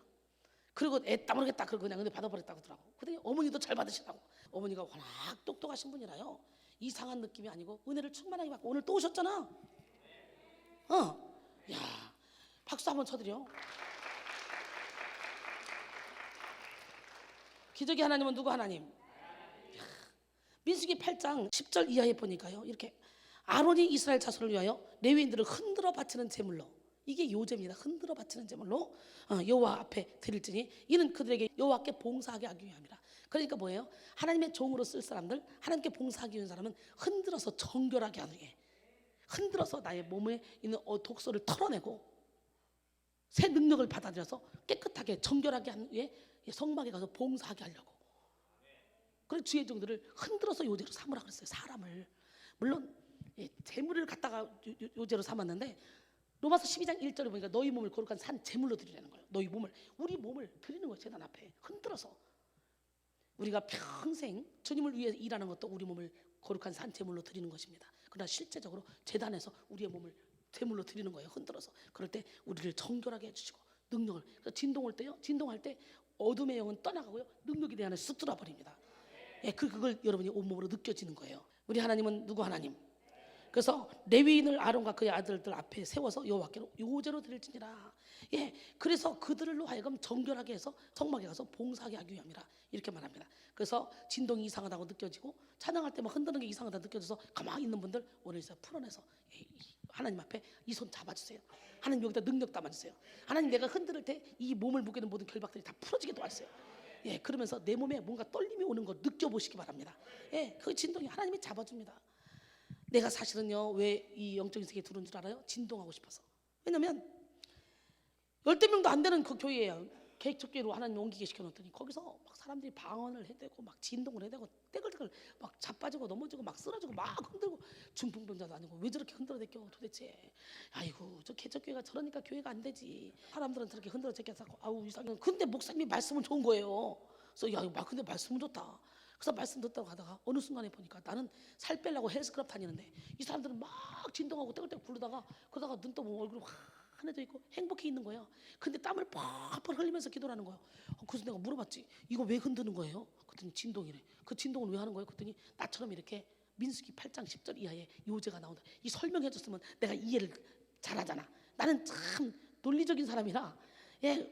Speaker 2: 그리고 애따 모르겠다 그러고 그냥 근데 받아버렸다고 하더라고. 근데 어머니도 잘 받으시라고. 어머니가 워낙 똑똑하신 분이라요, 이상한 느낌이 아니고 은혜를 충만하게 받고 오늘 또 오셨잖아. 박수 한번 쳐드려. 기적의 하나님은 누구 하나님? 민수기 8장 10절 이하에 보니까요, 이렇게 아론이 이스라엘 자손을 위하여 레위인들을 흔들어 바치는 제물로, 이게 요제입니다. 흔들어 바치는 제물로 여호와 앞에 드릴지니 이는 그들에게 여호와께 봉사하게 하기 위함이라. 그러니까 뭐예요? 하나님의 종으로 쓸 사람들, 하나님께 봉사하기 위한 사람은 흔들어서 정결하게 하는 게, 흔들어서 나의 몸에 있는 독소를 털어내고 새 능력을 받아들여서 깨끗하게 정결하게 한 후에 성막에 가서 봉사하게 하려고. 그래서 주의 종들을 흔들어서 요제로 삼으라 그랬어요. 사람을. 물론 제물을 갖다가 요제로 삼았는데 로마서 12장 1절에 보니까 너희 몸을 거룩한 산 제물로 드리라는 거예요. 너희 몸을, 우리 몸을 드리는 거예요. 제단 앞에 흔들어서. 우리가 평생 주님을 위해 일하는 것도 우리 몸을 거룩한 산 제물로 드리는 것입니다. 그러나 실제적으로 제단에서 우리의 몸을 제물로 드리는 거예요. 흔들어서. 그럴 때 우리를 정결하게 해주시고 능력을. 그래서 진동 올 때요, 진동할 때 어둠의 영은 떠나가고요, 능력이 내 안에 쑥 들어와 버립니다. 그걸 여러분이 온몸으로 느껴지는 거예요. 우리 하나님은 누구 하나님? 그래서 레위인을 아론과 그의 아들들 앞에 세워서 여호와께로 요제로 드릴지니라. 그래서 그들로 하여금 정결하게 해서 성막에 가서 봉사하게 하기 위함이라, 이렇게 말합니다. 그래서 진동이 이상하다고 느껴지고 찬양할 때 막 흔드는 게 이상하다고 느껴져서 가만히 있는 분들 오늘 이제 풀어내서 하나님 앞에 이 손 잡아주세요. 하나님 여기다 능력 담아주세요. 하나님 내가 흔들 때 이 몸을 묶이는 모든 결박들이 다 풀어지게 도와주세요. 그러면서 내 몸에 뭔가 떨림이 오는 거 느껴보시기 바랍니다. 그 진동이 하나님이 잡아줍니다. 내가 사실은요, 왜 이 영적인 세계에 들어온 줄 알아요? 진동하고 싶어서. 왜냐면 10명도 안 되는 그 교회예요. 개척교회로 하나님 옮기게 시켜놓더니 거기서 막 사람들이 방언을 해대고 막 진동을 해대고 떼글떼글 막 자빠지고 넘어지고 막 쓰러지고 막 흔들고, 중풍병자도 아니고 왜 저렇게 흔들어대껴 도대체. 아이고, 저 개척교회가 저러니까 교회가 안 되지. 사람들은 저렇게 흔들어대껴서 아우 이상해. 근데 목사님이 말씀은 좋은 거예요. 그래서 근데 말씀은 좋다. 그래서 말씀 듣다가 가다가 어느 순간에 보니까 나는 살 빼려고 헬스클럽 다니는데 이 사람들은 막 진동하고 떼글떼글 부르다가 그러다가 눈 떠보면 얼굴이 환해져 있고 행복해 있는 거예요. 근데 땀을 펄펄 흘리면서 기도를 하는 거예요. 그래서 내가 물어봤지, 이거 왜 흔드는 거예요? 그랬더니 진동이래. 그 진동을 왜 하는 거예요? 그랬더니 나처럼 이렇게 민수기 8장 10절 이하에 요제가 나온다. 이 설명해 줬으면 내가 이해를 잘하잖아. 나는 참 논리적인 사람이라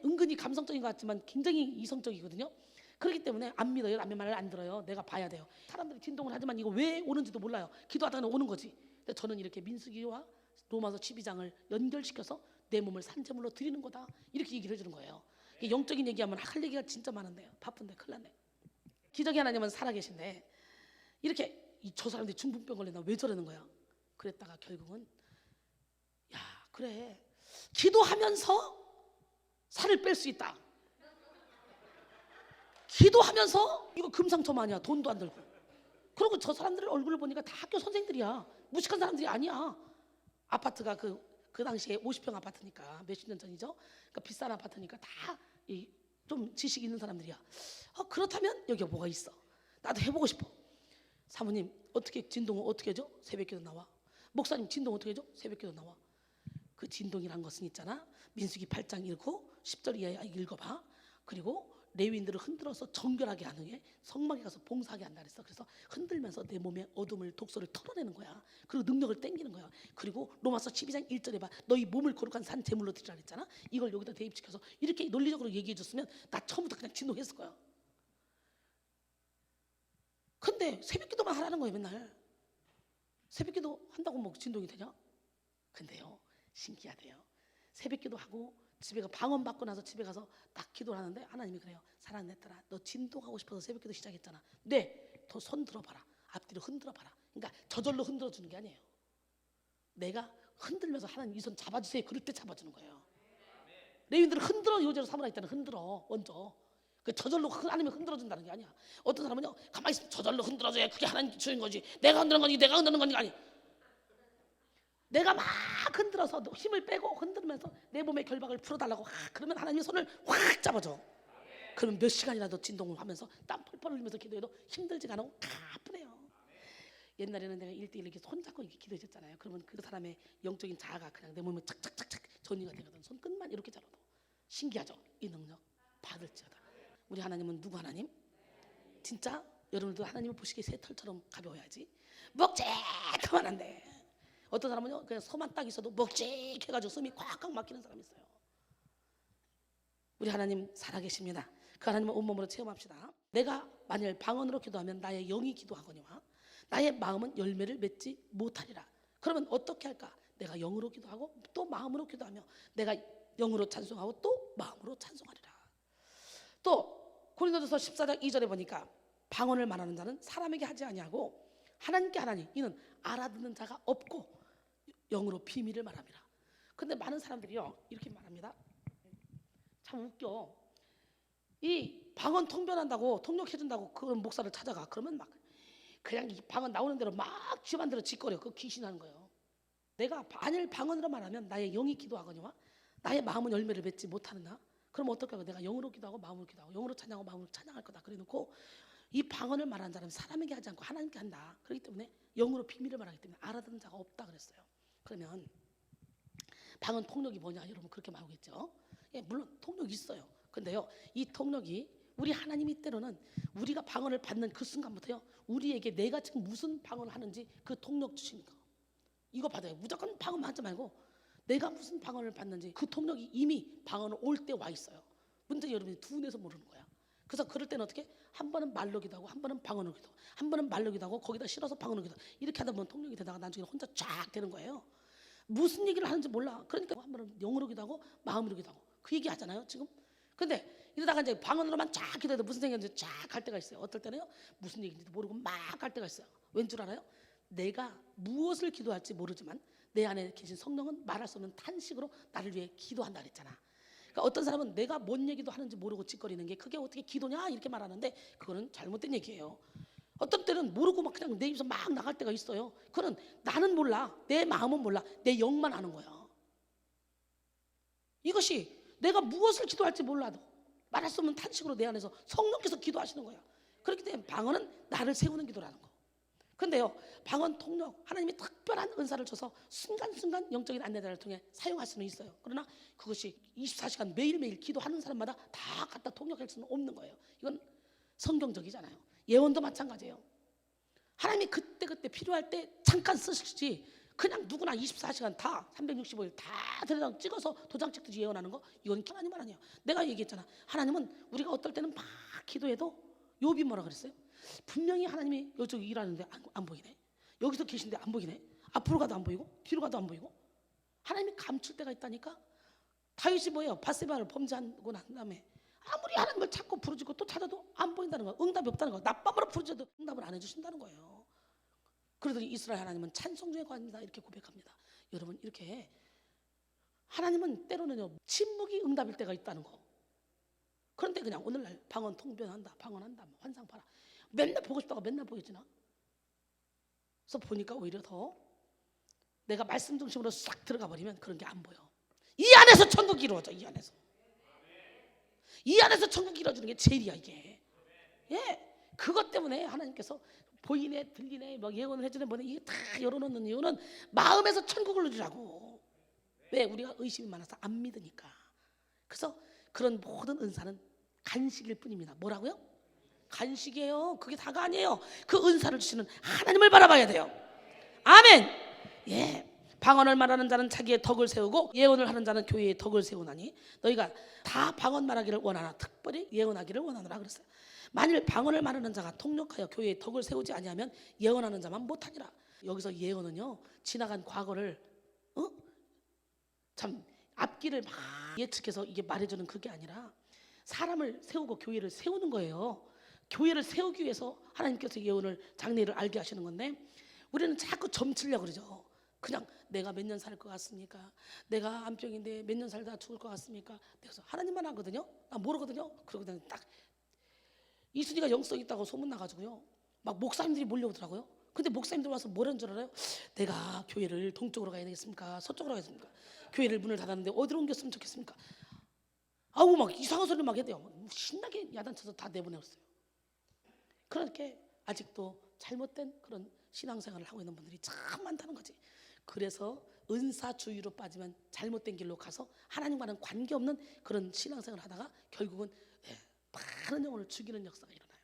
Speaker 2: 은근히 감성적인 것 같지만 굉장히 이성적이거든요. 그렇기 때문에 안 믿어요. 남의 말을 안 들어요. 내가 봐야 돼요. 사람들이 진동을 하지만 이거 왜 오는지도 몰라요. 기도하다가 오는 거지. 근데 저는 이렇게 민수기와 로마서 12장을 연결시켜서 내 몸을 산제물로 드리는 거다. 이렇게 얘기를 해주는 거예요. 영적인 얘기하면 할 얘기가 진짜 많은데요. 바쁜데 큰일 났네. 기적의 하나님은 살아계신데 이렇게 저 사람들이 중풍병 걸린다 왜 저러는 거야. 그랬다가 결국은 야 그래 기도하면서 살을 뺄 수 있다. 기도하면서 이거 금상첨화냐. 돈도 안 들고. 그리고 저 사람들 얼굴을 보니까 다 학교 선생들이야. 무식한 사람들이 아니야. 아파트가 그 당시에 50평 아파트니까 몇십 년 전이죠. 그러니까 비싼 아파트니까 다 좀 지식 있는 사람들이야. 그렇다면 여기가 뭐가 있어. 나도 해보고 싶어. 사모님 어떻게 진동은 어떻게 해줘? 새벽기도 나와. 목사님 진동 어떻게 해줘? 새벽기도 나와. 그 진동이란 것은 있잖아. 민수기 8장 읽고 10절 이하에 읽어봐. 그리고 레위인들을 흔들어서 정결하게 하는 게 성막에 가서 봉사하게 한다 그랬어. 그래서 흔들면서 내 몸의 어둠을 독소를 털어내는 거야. 그리고 능력을 땡기는 거야. 그리고 로마서 12장 1절에 봐. 너희 몸을 거룩한 산 제물로 드리라 그랬잖아. 이걸 여기다 대입시켜서 이렇게 논리적으로 얘기해 줬으면 나 처음부터 그냥 진동했을 거야. 근데 새벽기도만 하라는 거예요. 맨날 새벽기도 한다고 뭐 진동이 되냐? 근데요 신기하대요. 새벽기도 하고 집에 가 방언 받고 나서 집에 가서 딱 기도를 하는데 하나님이 그래요. 사랑하는 내 딸아 너 진동하고 싶어서 새벽기도 시작했잖아. 네, 더 손 들어봐라. 앞뒤로 흔들어봐라. 그러니까 저절로 흔들어주는 게 아니에요. 내가 흔들면서 하나님 이 손 잡아주세요. 그럴 때 잡아주는 거예요. 레위인들은 흔들어 요제로 삼으라 했다는 흔들어 먼저. 그 저절로 하나님이 흔들어준다는 게 아니야. 어떤 사람은요 가만히 있으면 저절로 흔들어줘야 그게 하나님 주인 거지. 내가 흔드는 거니 내가 흔드는 거니 아니. 내가 막 흔들어서 힘을 빼고 흔들면서 내 몸의 결박을 풀어달라고 그러면 하나님이 손을 확 잡아줘. 그러면 몇 시간이라도 진동을 하면서 땀 펄펄 흘리면서 기도해도 힘들지가 않고 가뿐해요. 옛날에는 내가 1대1 이렇게 손잡고 이렇게 기도했잖아요. 그러면 그 사람의 영적인 자아가 그냥 내 몸에 착착착착 전이가 되거든. 손끝만 이렇게 잡아도. 신기하죠? 이 능력 받을지어다. 우리 하나님은 누구 하나님? 진짜 여러분들도 하나님을 보시기에 새털처럼 가벼워야지. 묵직하만한데 어떤 사람은요 그냥 소만 딱 있어도 묵직해가지고 숨이 꽉꽉 막히는 사람이 있어요. 우리 하나님 살아계십니다. 그 하나님을 온몸으로 체험합시다. 내가 만일 방언으로 기도하면 나의 영이 기도하거니와 나의 마음은 열매를 맺지 못하리라. 그러면 어떻게 할까? 내가 영으로 기도하고 또 마음으로 기도하며 내가 영으로 찬송하고 또 마음으로 찬송하리라. 또 고린도전서 14장 2절에 보니까 방언을 말하는 자는 사람에게 하지 아니하고 하나님께 하나니 이는 알아듣는 자가 없고 영으로 비밀을 말합니다. 근데 많은 사람들이요 이렇게 말합니다. 참 웃겨. 이 방언 통변한다고 통역해준다고 그런 목사를 찾아가. 그러면 막 그냥 이 방언 나오는 대로 막 집안대로 짓거려. 그거 귀신하는 거예요. 내가 만일 방언으로 말하면 나의 영이 기도하거니와 나의 마음은 열매를 맺지 못하느냐. 그럼 어떨까? 내가 영으로 기도하고 마음으로 기도하고 영으로 찬양하고 마음으로 찬양할 거다. 그래놓고 이 방언을 말하는 사람은 사람에게 하지 않고 하나님께 한다. 그렇기 때문에 영으로 비밀을 말하기 때문에 알아듣는 자가 없다 그랬어요. 그러면 방언 통역이 뭐냐? 여러분 그렇게 말하겠죠. 예, 물론 통역이 있어요. 근데요 이 통역이 우리 하나님이 때로는 우리가 방언을 받는 그 순간부터요 우리에게 내가 지금 무슨 방언을 하는지 그 통역 주시는 거 이거 받아요. 무조건 방언만 하지 말고 내가 무슨 방언을 받는지 그 통역이 이미 방언을 올 때 와 있어요. 문제 여러분이 둔해서 모르는 거야. 그래서 그럴 때는 어떻게? 한 번은 말로 기도하고 한 번은 방언으로 기도하고 한 번은 말로 기도하고 거기다 실어서 방언으로 기도하고 이렇게 하다 보면 통역이 되다가 나중에 혼자 쫙 되는 거예요. 무슨 얘기를 하는지 몰라. 그러니까 한 번은 영으로 기도하고 마음으로 기도하고 그 얘기 하잖아요 지금. 근데 이러다가 이제 방언으로만 쫙 기도해도 무슨 얘기인지 쫙 갈 때가 있어요. 어떨 때는요 무슨 얘기인지도 모르고 막 갈 때가 있어요. 왠 줄 알아요? 내가 무엇을 기도할지 모르지만 내 안에 계신 성령은 말할 수 없는 탄식으로 나를 위해 기도한다 그랬잖아. 그러니까 어떤 사람은 내가 뭔 얘기도 하는지 모르고 짓거리는 게 그게 어떻게 기도냐 이렇게 말하는데 그거는 잘못된 얘기예요. 어떤 때는 모르고 막 그냥 내 입에서 막 나갈 때가 있어요. 그거는 나는 몰라. 내 마음은 몰라. 내 영만 아는 거야. 이것이 내가 무엇을 기도할지 몰라도 말할 수 없는 탄식으로 내 안에서 성령께서 기도하시는 거야. 그렇기 때문에 방언은 나를 세우는 기도라는 거. 근데요 방언 통역 하나님이 특별한 은사를 줘서 순간순간 영적인 안내자를 통해 사용할 수는 있어요. 그러나 그것이 24시간 매일매일 기도하는 사람마다 다 갖다 통역할 수는 없는 거예요. 이건 성경적이잖아요. 예언도 마찬가지예요. 하나님이 그때그때 필요할 때 잠깐 쓰시지 그냥 누구나 24시간 다 365일 다 들여다 찍어서 도장 찍듯이 예언하는 거 이건 하나님 아니에요. 내가 얘기했잖아. 하나님은 우리가 어떨 때는 막 기도해도 욥이 뭐라 그랬어요? 분명히 하나님이 이쪽에 일하는데 안 보이네. 여기서 계신데 안 보이네. 앞으로 가도 안 보이고 뒤로 가도 안 보이고 하나님이 감출 때가 있다니까. 다윗이 뭐예요? 바세바를 범죄하고 난 다음에 아무리 하나님을 찾고 부르짖고 또 찾아도 안 보인다는 거예요. 응답이 없다는 거예요. 낮밤으로 부르짖어도 응답을 안 해주신다는 거예요. 그러더니 이스라엘 하나님은 찬송 중에 관이다 이렇게 고백합니다. 여러분, 이렇게 하나님은 때로는요 침묵이 응답일 때가 있다는 거. 그런데 그냥 오늘날 방언 통변한다, 방언한다, 환상 봐라, 맨날 보고 싶다고 맨날 보여주나? 그래서 보니까 오히려 더 내가 말씀 중심으로 싹 들어가 버리면 그런 게 안 보여. 이 안에서 천국이 이루어져. 이 안에서 천국이 이루어지는 게 제일이야 이게. 예, 그것 때문에 하나님께서 보이네 들리네 막 예언을 해주네 뭐네 이게 다 열어놓는 이유는 마음에서 천국을 누리라고. 왜? 우리가 의심이 많아서 안 믿으니까. 그래서 그런 모든 은사는 간식일 뿐입니다. 뭐라고요? 간식이에요. 그게 다가 아니에요. 그 은사를 주시는 하나님을 바라봐야 돼요. 아멘. 예. 방언을 말하는 자는 자기의 덕을 세우고 예언을 하는 자는 교회의 덕을 세우나니 너희가 다 방언 말하기를 원하나 특별히 예언하기를 원하노라 그랬어요. 만일 방언을 말하는 자가 통역하여 교회의 덕을 세우지 아니하면 예언하는 자만 못하니라. 여기서 예언은요 지나간 과거를 참 앞길을 막 예측해서 이게 말해주는 그게 아니라 사람을 세우고 교회를 세우는 거예요. 교회를 세우기 위해서 하나님께서 예언을 장래를 알게 하시는 건데 우리는 자꾸 점치려고 그러죠. 그냥 내가 몇 년 살 것 같습니까? 내가 암병인데 몇 년 살다 죽을 것 같습니까? 그래서 하나님만 하거든요. 나 모르거든요. 그러고 딱 이순이가 영성 있다고 소문 나가지고요 막 목사님들이 몰려오더라고요. 근데 목사님들 와서 뭐라는 줄 알아요? 내가 교회를 동쪽으로 가야 되겠습니까? 서쪽으로 가야 되겠습니까? 교회를 문을 닫았는데 어디로 옮겼으면 좋겠습니까? 아우 막 이상한 소리 막 해야 돼요. 신나게 야단쳐서 다 내보내었어요. 그렇게 아직도 잘못된 그런 신앙생활을 하고 있는 분들이 참 많다는 거지. 그래서 은사주의로 빠지면 잘못된 길로 가서 하나님과는 관계없는 그런 신앙생활을 하다가 결국은 많은 영혼을 죽이는 역사가 일어나요.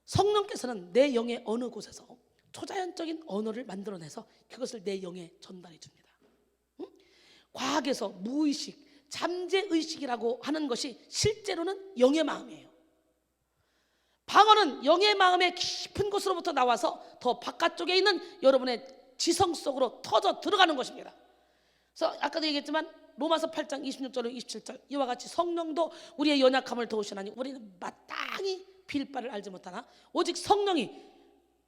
Speaker 2: 성령께서는 내 영의 어느 곳에서 초자연적인 언어를 만들어내서 그것을 내 영에 전달해 줍니다. 과학에서 무의식, 잠재의식이라고 하는 것이 실제로는 영의 마음이에요. 방언은 영의 마음의 깊은 곳으로부터 나와서 더 바깥쪽에 있는 여러분의 지성 속으로 터져 들어가는 것입니다. 그래서 아까도 얘기했지만 로마서 8장 26절로 27절 이와 같이 성령도 우리의 연약함을 도우시나니 우리는 마땅히 빌 바를 알지 못하나 오직 성령이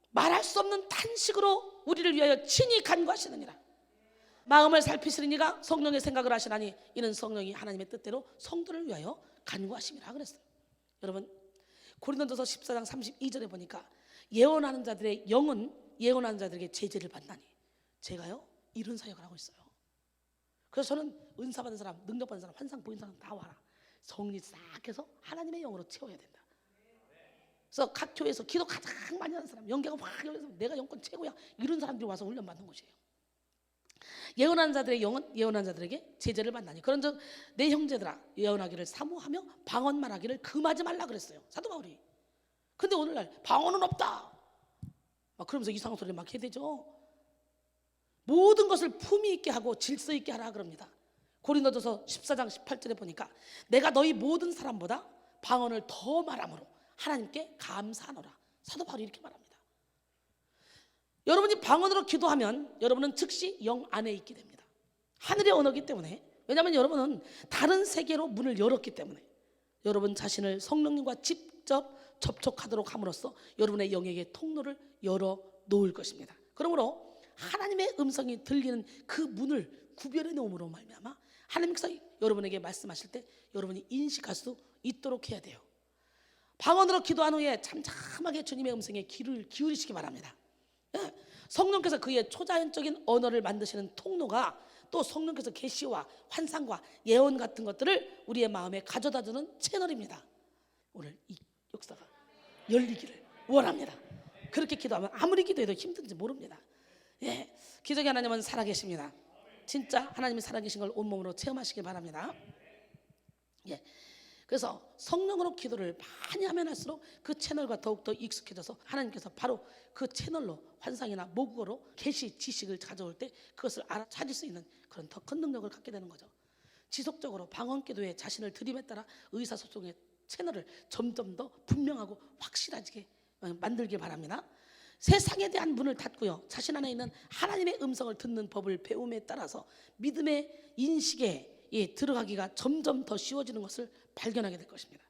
Speaker 2: 말할 수 없는 탄식으로 우리를 위하여 친히 간구하시느니라. 마음을 살피시는 이가 성령의 생각을 하시나니 이는 성령이 하나님의 뜻대로 성도를 위하여 간구하심이라 그랬어요. 여러분 고린도전서 14장 32절에 보니까 예언하는 자들의 영은 예언하는 자들에게 제재를 받나니 제가요 이런 사역을 하고 있어요. 그래서 저는 은사 받은 사람, 능력 받은 사람, 환상 보인 사람 다 와라. 정리 싹 해서 하나님의 영으로 채워야 된다. 그래서 각 교회에서 기도 가장 많이 하는 사람, 연계가 확 열려서 내가 영권 최고야 이런 사람들이 와서 훈련 받는 곳이에요. 예언하는 자들의 영은 예언하는 자들에게 제재를 받나니 그런즉 내 형제들아 예언하기를 사모하며 방언 말하기를 금하지 말라 그랬어요 사도 바울이. 근데 오늘날 방언은 없다 막 그러면서 이상한 소리 막 해야 되죠. 모든 것을 품위 있게 하고 질서 있게 하라 그럽니다. 고린도전서 14장 18절에 보니까 내가 너희 모든 사람보다 방언을 더 말함으로 하나님께 감사하노라. 사도 바울이 이렇게 말합니다. 여러분이 방언으로 기도하면 여러분은 즉시 영 안에 있게 됩니다. 하늘의 언어이기 때문에. 왜냐하면 여러분은 다른 세계로 문을 열었기 때문에 여러분 자신을 성령님과 직접 접촉하도록 함으로써 여러분의 영에게 통로를 열어 놓을 것입니다. 그러므로 하나님의 음성이 들리는 그 문을 구별해 놓음으로 말미암아 하나님께서 여러분에게 말씀하실 때 여러분이 인식할 수 있도록 해야 돼요. 방언으로 기도한 후에 잠잠하게 주님의 음성에 귀를 기울이시기 바랍니다. 성령께서 그의 초자연적인 언어를 만드시는 통로가 또 성령께서 계시와 환상과 예언 같은 것들을 우리의 마음에 가져다주는 채널입니다. 오늘 이 역사가 열리기를 원합니다. 그렇게 기도하면 아무리 기도해도 힘든지 모릅니다. 기적의 하나님은 살아계십니다. 진짜 하나님이 살아계신 걸 온몸으로 체험하시길 바랍니다. 그래서 성령으로 기도를 많이 하면 할수록 그 채널과 더욱더 익숙해져서 하나님께서 바로 그 채널로 환상이나 모국어로 계시 지식을 가져올 때 그것을 알아차릴 수 있는 그런 더 큰 능력을 갖게 되는 거죠. 지속적으로 방언 기도에 자신을 들임에 따라 의사소통의 채널을 점점 더 분명하고 확실하게 만들길 바랍니다. 세상에 대한 문을 닫고요, 자신 안에 있는 하나님의 음성을 듣는 법을 배움에 따라서 믿음의 인식에 들어가기가 점점 더 쉬워지는 것을 발견하게 될 것입니다.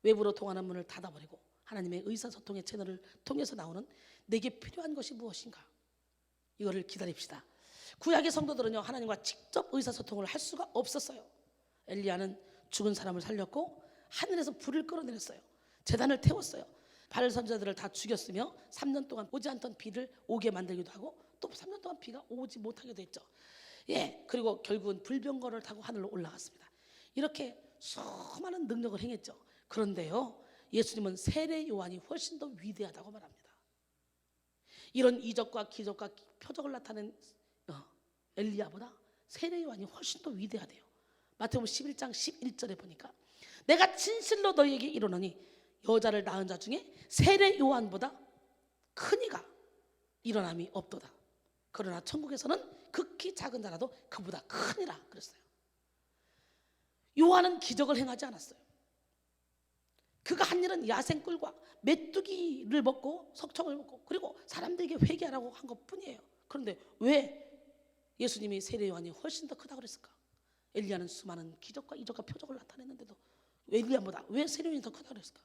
Speaker 2: 외부로 통하는 문을 닫아버리고 하나님의 의사소통의 채널을 통해서 나오는 내게 필요한 것이 무엇인가, 이거를 기다립시다. 구약의 성도들은요, 하나님과 직접 의사소통을 할 수가 없었어요. 엘리야는 죽은 사람을 살렸고 하늘에서 불을 끌어내렸어요. 제단을 태웠어요. 바알 선지자들을 다 죽였으며 3년 동안 오지 않던 비를 오게 만들기도 하고 또 3년 동안 비가 오지 못하게 됐죠. 그리고 결국은 불병거를 타고 하늘로 올라갔습니다. 이렇게 수많은 능력을 행했죠. 그런데요, 예수님은 세례 요한이 훨씬 더 위대하다고 말합니다. 이런 이적과 기적과 표적을 나타낸 엘리야보다 세례 요한이 훨씬 더 위대하대요. 마태복음 11장 11절에 보니까 내가 진실로 너희에게 이르노니 여자를 낳은 자 중에 세례 요한보다 큰 이가 일어남이 없도다. 그러나 천국에서는 극히 작은 자라도 그보다 크니라 그랬어요. 요한은 기적을 행하지 않았어요. 그가 한 일은 야생꿀과 메뚜기를 먹고 석청을 먹고 그리고 사람들에게 회개하라고 한 것뿐이에요. 그런데 왜 예수님이 세례 요한이 훨씬 더 크다고 그랬을까? 엘리야는 수많은 기적과 이적과 표적을 나타냈는데도 엘리야보다 왜 세례 요한이 더 크다고 그랬을까?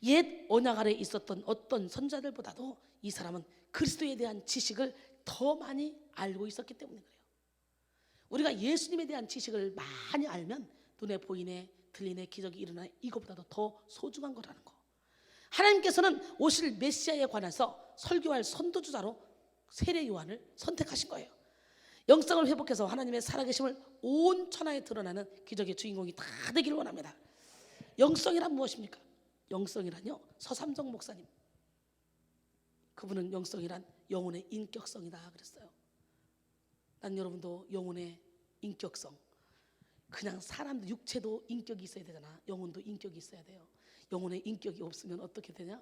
Speaker 2: 옛 언약 아래 있었던 어떤 선자들보다도 이 사람은 그리스도에 대한 지식을 더 많이 알고 있었기 때문에 그래요. 우리가 예수님에 대한 지식을 많이 알면 눈에 보이네 들리네 기적이 일어나 이것보다도 더 소중한 거라는 거. 하나님께서는 오실 메시아에 관해서 설교할 선도주자로 세례 요한을 선택하신 거예요. 영성을 회복해서 하나님의 살아계심을 온 천하에 드러나는 기적의 주인공이 다 되기를 원합니다. 영성이란 무엇입니까? 영성이란요, 서삼정 목사님, 그분은 영성이란 영혼의 인격성이다 그랬어요. 난 여러분도 영혼의 인격성, 그냥 사람도 육체도 인격이 있어야 되잖아. 영혼도 인격이 있어야 돼요. 영혼의 인격이 없으면 어떻게 되냐?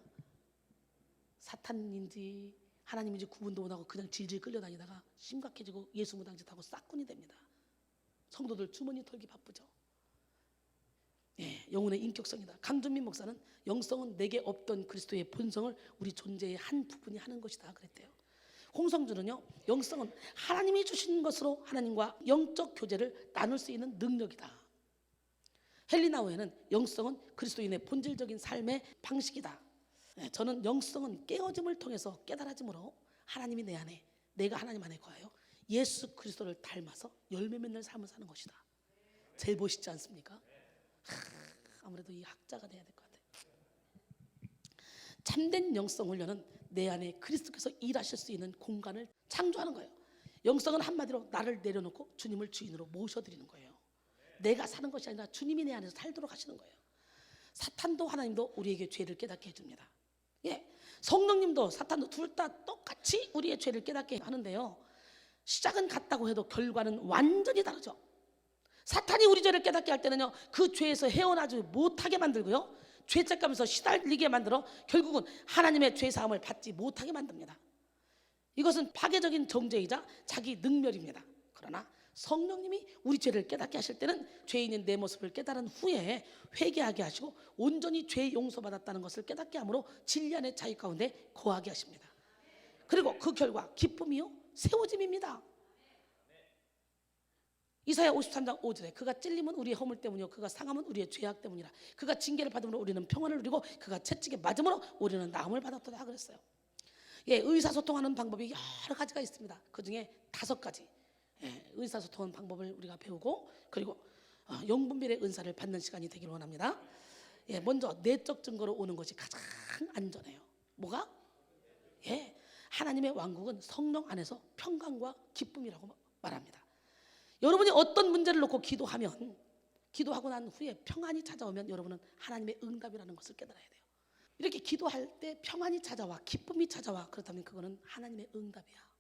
Speaker 2: 사탄인지 하나님인지 구분도 못하고 그냥 질질 끌려다니다가 심각해지고 예수무당짓하고 싹군이 됩니다. 성도들 주머니 털기 바쁘죠. 영혼의 인격성이다. 강준민 목사는 영성은 내게 없던 그리스도의 본성을 우리 존재의 한 부분이 하는 것이다 그랬대요. 홍성주는요, 영성은 하나님이 주신 것으로 하나님과 영적 교제를 나눌 수 있는 능력이다. 헬리나우에는 영성은 그리스도인의 본질적인 삶의 방식이다. 저는 영성은 깨어짐을 통해서 깨달아짐으로 하나님이 내 안에, 내가 하나님 안에 거하여 예수 그리스도를 닮아서 열매 맺는 삶을 사는 것이다. 제일 멋있지 않습니까? 아무래도 이 학자가 돼야 될 것 같아요. 참된 영성 훈련은 내 안에 그리스도께서 일하실 수 있는 공간을 창조하는 거예요. 영성은 한마디로 나를 내려놓고 주님을 주인으로 모셔드리는 거예요. 내가 사는 것이 아니라 주님이 내 안에서 살도록 하시는 거예요. 사탄도 하나님도 우리에게 죄를 깨닫게 해줍니다. 성령님도 사탄도 둘 다 똑같이 우리의 죄를 깨닫게 하는데요, 시작은 같다고 해도 결과는 완전히 다르죠. 사탄이 우리 죄를 깨닫게 할 때는요, 그 죄에서 헤어나지 못하게 만들고요, 죄책감에서 시달리게 만들어 결국은 하나님의 죄사함을 받지 못하게 만듭니다. 이것은 파괴적인 정죄이자 자기 능멸입니다. 그러나 성령님이 우리 죄를 깨닫게 하실 때는 죄인인 내 모습을 깨달은 후에 회개하게 하시고 온전히 죄 용서받았다는 것을 깨닫게 함으로 진리 안의 자유 가운데 거하게 하십니다. 그리고 그 결과 기쁨이요 세워짐입니다. 이사야 53장 5절에 그가 찔림은 우리의 허물 때문이요 그가 상함은 우리의 죄악 때문이라. 그가 징계를 받음으로 우리는 평안을 누리고 그가 채찍에 맞음으로 우리는 나음을 받았다 그랬어요. 의사소통하는 방법이 여러 가지가 있습니다. 그중에 5가지 의사소통하는 방법을 우리가 배우고, 그리고 영분별의 은사를 받는 시간이 되기를 원합니다. 먼저 내적 증거로 오는 것이 가장 안전해요. 뭐가? 하나님의 왕국은 성령 안에서 평강과 기쁨이라고 말합니다. 여러분이 어떤 문제를 놓고 기도하고 난 후에 평안이 찾아오면 여러분은 하나님의 응답이라는 것을 깨달아야 돼요. 이렇게 기도할 때 평안이 찾아와 기쁨이 찾아와, 그렇다면 그거는 하나님의 응답이야.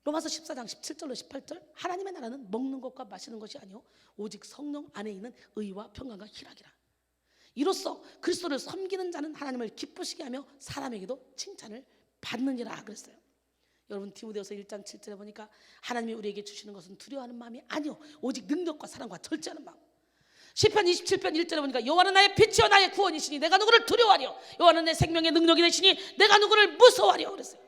Speaker 2: 로마서 14장 17절로 18절, 하나님의 나라는 먹는 것과 마시는 것이 아니요 오직 성령 안에 있는 의와 평강과 희락이라. 이로써 그리스도를 섬기는 자는 하나님을 기쁘시게 하며 사람에게도 칭찬을 받느니라 그랬어요. 여러분 디모데후서 1장 7절에 보니까 하나님이 우리에게 주시는 것은 두려워하는 마음이 아니요 오직 능력과 사랑과 절제하는 마음. 시편 27편 1절에 보니까 여호와는 나의 빛이요 나의 구원이시니 내가 누구를 두려워하리요, 여호와는 내 생명의 능력이 되시니 내가 누구를 무서워하리요 그랬어요.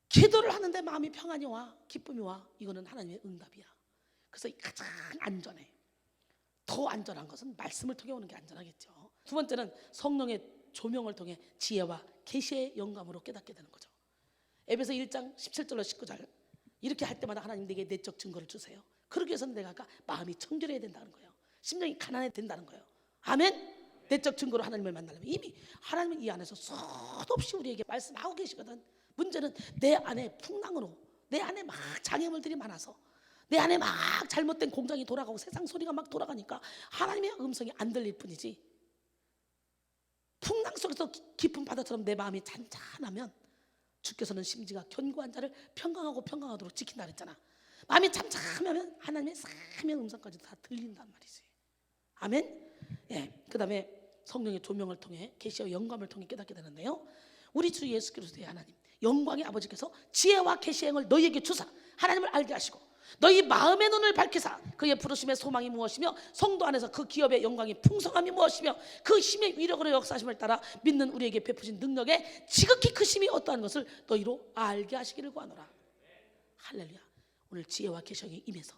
Speaker 2: 기도를 하는데 마음이 평안이 와, 기쁨이 와, 이거는 하나님의 응답이야. 그래서 가장 안전해. 더 안전한 것은 말씀을 통해 오는 게 안전하겠죠. 두 번째는 성령의 조명을 통해 지혜와 계시의 영감으로 깨닫게 되는 거죠. 에베소 1장 17절로 19절, 이렇게 할 때마다 하나님 내게 내적 증거를 주세요. 그러기 위해서는 내가 아까 마음이 청결해야 된다는 거예요. 심령이 가난해야 된다는 거예요. 아멘. 내적 증거로 하나님을 만나려면 이미 하나님은 이 안에서 수없이 우리에게 말씀하고 계시거든. 문제는 내 안에 풍랑으로, 내 안에 막 장애물들이 많아서, 내 안에 막 잘못된 공장이 돌아가고 세상 소리가 막 돌아가니까 하나님의 음성이 안 들릴 뿐이지, 풍랑 속에서 깊은 바다처럼 내 마음이 잔잔하면 주께서는 심지가 견고한 자를 평강하도록 지킨다 그랬잖아. 마음이 잠잠하면 하나님의 사명의 음성까지 다 들린단 말이지. 아멘. 예. 그다음에 성령의 조명을 통해 계시와 영감을 통해 깨닫게 되는데요. 우리 주 예수 그리스도의 하나님 영광의 아버지께서 지혜와 계시의 영을 너희에게 주사 하나님을 알게 하시고 너희 마음의 눈을 밝히사 그의 부르심의 소망이 무엇이며 성도 안에서 그 기업의 영광이 풍성함이 무엇이며 그 힘의 위력으로 역사하심을 따라 믿는 우리에게 베푸신 능력의 지극히 크심이 어떠한 것을 너희로 알게 하시기를 구하노라. 할렐루야. 오늘 지혜와 계시의 임해서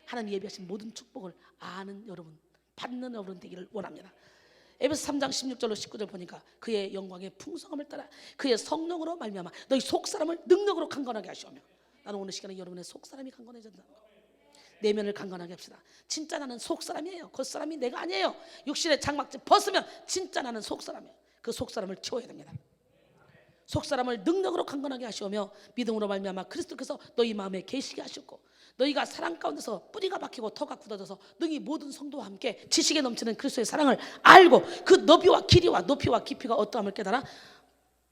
Speaker 2: 하나님 예비하신 모든 축복을 아는 여러분, 받는 여러분 되기를 원합니다. 에베소 3장 16절로 19절 보니까 그의 영광의 풍성함을 따라 그의 성령으로 말미암아 너희 속사람을 능력으로 강건하게 하시오며, 나는 오늘 시간에 여러분의 속사람이 강건해진다는 거, 내면을 강건하게 합시다. 진짜 나는 속사람이에요. 겉사람이 내가 아니에요. 육신의 장막지 벗으면 진짜 나는 속사람이에요. 그 속사람을 채워야 됩니다. 속사람을 능력으로 강건하게 하시오며 믿음으로 말미암아 그리스도께서 너희 마음에 계시게 하셨고 너희가 사랑 가운데서 뿌리가 박히고 터가 굳어져서 능히 모든 성도와 함께 지식에 넘치는 그리스도의 사랑을 알고 그 너비와 길이와 높이와 깊이가 어떠함을 깨달아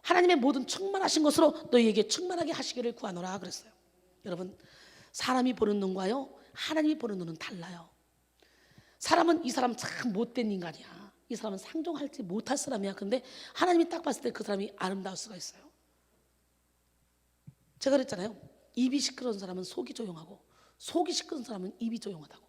Speaker 2: 하나님의 모든 충만하신 것으로 너희에게 충만하게 하시기를 구하노라 그랬어요. 여러분, 사람이 보는 눈과요 하나님이 보는 눈은 달라요. 사람은 이 사람 참 못된 인간이야, 이 사람은 상종할지 못할 사람이야. 근데 하나님이 딱 봤을 때 그 사람이 아름다울 수가 있어요. 제가 그랬잖아요. 입이 시끄러운 사람은 속이 조용하고 속이 시끄러운 사람은 입이 조용하다고.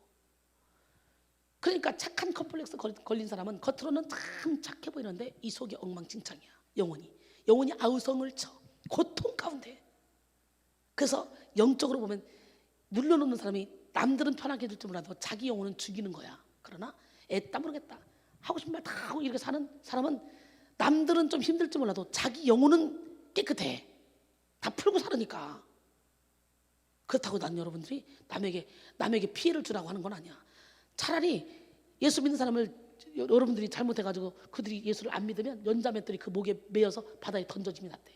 Speaker 2: 그러니까 착한 컴플렉스 걸린 사람은 겉으로는 참 착해 보이는데 이 속이 엉망진창이야. 영혼이 아우성을 쳐 고통 가운데. 그래서 영적으로 보면 눌러놓는 사람이 남들은 편하게 해줄지 몰라도 자기 영혼은 죽이는 거야. 그러나 애따 모르겠다 하고 싶은 말 다 하고 이렇게 사는 사람은 남들은 좀 힘들지 몰라도 자기 영혼은 깨끗해. 다 풀고 살으니까. 그렇다고 난 여러분들이 남에게 피해를 주라고 하는 건 아니야. 차라리 예수 믿는 사람을 여러분들이 잘못해가지고 그들이 예수를 안 믿으면 연자맷돌이 그 목에 매여서 바다에 던져짐이 낫대.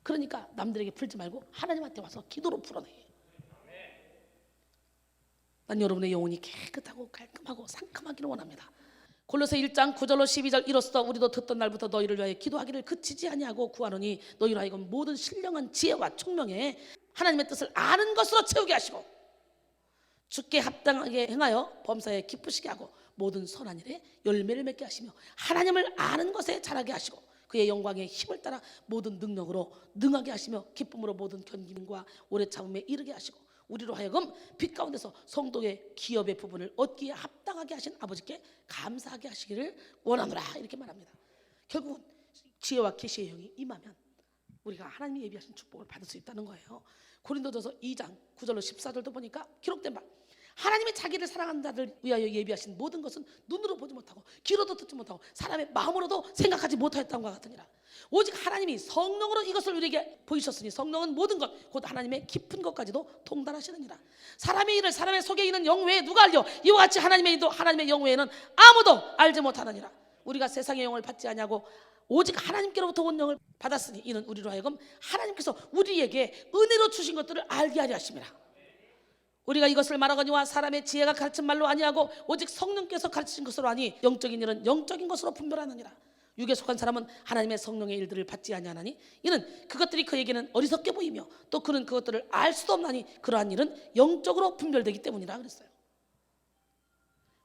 Speaker 2: 그러니까 남들에게 풀지 말고 하나님한테 와서 기도로 풀어내. 난 여러분의 영혼이 깨끗하고 깔끔하고 상큼하기를 원합니다. 골로새 1장 9절로 12절, 이로써 우리도 듣던 날부터 너희를 위하여 기도하기를 그치지 아니하고 구하노니 너희로 하여금 모든 신령한 지혜와 총명에 하나님의 뜻을 아는 것으로 채우게 하시고 주께 합당하게 행하여 범사에 기쁘시게 하고 모든 선한 일에 열매를 맺게 하시며 하나님을 아는 것에 자라게 하시고 그의 영광의 힘을 따라 모든 능력으로 능하게 하시며 기쁨으로 모든 견김과 오래 참음에 이르게 하시고 우리로 하여금 빛 가운데서 성도의 기업의 부분을 얻기에 합당하게 하신 아버지께 감사하게 하시기를 원하노라. 이렇게 말합니다. 결국은 지혜와 계시의 영이 임하면 우리가 하나님이 예비하신 축복을 받을 수 있다는 거예요. 고린도전서 2장 9절로 14절도 보니까 기록된 바 하나님이 자기를 사랑하는 자들 위하여 예비하신 모든 것은 눈으로 보지 못하고 귀로도 듣지 못하고 사람의 마음으로도 생각하지 못하였다는 것 같으니라. 오직 하나님이 성령으로 이것을 우리에게 보이셨으니 성령은 모든 것 곧 하나님의 깊은 것까지도 통달하시느니라. 사람의 일을 사람의 속에 있는 영 외에 누가 알려? 이와 같이 하나님의 일도 하나님의 영 외에는 아무도 알지 못하느니라. 우리가 세상의 영을 받지 아니하고 오직 하나님께로부터 온 영을 받았으니 이는 우리로 하여금 하나님께서 우리에게 은혜로 주신 것들을 알게 하려 하심이라. 우리가 이것을 말하거니와 사람의 지혜가 가르친 말로 아니하고 오직 성령께서 가르치신 것으로 하니 영적인 일은 영적인 것으로 분별하느니라. 육에 속한 사람은 하나님의 성령의 일들을 받지 아니하나니 이는 그것들이 그에게는 어리석게 보이며 또 그는 그것들을 알 수도 없나니 그러한 일은 영적으로 분별되기 때문이라 그랬어요.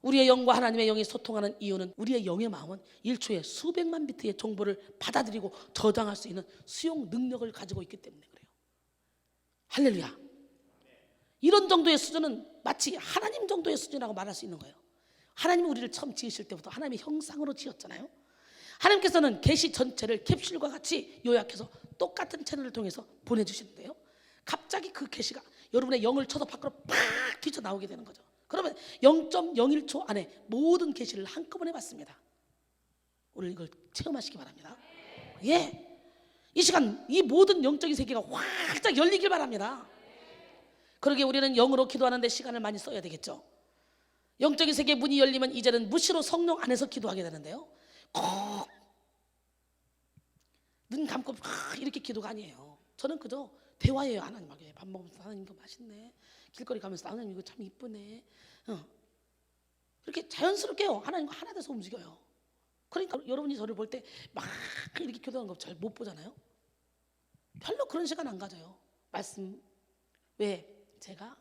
Speaker 2: 우리의 영과 하나님의 영이 소통하는 이유는 우리의 영의 마음은 1초에 수백만 비트의 정보를 받아들이고 저장할 수 있는 수용 능력을 가지고 있기 때문에 그래요. 할렐루야. 이런 정도의 수준은 마치 하나님 정도의 수준이라고 말할 수 있는 거예요. 하나님이 우리를 처음 지으실 때부터 하나님의 형상으로 지었잖아요. 하나님께서는 계시 전체를 캡슐과 같이 요약해서 똑같은 채널을 통해서 보내주시는데요, 갑자기 그 계시가 여러분의 영을 쳐서 밖으로 팍 뛰쳐나오게 되는 거죠. 그러면 0.01초 안에 모든 계시를 한꺼번에 받습니다. 오늘 이걸 체험하시기 바랍니다. 예, 이 시간 이 모든 영적인 세계가 활짝 열리길 바랍니다. 그러게 우리는 영으로 기도하는데 시간을 많이 써야 되겠죠. 영적인 세계 문이 열리면 이제는 무시로 성령 안에서 기도하게 되는데요, 꼭 눈 감고 이렇게 기도가 아니에요. 저는 그저 대화예요. 하나님하게 밥 먹으면서 하나님 이거 맛있네, 길거리 가면서 하나님 이거 참 이쁘네, 그렇게 자연스럽게요 하나님과 하나 돼서 움직여요. 그러니까 여러분이 저를 볼 때 막 이렇게 기도하는 거 잘 못 보잖아요. 별로 그런 시간 안 가져요. 말씀, 왜 제가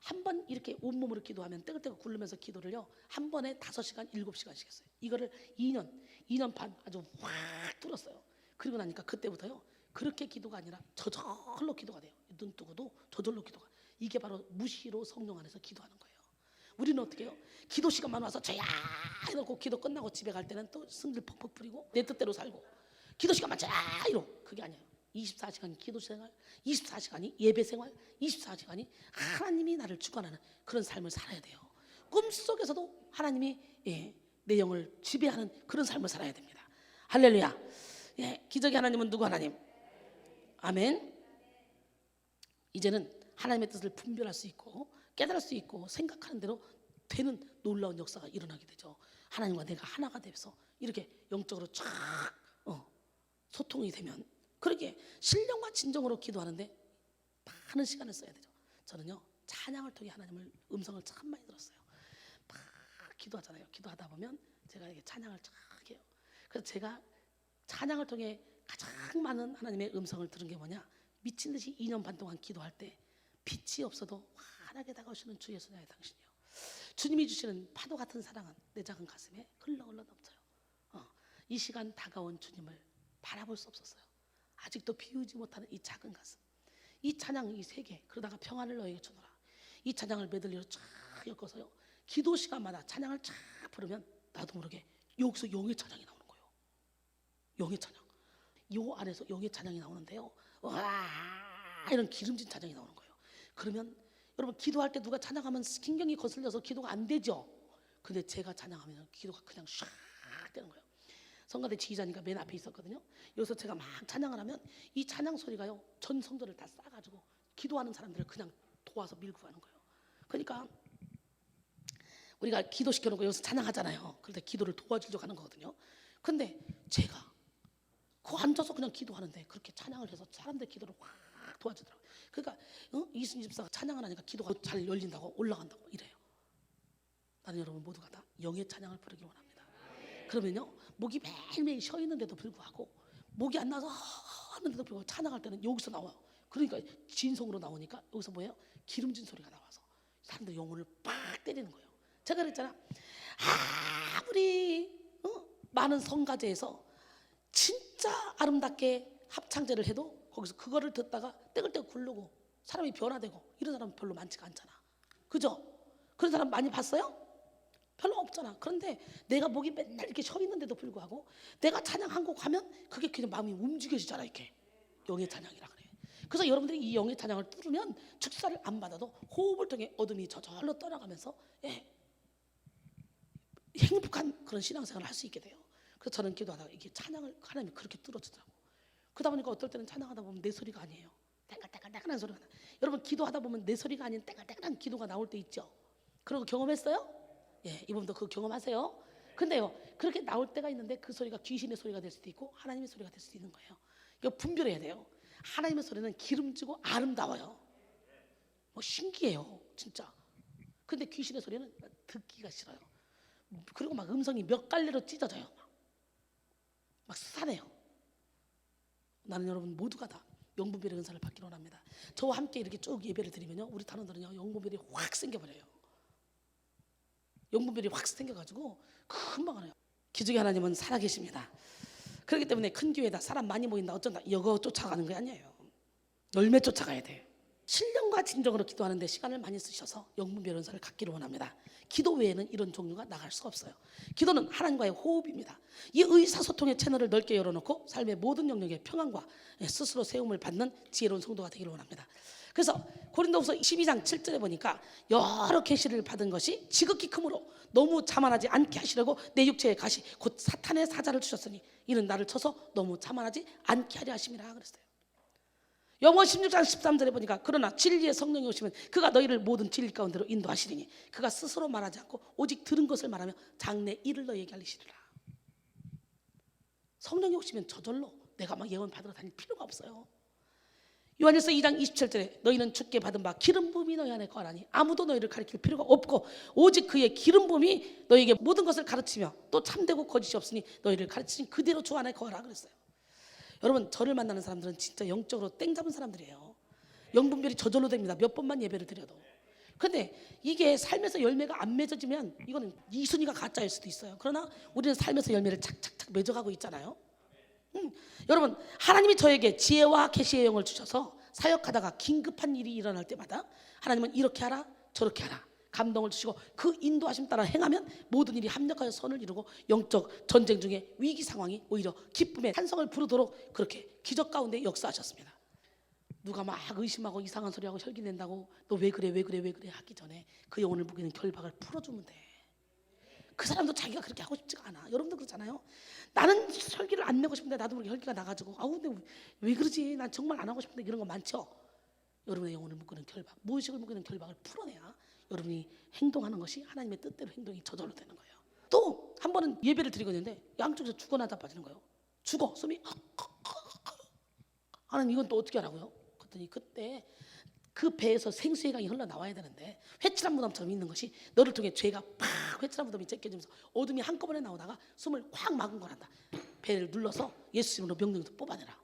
Speaker 2: 한 번 이렇게 온몸으로 기도하면 떼글떼글 굴르면서 기도를요 한 번에 5시간 7시간씩 했어요. 이거를 2년 반 아주 확 뚫었어요. 그리고 나니까 그때부터요 그렇게 기도가 아니라 저절로 기도가 돼요. 눈 뜨고도 저절로 기도가. 이게 바로 무시로 성령 안에서 기도하는 거예요. 우리는 어떻게 해요? 기도 시간만 와서 저야 이러고 기도 끝나고 집에 갈 때는 또 승질 퍽퍽 부리고 내 뜻대로 살고, 기도 시간만 저야 이러고. 그게 아니에요. 24시간 기도 생활, 24시간이 예배 생활, 24시간이 하나님이 나를 주관하는 그런 삶을 살아야 돼요. 꿈속에서도 하나님이 내 영을 지배하는 그런 삶을 살아야 됩니다. 할렐루야. 기적의 하나님은 누구 하나님? 아멘. 이제는 하나님의 뜻을 분별할 수 있고 깨달을 수 있고 생각하는 대로 되는 놀라운 역사가 일어나게 되죠. 하나님과 내가 하나가 돼서 이렇게 영적으로 쫙 소통이 되면, 그렇게 신령과 진정으로 기도하는데 많은 시간을 써야 되죠. 저는요 찬양을 통해 하나님을 음성을 참 많이 들었어요. 막 기도하잖아요. 기도하다 보면 제가 이렇게 찬양을 쫙 해요. 그래서 제가 찬양을 통해 가장 많은 하나님의 음성을 들은 게 뭐냐, 미친 듯이 2년 반 동안 기도할 때 빛이 없어도 환하게 다가오시는 주 예수님의 당신이요, 주님이 주시는 파도 같은 사랑은 내 작은 가슴에 흘러흘러 넘쳐요. 이 시간 다가온 주님을 바라볼 수 없었어요. 아직도 비우지 못하는 이 작은 가슴, 이 찬양 이 세계, 그러다가 평안을 너에게 주노라, 이 찬양을 메들리로 쫙 엮어서요 기도 시간마다 찬양을 쫙 부르면 나도 모르게 여기서 영의 찬양이 나오는 거예요. 영의 찬양, 요 안에서 영의 찬양이 나오는데요, 와 이런 기름진 찬양이 나오는 거예요. 그러면 여러분 기도할 때 누가 찬양하면 신경이 거슬려서 기도가 안 되죠. 근데 제가 찬양하면 기도가 그냥 샥 되는 거예요. 성가대 지휘자니까 맨 앞에 있었거든요. 여기서 제가 막 찬양을 하면 이 찬양 소리가요 전 성도를 다 싸가지고 기도하는 사람들을 그냥 도와서 밀고 가는 거예요. 그러니까 우리가 기도시켜놓고 여기서 찬양하잖아요. 그럴 때 기도를 도와주려고 하는 거거든요. 근데 제가 그 앉아서 그냥 기도하는데 그렇게 찬양을 해서 사람들 기도를 확 도와주더라고요. 그러니까 이순희 집사가 찬양을 하니까 기도가 잘 열린다고 올라간다고 이래요. 나는 여러분 모두가 다 영의 찬양을 부르기를 원합니다. 그러면요 목이 매일매일 쉬어 있는데도 불구하고, 목이 안 나서 하는데도 불구하고 찬양할 때는 여기서 나와요. 그러니까 진성으로 나오니까 여기서 뭐예요? 기름진 소리가 나와서 사람들 영혼을 빡 때리는 거예요. 제가 그랬잖아, 아무리 많은 성가제에서 진짜 아름답게 합창제를 해도 거기서 그거를 듣다가 떼글떼글 굴르고 사람이 변화되고 이런 사람 별로 많지가 않잖아. 그죠? 그런 사람 많이 봤어요? 별로 없잖아. 그런데 내가 목이 맨날 이렇게 쉬어 있는데도 불구하고 내가 찬양 한 곡 하면 그게 그냥 마음이 움직여지잖아. 이렇게 영의 찬양이라 그래. 그래서 여러분들이 이 영의 찬양을 부르면 축사를 안 받아도 호흡을 통해 어둠이 저절로 떠나가면서 행복한 그런 신앙생활을 할 수 있게 돼요. 그래서 저는 기도하다가 이게 찬양을 하나님이 그렇게 뚫어주더라고. 그러다 보니까 어떨 때는 찬양하다 보면 내 소리가 아니에요. 떼글떼글한 소리가 나. 여러분 기도하다 보면 내 소리가 아닌 떼글떼글한 기도가 나올 때 있죠. 그런 거 경험했어요? 이분도 그거 경험하세요? 근데요 그렇게 나올 때가 있는데 그 소리가 귀신의 소리가 될 수도 있고 하나님의 소리가 될 수도 있는 거예요. 이거 분별해야 돼요. 하나님의 소리는 기름지고 아름다워요. 뭐 신기해요 진짜. 근데 귀신의 소리는 듣기가 싫어요. 그리고 막 음성이 몇 갈래로 찢어져요. 막 수산해요. 나는 여러분 모두가 다 영분별의 은사를 받기를 원합니다. 저와 함께 이렇게 쭉 예배를 드리면요 우리 단원들은요 영분별이 확 생겨버려요. 영분별이 확 생겨가지고 금방 알아요. 기적의 하나님은 살아계십니다. 그렇기 때문에 큰 교회다 사람 많이 모인다 어쩐다 이거 쫓아가는 게 아니에요. 열매 쫓아가야 돼. 신령과 진정으로 기도하는데 시간을 많이 쓰셔서 영분 변호사를 갖기를 원합니다. 기도 외에는 이런 종류가 나갈 수 없어요. 기도는 하나님과의 호흡입니다. 이 의사소통의 채널을 넓게 열어놓고 삶의 모든 영역의 평안과 스스로 세움을 받는 지혜로운 성도가 되기를 원합니다. 그래서 고린도후서 12장 7절에 보니까 여러 계시를 받은 것이 지극히 크므로 너무 자만하지 않게 하시려고 내 육체의 가시 곧 사탄의 사자를 주셨으니 이는 나를 쳐서 너무 자만하지 않게 하려 하심이라 그랬어요. 영어 16장 13절에 보니까 그러나 진리의 성령이 오시면 그가 너희를 모든 진리 가운데로 인도하시리니 그가 스스로 말하지 않고 오직 들은 것을 말하며 장래 일을 너희에게 알리시리라. 성령이 오시면 저절로 내가 막 예언 받으러 다닐 필요가 없어요. 요한일서 2장 27절에 너희는 주께 받은 바 기름 부음이 너희 안에 거하나니 아무도 너희를 가르칠 필요가 없고 오직 그의 기름 부음이 너희에게 모든 것을 가르치며 또 참되고 거짓이 없으니 너희를 가르치신 그대로 주 안에 거하라 그랬어요. 여러분, 저를 만나는 사람들은 진짜 영적으로 땡 잡은 사람들이에요. 영분별이 저절로 됩니다. 몇 번만 예배를 드려도. 근데 이게 삶에서 열매가 안 맺어지면 이거는 이순위가 가짜일 수도 있어요. 그러나 우리는 삶에서 열매를 착착착 맺어가고 있잖아요. 여러분, 하나님이 저에게 지혜와 계시의 영을 주셔서 사역하다가 긴급한 일이 일어날 때마다 하나님은 이렇게 하라 저렇게 하라 감동을 주시고 그 인도하심 따라 행하면 모든 일이 합력하여 선을 이루고 영적 전쟁 중에 위기 상황이 오히려 기쁨의 탄성을 부르도록 그렇게 기적 가운데 역사하셨습니다. 누가 막 의심하고 이상한 소리하고 혈기 낸다고 너 왜 그래 왜 그래 왜 그래 하기 전에 그 영혼을 묶이는 결박을 풀어주면 돼. 그 사람도 자기가 그렇게 하고 싶지가 않아. 여러분도 그렇잖아요. 나는 혈기를 안 내고 싶은데 나도 모르게 혈기가 나가지고 아우 근데 왜 그러지 난 정말 안 하고 싶은데 이런 거 많죠. 여러분의 영혼을 묶는 결박, 무의식을 묶는 결박을 풀어내야 여러분이 행동하는 것이 하나님의 뜻대로 행동이 저절로 되는 거예요. 또 한 번은 예배를 드리고 있는데 양쪽에서 죽어나다 빠지는 거예요. 죽어 숨이 하나님 이건 또 어떻게 하라고요? 그랬더니 그때 그 배에서 생수의 강이 흘러나와야 되는데 회칠한 무덤처럼 있는 것이 너를 통해 죄가 팍 회칠한 무덤이 제껴지면서 어둠이 한꺼번에 나오다가 숨을 콱 막은 거란다. 배를 눌러서 예수 이름으로 명령해서 뽑아내라.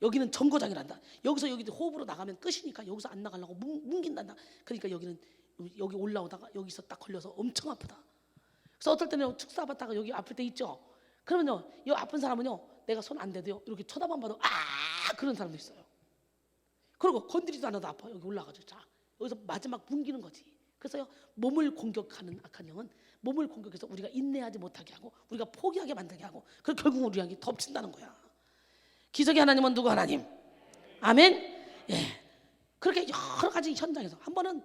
Speaker 2: 여기는 정거장이란다. 여기서 여기 호흡으로 나가면 끝이니까 여기서 안 나가려고 뭉긴단다. 그러니까 여기는 여기 올라오다가 여기서 딱 걸려서 엄청 아프다. 그래서 어떨 때는 축사받다가 여기 아플 때 있죠. 그러면요 이 아픈 사람은요 내가 손 안 대도요 이렇게 쳐다만 봐도 그런 사람도 있어요. 그리고 건드리지도 않아도 아파. 여기 올라가죠. 자 여기서 마지막 뭉기는 거지. 그래서요 몸을 공격하는 악한 영은 몸을 공격해서 우리가 인내하지 못하게 하고 우리가 포기하게 만들게 하고 그리고 결국 우리에게 덮친다는 거야. 기적의 하나님은 누구 하나님? 아멘. 예. 그렇게 여러 가지 현장에서 한 번은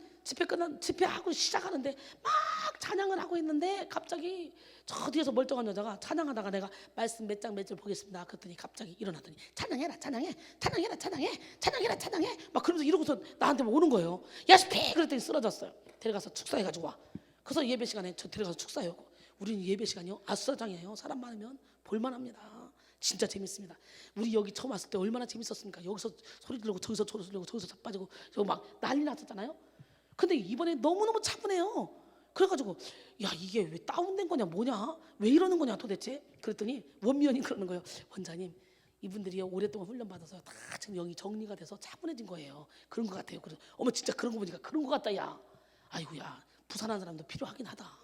Speaker 2: 집회하고 시작하는데 막 찬양을 하고 있는데 갑자기 저 뒤에서 멀쩡한 여자가 찬양하다가 내가 말씀 몇 장 몇 절 보겠습니다. 그랬더니 갑자기 일어나더니 찬양해라 찬양해 찬양해라 찬양해 찬양해라 찬양해 막 그러면서 이러고서 나한테 오는 거예요. 야스피 그랬더니 쓰러졌어요. 데려가서 축사해가지고 와. 그래서 예배 시간에 저 데려가서 축사해오고 우리는 예배 시간이요 아수라장이에요. 사람 많으면 볼만합니다. 진짜 재밌습니다. 우리 여기 처음 왔을 때 얼마나 재밌었습니까? 여기서 소리 지르고 저기서 소리 지르고 저기서 자빠지고 저 막 난리 났었잖아요. 근데 이번에 너무너무 차분해요. 그래가지고 야 이게 왜 다운된 거냐 뭐냐 왜 이러는 거냐 도대체 그랬더니 원미원이 그러는 거예요. 원장님 이분들이 오랫동안 훈련받아서 다 지금 영이 정리가 돼서 차분해진 거예요. 그런 것 같아요. 그래서 어머 진짜 그런 거 보니까 그런 것 같다 야. 아이고야 부산한 사람도 필요하긴 하다.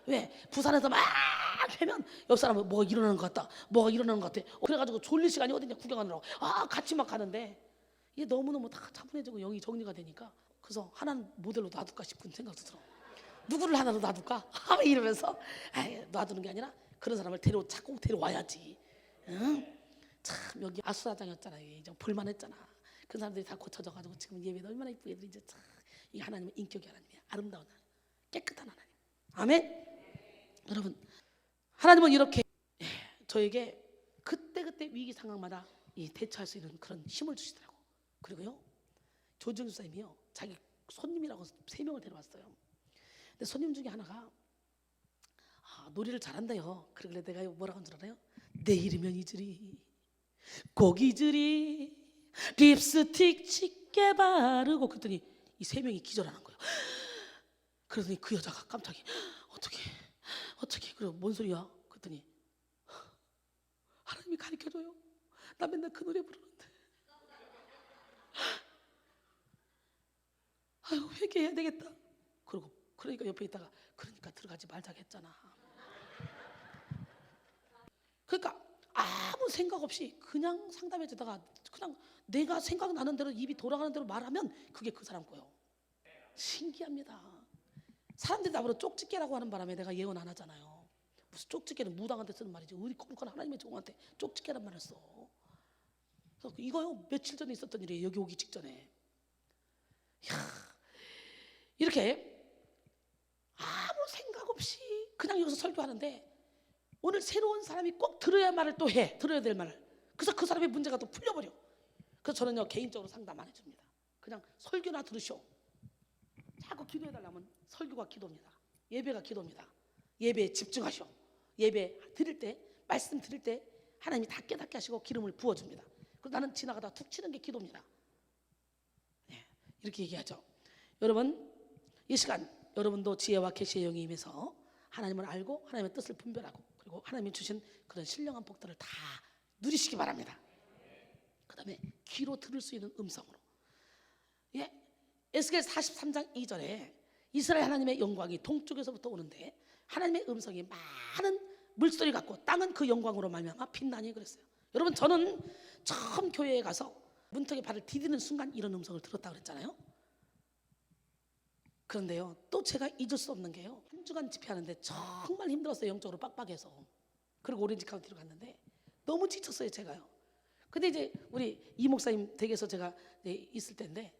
Speaker 2: 왜? 부산에서 막 하면 옆 사람은 뭐가 일어나는 것 같다 뭐가 일어나는 것 같아. 그래가지고 졸릴 시간이 어딨냐 구경하느라고 같이 막 가는데 이게 너무너무 다 차분해지고 영이 정리가 되니까 그래서 하나는 모델로 놔둘까 싶은 생각도 들어. 누구를 하나로 놔둘까? 이러면서 놔두는 게 아니라 그런 사람을 꼭 데려와야지. 응? 참 여기 아수라장이었잖아요. 이제 볼만했잖아. 그 사람들이 다 고쳐져가지고 지금 예배도 얼마나 이쁘게 드리지. 참 이 하나님은 인격의 하나님이야. 아름다운 하나님, 깨끗한 하나님. 아멘. 여러분 하나님은 이렇게 저에게 그때그때 위기 상황마다 대처할 수 있는 그런 힘을 주시더라고. 그리고요 조지훈 집사님이요 자기 손님이라고 3명을 데려왔어요. 근데 손님 중에 하나가 노래를 잘한대요. 그러길래 내가 뭐라고 한 줄 알아요? 내 이름은 이즈리 꼭 이즈리 립스틱 짙게 바르고 그랬더니 이 3명이 기절하는 거예요. 그러더니 그 여자가 깜짝이 어떻게 그래 뭔 소리야? 그랬더니 하나님이 가르쳐줘요. 나 맨날 그 노래 부르는데 아유 회개해야 되겠다. 그러니까 옆에 있다가 그러니까 들어가지 말자고 했잖아. 그러니까 아무 생각 없이 그냥 상담해 주다가 그냥 내가 생각나는 대로 입이 돌아가는 대로 말하면 그게 그 사람 거예요. 신기합니다. 사람들이 나보고 쪽집게라고 하는 바람에 내가 예언 안 하잖아요. 무슨 쪽집게는 무당한테 쓰는 말이지. 우리 거룩한 하나님의 종한테 쪽집게란 말을 써. 그래서 이거요 며칠 전에 있었던 일이에요. 여기 오기 직전에. 이렇게 아무 생각 없이 그냥 여기서 설교하는데 오늘 새로운 사람이 꼭 들어야 말을 또 해. 들어야 될 말을. 그래서 그 사람의 문제가 또 풀려버려. 그래서 저는요 개인적으로 상담 안 해줍니다. 그냥 설교나 들으쇼. 자꾸 기도해달라면 설교가 기도입니다. 예배가 기도입니다. 예배에 집중하쇼. 예배 드릴 때 말씀 드릴 때 하나님이 다 깨닫게 하시고 기름을 부어줍니다. 그리고 나는 지나가다 툭 치는 게 기도입니다. 네, 이렇게 얘기하죠. 여러분 이 시간 여러분도 지혜와 계시의 영이 임해서 하나님을 알고 하나님의 뜻을 분별하고 그리고 하나님이 주신 그런 신령한 복들을 다 누리시기 바랍니다. 그 다음에 귀로 들을 수 있는 음성으로. 예, 에스겔 43장 2절에 이스라엘 하나님의 영광이 동쪽에서부터 오는데 하나님의 음성이 많은 물소리 같고 땅은 그 영광으로 말미암아 빛나니 그랬어요. 여러분 저는 처음 교회에 가서 문턱에 발을 디디는 순간 이런 음성을 들었다 그랬잖아요. 그런데요 또 제가 잊을 수 없는 게요, 한 주간 집회하는데 정말 힘들었어요. 영적으로 빡빡해서. 그리고 오렌지 카운티로 갔는데 너무 지쳤어요 제가요. 근데 이제 우리 이 목사님 댁에서 제가 있을 때인데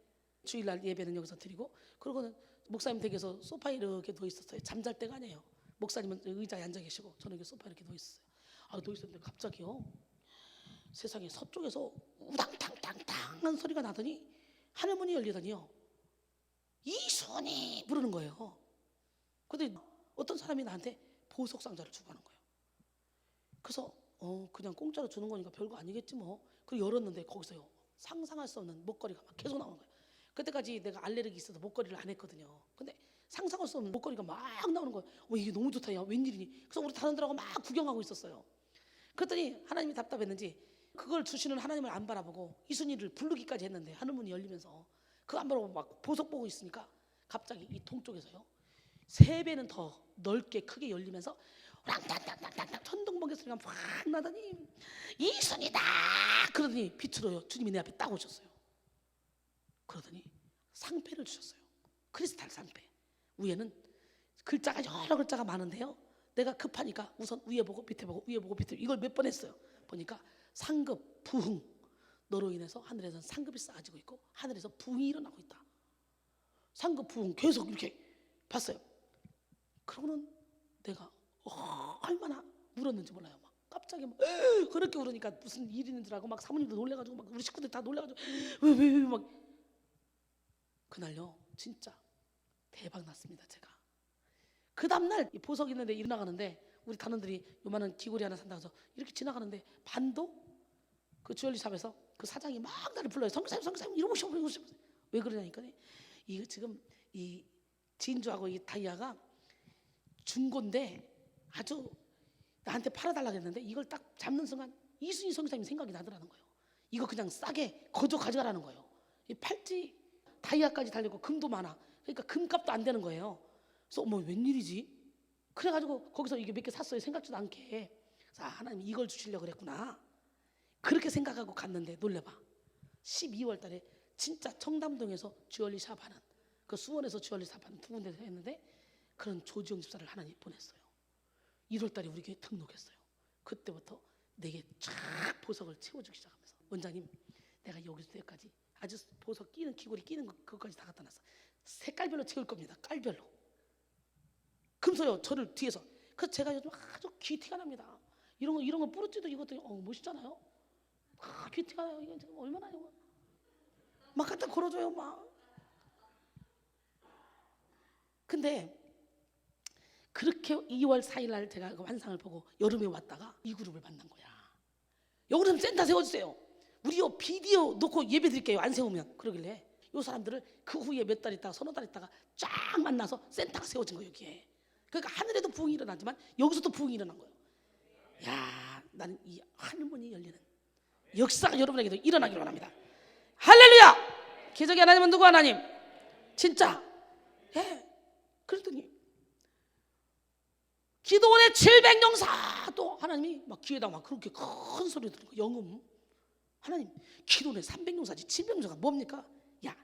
Speaker 2: 주일날 예배는 여기서 드리고 그러고는 목사님 댁에서 소파에 이렇게 누워 있었어요. 잠잘 때가 아니에요. 목사님은 의자에 앉아 계시고 저는 이렇게 소파에 이렇게 누워 있었어요. 누워 있었는데 갑자기요 세상에 서쪽에서 우당탕탕탕한 소리가 나더니 하늘문이 열리더니요 이순이 부르는 거예요. 근데 어떤 사람이 나한테 보석 상자를 주고 가는 거예요. 그래서 그냥 공짜로 주는 거니까 별거 아니겠지 뭐. 그리고 열었는데 거기서요 상상할 수 없는 목걸이가 막 계속 나오는 거예요. 그때까지 내가 알레르기 있어서 목걸이를 안 했거든요. 근데 상상할 수 없는 목걸이가 막 나오는 거예요. 이게 너무 좋다. 야 웬일이니. 그래서 우리 다른들하고 막 구경하고 있었어요. 그랬더니 하나님이 답답했는지 그걸 주시는 하나님을 안 바라보고 이순이를 부르기까지 했는데 하늘문이 열리면서 그거 안 바라보고 막 보석 보고 있으니까 갑자기 이 동쪽에서요 3배는 더 넓게 크게 열리면서 랑땅땅땅땅 천둥번개 소리가 확 나더니 이순이다 그러더니 빛으로요 주님이 내 앞에 딱 오셨어요. 그러더니 상패를 주셨어요. 크리스탈 상패. 위에는 글자가 여러 글자가 많은데요 내가 급하니까 우선 위에 보고 밑에 보고 위에 보고 밑에 이걸 몇 번 했어요. 보니까 상급 부흥 너로 인해서 하늘에서는 상급이 쌓아지고 있고 하늘에서 부흥이 일어나고 있다. 상급 부흥 계속 이렇게 봤어요. 그러고는 내가 얼마나 울었는지 몰라요. 막 갑자기 막 그렇게 울으니까 무슨 일 있는 줄 알고 막 사모님도 놀래가지고 막 우리 식구들 다 놀래가지고 왜 막 그날요 진짜 대박 났습니다. 제가 그 다음날 보석 있는데 일어나가는데 우리 단원들이 요만한 귀걸이 하나 산다고 해서 이렇게 지나가는데 반도 그 주얼리샵에서 그 사장이 막 나를 불러요. 성사님 이러고 오셔. 왜 그러냐니까 이거 지금 이 진주하고 이 다이아가 중고인데 아주 나한테 팔아달라고 했는데 이걸 딱 잡는 순간 이순희 성사님 생각이 나더라는 거예요. 이거 그냥 싸게 거저 가져가라는 거예요. 이 팔찌 다이아까지 달리고 금도 많아. 그러니까 금값도 안 되는 거예요. 그래서 어머 웬일이지? 그래가지고 거기서 이게 몇 개 샀어요. 생각지도 않게. 자 하나님 이걸 주시려고 그랬구나. 그렇게 생각하고 갔는데 놀래봐. 12월 달에 진짜 청담동에서 주얼리샵 하는 그 수원에서 주얼리샵 하는 2군데서 했는데 그런 조지영 집사를 하나님 보냈어요. 1월 달에 우리 교회 등록했어요. 그때부터 내게 쫙 보석을 채워주기 시작하면서 원장님 내가 여기서 여기까지 아주 보석 끼는 귀걸이 끼는 그것까지 다 갖다 놨어. 색깔별로 채울 겁니다. 깔별로. 금소요 저를 뒤에서. 그래서 제가 요즘 아주 귀티가 납니다. 이런 거 뿌르지도 이것도 멋있잖아요. 귀티가 나요. 이거 지금 얼마나 이거 막 갖다 걸어줘요 막. 근데 그렇게 2월 4일 날 제가 그 환상을 보고 여름에 왔다가 이 그룹을 만난 거야. 여기서 센터 세워주세요. 우리 요 비디오 놓고 예배 드릴게요. 안 세우면. 그러길래 요 사람들을 그 후에 몇 달 있다가 서너 달 있다가 쫙 만나서 센터가 세워진 거예요 여기에. 그러니까 하늘에도 부흥이 일어나지만 여기서도 부흥이 일어난 거예요. 야 나는 이 하늘문이 열리는 역사가 여러분에게도 일어나기를 원합니다. 할렐루야. 기적의 하나님은 누구 하나님? 진짜. 예. 그랬더니 기도원의 700용사 또 하나님이 막 귀에다 막 그렇게 큰 소리 들은 거 영음 하나님, 기도의 300용사지 700용사가 뭡니까? 야,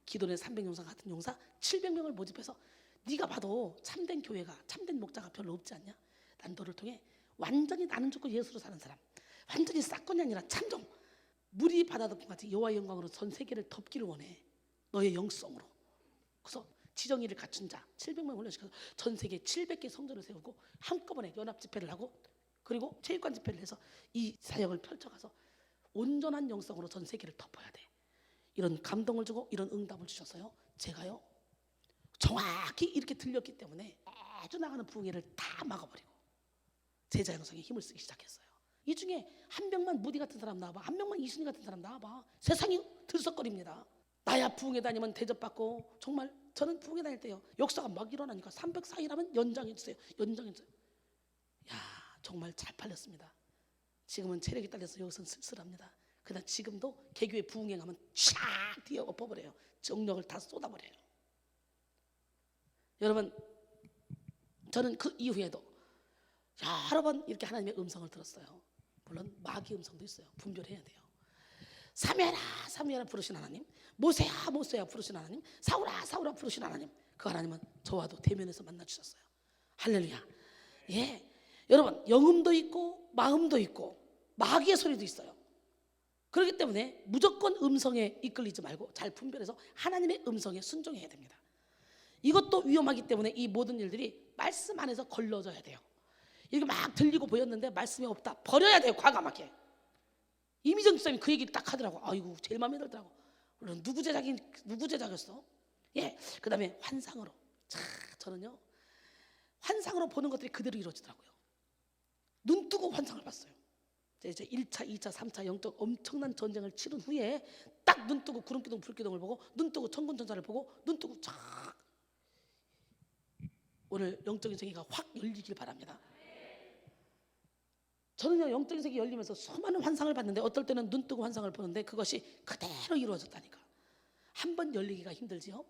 Speaker 2: 기도의 300용사 같은 용사 700명을 모집해서 네가 봐도 참된 교회가, 참된 목자가 별로 없지 않냐? 난 너를 통해 완전히 나는 죽고 예수로 사는 사람, 완전히 사건이 아니라 참종, 물이 바다 덮음 같이 여호와의 영광으로 전 세계를 덮기를 원해. 너의 영성으로. 그래서 지정의를 갖춘 자 700명 훈련시켜서 전 세계 700개 성전을 세우고 한꺼번에 연합 집회를 하고, 그리고 체육관 집회를 해서 이 사역을 펼쳐가서 온전한 영성으로 전 세계를 덮어야 돼. 이런 감동을 주고 이런 응답을 주셔서요, 제가요 정확히 이렇게 들렸기 때문에 아주 나가는 부흥회를 다 막아버리고 제자 양성에 힘을 쓰기 시작했어요. 이 중에 한 명만 무디 같은 사람 나와봐, 한 명만 이순희 같은 사람 나와봐, 세상이 들썩거립니다. 나야 부흥회 다니면 대접받고, 정말 저는 부흥회 다닐 때요 역사가 막 일어나니까 304일 하면 연장해주세요, 연장해주세요. 야, 정말 잘 팔렸습니다. 지금은 체력이 딸려서 여기서는 쓸쓸합니다. 그러나 지금도 개교회 부흥회 가면 샥 뒤에 엎어버려요. 정력을 다 쏟아버려요. 여러분, 저는 그 이후에도 여러 번 이렇게 하나님의 음성을 들었어요. 물론 마귀 음성도 있어요. 분별해야 돼요. 사무엘아 사무엘아 부르신 하나님, 모세야 모세야 부르신 하나님, 사울아 사울아 부르신 하나님, 그 하나님은 저와도 대면에서 만나주셨어요. 할렐루야. 예, 여러분, 영음도 있고 마음도 있고 마귀의 소리도 있어요. 그렇기 때문에 무조건 음성에 이끌리지 말고 잘 분별해서 하나님의 음성에 순종해야 됩니다. 이것도 위험하기 때문에 이 모든 일들이 말씀 안에서 걸러져야 돼요. 이렇게 막 들리고 보였는데 말씀이 없다, 버려야 돼요. 과감하게. 이미정 집사님이 그 얘기를 딱 하더라고. 아이고, 제일 마음에 들더라고. 물론 누구 제작이었어? 예, 그 다음에 환상으로. 자, 저는요 환상으로 보는 것들이 그대로 이루어지더라고요. 눈 뜨고 환상을 봤어요. 이제 1차, 2차, 3차 영적 엄청난 전쟁을 치른 후에 딱 눈 뜨고 구름기둥 불기둥을 보고, 눈 뜨고 천군천사를 보고, 눈 뜨고 쫙, 오늘 영적인 세계가 확 열리길 바랍니다. 저는요 영적인 세계 열리면서 수많은 환상을 봤는데, 어떨 때는 눈 뜨고 환상을 보는데 그것이 그대로 이루어졌다니까. 한번 열리기가 힘들지요.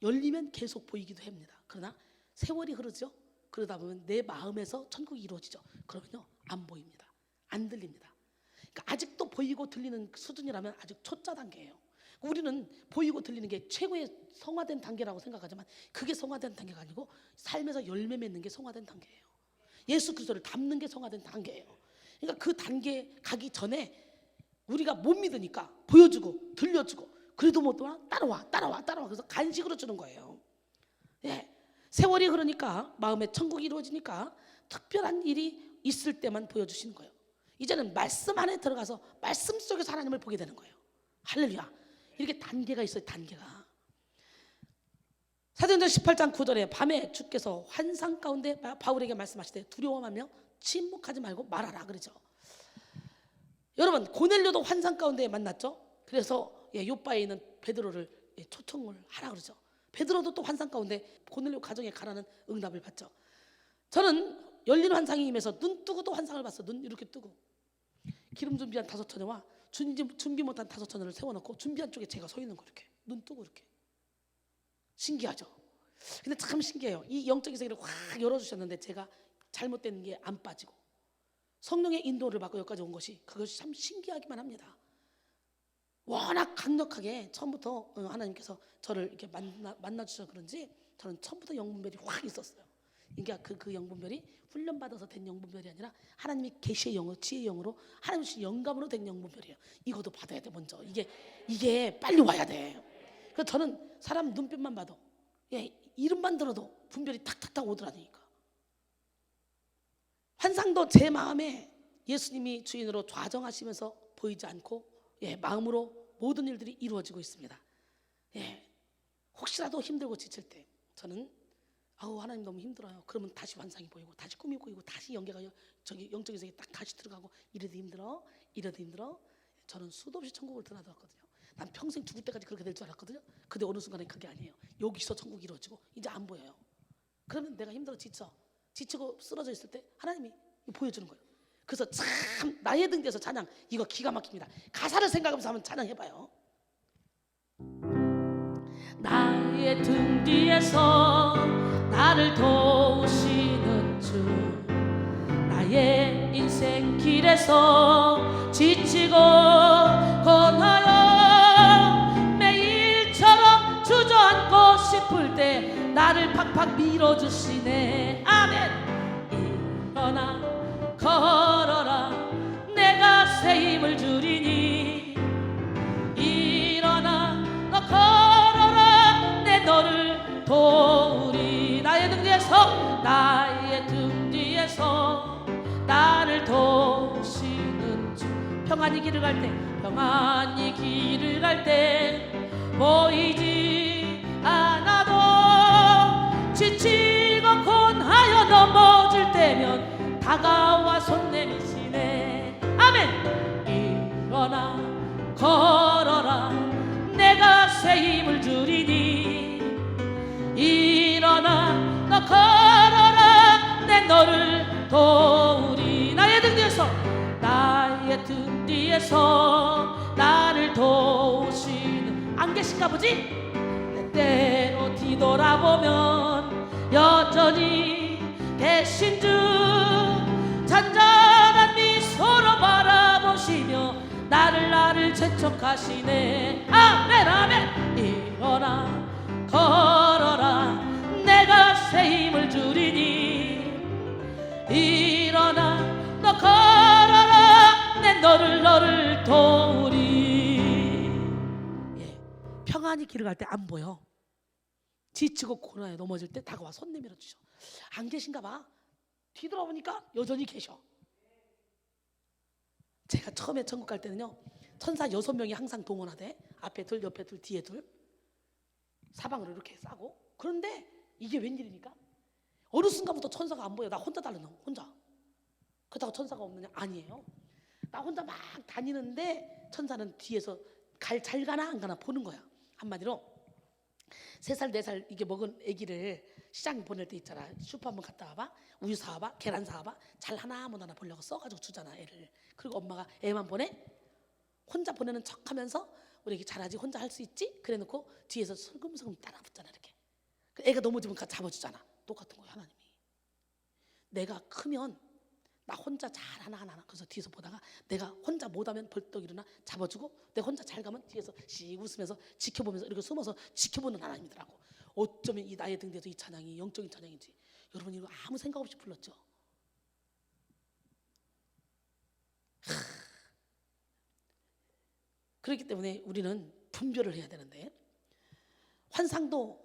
Speaker 2: 열리면 계속 보이기도 합니다. 그러나 세월이 흐르죠. 그러다 보면 내 마음에서 천국이 이루어지죠. 그러면요 안 보입니다. 안 들립니다. 그러니까 아직도 보이고 들리는 수준이라면 아직 초짜 단계예요. 우리는 보이고 들리는 게 최고의 성화된 단계라고 생각하지만 그게 성화된 단계가 아니고 삶에서 열매 맺는 게 성화된 단계예요. 예수 그리스도를 닮는 게 성화된 단계예요. 그러니까 그 단계 가기 전에 우리가 못 믿으니까 보여주고 들려주고, 그래도 못 따라와. 그래서 간식으로 주는 거예요. 예, 세월이 흐르니까 마음에 천국이 이루어지니까 특별한 일이 있을 때만 보여주시는 거예요. 이제는 말씀 안에 들어가서 말씀 속에서 하나님을 보게 되는 거예요. 할렐루야. 이렇게 단계가 있어요. 단계가. 사도행전 18장 9절에 밤에 주께서 환상 가운데 바울에게 말씀하시되 두려워하며 침묵하지 말고 말하라 그러죠. 여러분, 고넬료도 환상 가운데 만났죠. 그래서 요바에 있는 베드로를 초청을 하라 그러죠. 베드로도 또 환상 가운데 고넬료 가정에 가라는 응답을 받죠. 저는 열린 환상이 임해서 눈 뜨고도 환상을 봤어. 눈 이렇게 뜨고 기름 준비한 5처녀와 준비 못한 5처녀를 세워놓고 준비한 쪽에 제가 서 있는 거, 이렇게 눈 뜨고 이렇게. 신기하죠. 근데 참 신기해요. 이 영적인 세계를 확 열어주셨는데 제가 잘못된 게 안 빠지고 성령의 인도를 받고 여기까지 온 것이, 그것이 참 신기하기만 합니다. 워낙 강력하게 처음부터 하나님께서 저를 이렇게 만나주셔서 그런지 저는 처음부터 영분별이 확 있었어요. 그러니까 그 영분별이 훈련받아서 된 영분별이 아니라 하나님이 계시의 영으로, 지혜의 영으로 하나님 주신 영감으로 된 영분별이에요. 이것도 받아야 돼. 먼저 이게 빨리 와야 돼. 그래서 저는 사람 눈빛만 봐도, 이름만 들어도 분별이 탁탁탁 오더라니까. 환상도 제 마음에 예수님이 주인으로 좌정하시면서 보이지 않고 마음으로 모든 일들이 이루어지고 있습니다. 혹시라도 힘들고 지칠 때 저는 하나님 너무 힘들어요. 그러면 다시 환상이 보이고 다시 꿈이 보이고 다시 연계가 저기 영적인 세계에 딱 다시 들어가고, 이래도 힘들어. 저는 수도 없이 천국을 드나들었거든요. 난 평생 죽을 때까지 그렇게 될 줄 알았거든요. 근데 어느 순간에 그게 아니에요. 여기서 천국이 이루어지고 이제 안 보여요. 그러면 내가 힘들어 지치고 쓰러져 있을 때 하나님이 보여주는 거예요. 그래서 참 나의 등 뒤에서 찬양, 이거 기가 막힙니다. 가사를 생각하면서 한번 찬양해봐요.
Speaker 1: 나의 등 뒤에서 나를 도우시는 주, 나의 인생 인생길에서 지치고 고나여 매일처럼 주저앉고 싶을 때 나를 팍팍 밀어주시네. 아멘. 일어나 걸어라 내가 새 힘을 주리니. 일어나 너 걸어라 내 너를 도우리. 나의 등 뒤에서 나를 도우시는 주. 평안히 길을 갈 때 보이지 않아도 지치고 곤하여 넘어질 때면 다가와 손 내미시네. 아멘. 일어나 걸어라 내가 새 힘을 주리니. 일어나 너 걸어라 내 너를 도우리. 나의 등 뒤에서 나를 도우시는. 안 계신가 보지? 때때로 뒤돌아보면 여전히 계신 주. 잔잔한 미소로 바라보시며 나를 재촉하시네. 아멘 아멘. 일어나 걸어라 내가 새 힘을 주리니. 일어나 너 걸어라 내 너를 도우리. 예, 평안히 길을 갈 때 안 보여. 지치고 고난에 넘어질 때 다가와 손 내밀어 주셔. 안 계신가 봐. 뒤돌아보니까 여전히 계셔. 제가 처음에 천국 갈 때는요, 천사 6명이 항상 동원하대. 앞에 둘, 옆에 둘, 뒤에 둘, 사방으로 이렇게 싸고. 그런데 이게 웬일입니까? 어느 순간부터 천사가 안 보여. 나 혼자 달려나. 혼자. 그렇다고 천사가 없느냐? 아니에요. 나 혼자 막 다니는데 천사는 뒤에서 잘 가나 안 가나 보는 거야. 한마디로 3살 4살 이게 먹은 아기를 시장 보낼 때 있잖아. 슈퍼 한번 갔다 와봐, 우유 사와봐, 계란 사와봐, 잘 하나 못 하나 보려고 써가지고 주잖아 애를. 그리고 엄마가 애만 보내. 혼자 보내는 척하면서 우리 애기 잘하지, 혼자 할 수 있지? 그래놓고 뒤에서 슬금슬금 따라 붙잖아. 이렇게 애가 넘어지면 잡아주잖아. 똑같은 거야 하나님이. 내가 크면 나 혼자 잘하나 안 하나. 그래서 뒤에서 보다가 내가 혼자 못하면 벌떡 일어나 잡아주고, 내가 혼자 잘 가면 뒤에서 씩 웃으면서 지켜보면서 이렇게 숨어서 지켜보는 하나님이더라고. 어쩌면 이 나의 등 뒤에서 이 찬양이 영적인 찬양인지 여러분 이거 아무 생각 없이 불렀죠. 그렇기 때문에 우리는 분별을 해야 되는데, 환상도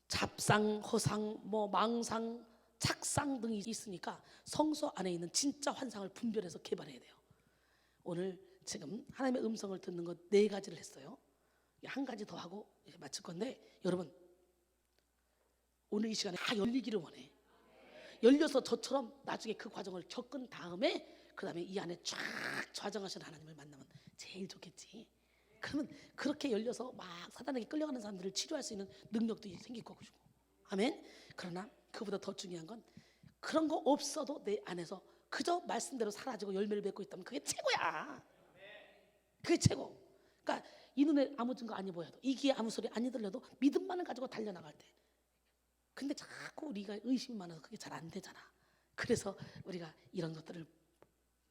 Speaker 1: 잡상, 허상, 망상, 착상 등이 있으니까 성소 안에 있는 진짜 환상을 분별해서 개발해야 돼요. 오늘 지금 하나님의 음성을 듣는 것 4가지를 했어요. 한 가지 더 하고 이제 마칠 건데, 여러분 오늘 이 시간에 다 열리기를 원해. 열려서 저처럼 나중에 그 과정을 겪은 다음에 그 다음에 이 안에 쫙 좌정하시는 하나님을 만나면 제일 좋겠지. 그러면 그렇게 열려서 막 사단에게 끌려가는 사람들을 치료할 수 있는 능력도 생길 거고. 아멘. 그러나 그보다 더 중요한 건 그런 거 없어도 내 안에서 그저 말씀대로 사라지고 열매를 맺고 있다면 그게 최고야. 그게 최고. 그러니까 이 눈에 아무 증거 안 보여도, 이 귀에 아무 소리 안 들려도 믿음만을 가지고 달려나갈 때. 근데 자꾸 우리가 의심이 많아서 그게 잘 안 되잖아. 그래서 우리가 이런 것들을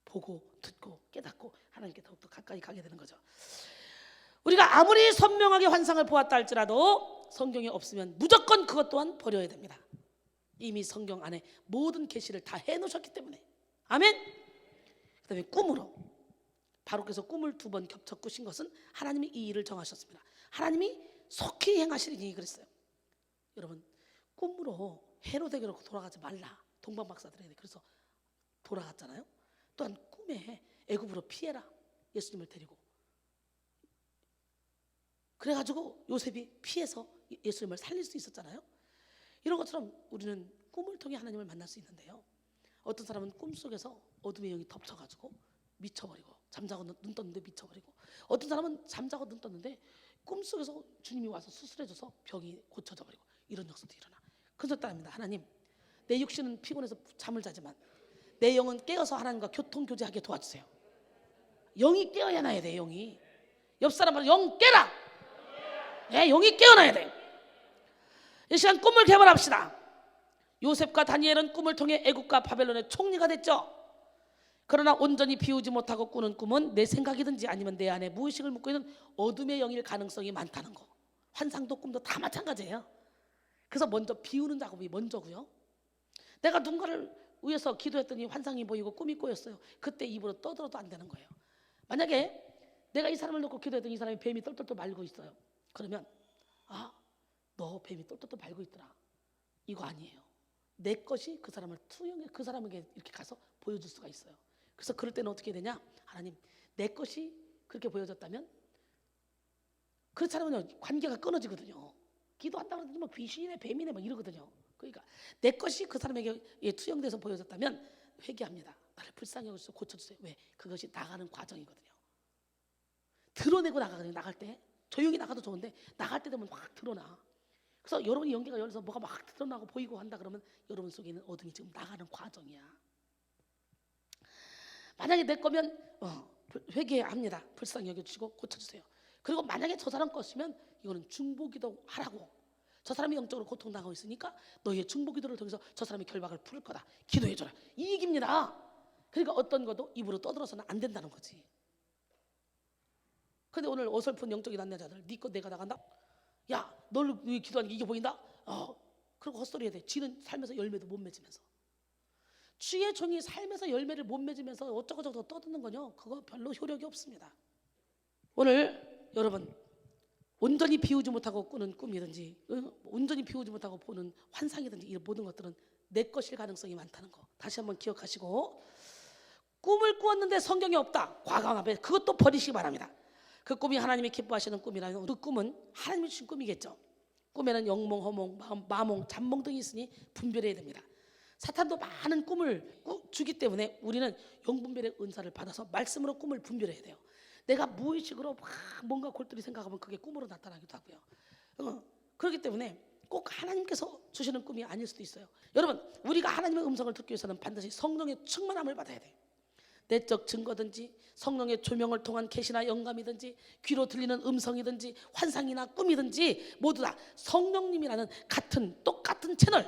Speaker 1: 보고 듣고 깨닫고 하나님께 더욱더 가까이 가게 되는 거죠. 우리가 아무리 선명하게 환상을 보았다 할지라도 성경에 없으면 무조건 그것 또한 버려야 됩니다. 이미 성경 안에 모든 계시를 다 해놓으셨기 때문에. 아멘. 그 다음에 꿈으로, 바로께서 꿈을 2번 겹쳐 꾸신 것은 하나님이 이 일을 정하셨습니다. 하나님이 속히 행하시리니 그랬어요. 여러분, 꿈으로 헤로데게로 돌아가지 말라 동방박사들에게 그래서 돌아갔잖아요. 또한 꿈에 애굽으로 피해라, 예수님을 데리고. 그래가지고 요셉이 피해서 예수님을 살릴 수 있었잖아요. 이런 것처럼 우리는 꿈을 통해 하나님을 만날 수 있는데요, 어떤 사람은 꿈속에서 어둠의 영이 덮쳐가지고 미쳐버리고, 잠자고 눈 떴는데 미쳐버리고, 어떤 사람은 잠자고 눈 떴는데 꿈속에서 주님이 와서 수술해줘서 병이 고쳐져 버리고, 이런 역사도 일어나. 그래서 따릅니다. 하나님, 내 육신은 피곤해서 잠을 자지만 내 영은 깨어서 하나님과 교통교제하게 도와주세요. 영이 깨어야 나야 돼. 영이. 옆 사람은 영 깨라. 네, 영이 깨어나야 돼. 이 시간 꿈을 개발합시다. 요셉과 다니엘은 꿈을 통해 애국과 바벨론의 총리가 됐죠.
Speaker 2: 그러나 온전히 비우지 못하고 꾸는 꿈은 내 생각이든지 아니면 내 안에 무의식을 묻고 있는 어둠의 영일 가능성이 많다는 거. 환상도 꿈도 다 마찬가지예요. 그래서 먼저 비우는 작업이 먼저고요. 내가 누군가를 위해서 기도했더니 환상이 보이고 꿈이 꼬였어요. 그때 입으로 떠들어도 안 되는 거예요. 만약에 내가 이 사람을 놓고 기도했더니 이 사람이 뱀이 똘똘똘 말고 있어요. 그러면 너 뱀이 똘똘똘 말고 있더라. 이거 아니에요. 내 것이 그 사람을 투영해 그 사람에게 이렇게 가서 보여줄 수가 있어요. 그래서 그럴 때는 어떻게 되냐? 하나님, 내 것이 그렇게 보여졌다면 그렇지 않으면 관계가 끊어지거든요. 기도한다고 하더니 뭐 귀신이네 뱀이네 막 이러거든요. 그러니까 내 것이 그 사람에게 투영돼서 보여졌다면 회개합니다. 나를 불쌍히 여기서 고쳐주세요. 왜? 그것이 나가는 과정이거든요. 드러내고 나가거든요. 나갈 때 조용히 나가도 좋은데 나갈 때 되면 확 드러나. 그래서 여러분이 연기가 열려서 뭐가 막 드러나고 보이고 한다 그러면 여러분 속에 있는 어둠이 지금 나가는 과정이야. 만약에 내 거면 회개합니다. 불쌍히 여겨주시고 고쳐주세요. 그리고 만약에 저 사람 것이면 이거는 중보기도 하라고. 저 사람이 영적으로 고통당하고 있으니까 너희의 중보기도를 통해서 저 사람의 결박을 풀을 거다. 기도해줘라. 이 얘기입니다. 그러니까 어떤 것도 입으로 떠들어서는 안 된다는 거지. 근데 오늘 어설픈 영적인 남자들 네 것 내가 나간다. 야, 너를 위해 기도하는 게 이게 보인다? 그리고 헛소리 해야 돼. 지는 삶에서 열매도 못 맺으면서. 주의 종이 삶에서 열매를 못 맺으면서 어쩌고저쩌고 떠드는 거요. 그거 별로 효력이 없습니다. 오늘 여러분 온전히 비우지 못하고 꾸는 꿈이든지 온전히 비우지 못하고 보는 환상이든지 이 모든 것들은 내 것일 가능성이 많다는 거 다시 한번 기억하시고, 꿈을 꾸었는데 성경이 없다. 과감하게 그것도 버리시기 바랍니다. 그 꿈이 하나님이 기뻐하시는 꿈이라면 그 꿈은 하나님이 주신 꿈이겠죠. 꿈에는 영몽, 허몽, 마몽, 잠몽 등이 있으니 분별해야 됩니다. 사탄도 많은 꿈을 주기 때문에 우리는 영분별의 은사를 받아서 말씀으로 꿈을 분별해야 돼요. 내가 무의식으로 막 뭔가 골똘히 생각하면 그게 꿈으로 나타나기도 하고요. 그렇기 때문에 꼭 하나님께서 주시는 꿈이 아닐 수도 있어요. 여러분, 우리가 하나님의 음성을 듣기 위해서는 반드시 성령의 충만함을 받아야 돼요. 내적 증거든지 성령의 조명을 통한 계시나 영감이든지 귀로 들리는 음성이든지 환상이나 꿈이든지 모두 다 성령님이라는 똑같은 채널,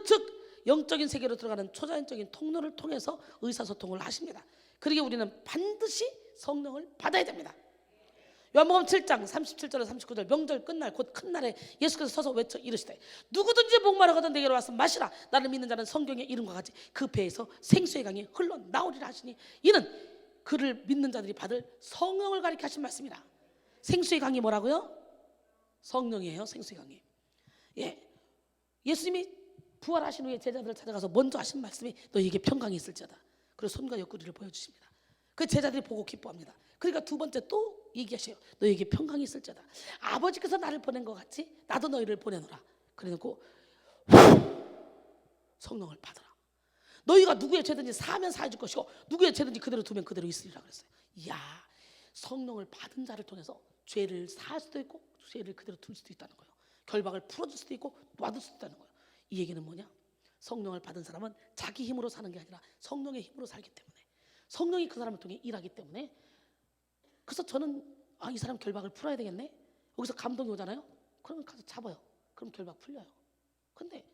Speaker 2: 즉 영적인 세계로 들어가는 초자연적인 통로를 통해서 의사소통을 하십니다. 그러기에 우리는 반드시 성령을 받아야 됩니다. 요한복음 7장 37절에서 39절 명절 끝날 곧 큰 날에 예수께서 서서 외쳐 이르시되 누구든지 목마르거든 내게로 와서 마시라. 나를 믿는 자는 성경의 이름과 같이 그 배에서 생수의 강이 흘러나오리라 하시니, 이는 그를 믿는 자들이 받을 성령을 가리켜 하신 말씀이라. 생수의 강이 뭐라고요? 성령이에요. 생수의 강이. 예수님이 부활하신 후에 제자들을 찾아가서 먼저 하신 말씀이 너희에게 평강이 있을지어다. 그리고 손과 옆구리를 보여주십니다. 그 제자들이 보고 기뻐합니다. 그러니까 두 번째 또 얘기하셔요. 너희에게 평강이 있을지어다. 아버지께서 나를 보낸 것 같이 나도 너희를 보내노라. 그래놓고 성령을 받아라. 너희가 누구의 죄든지 사하면 사해줄 것이고 누구의 죄든지 그대로 두면 그대로 있으리라 그랬어요. 이야, 성령을 받은 자를 통해서 죄를 사할 수도 있고 죄를 그대로 둘 수도 있다는 거예요. 결박을 풀어줄 수도 있고 놔둘 수도 있다는 거예요. 이 얘기는 뭐냐? 성령을 받은 사람은 자기 힘으로 사는 게 아니라 성령의 힘으로 살기 때문에, 성령이 그 사람을 통해 일하기 때문에. 그래서 저는 이 사람 결박을 풀어야 되겠네. 여기서 감동이 오잖아요. 그러면 가서 잡아요. 그럼 결박 풀려요. 근데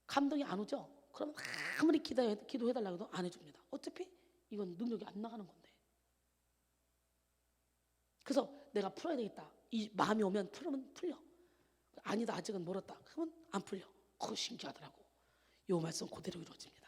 Speaker 2: 감동이 안 오죠. 그러면 아무리 기도해달라고 해도 안 해줍니다. 어차피 이건 능력이 안 나가는 건데. 그래서 내가 풀어야 되겠다. 이 마음이 오면 풀려. 아니다, 아직은 멀었다. 그러면 안 풀려. 그거 신기하더라고. 요 말씀 그대로 이루어집니다.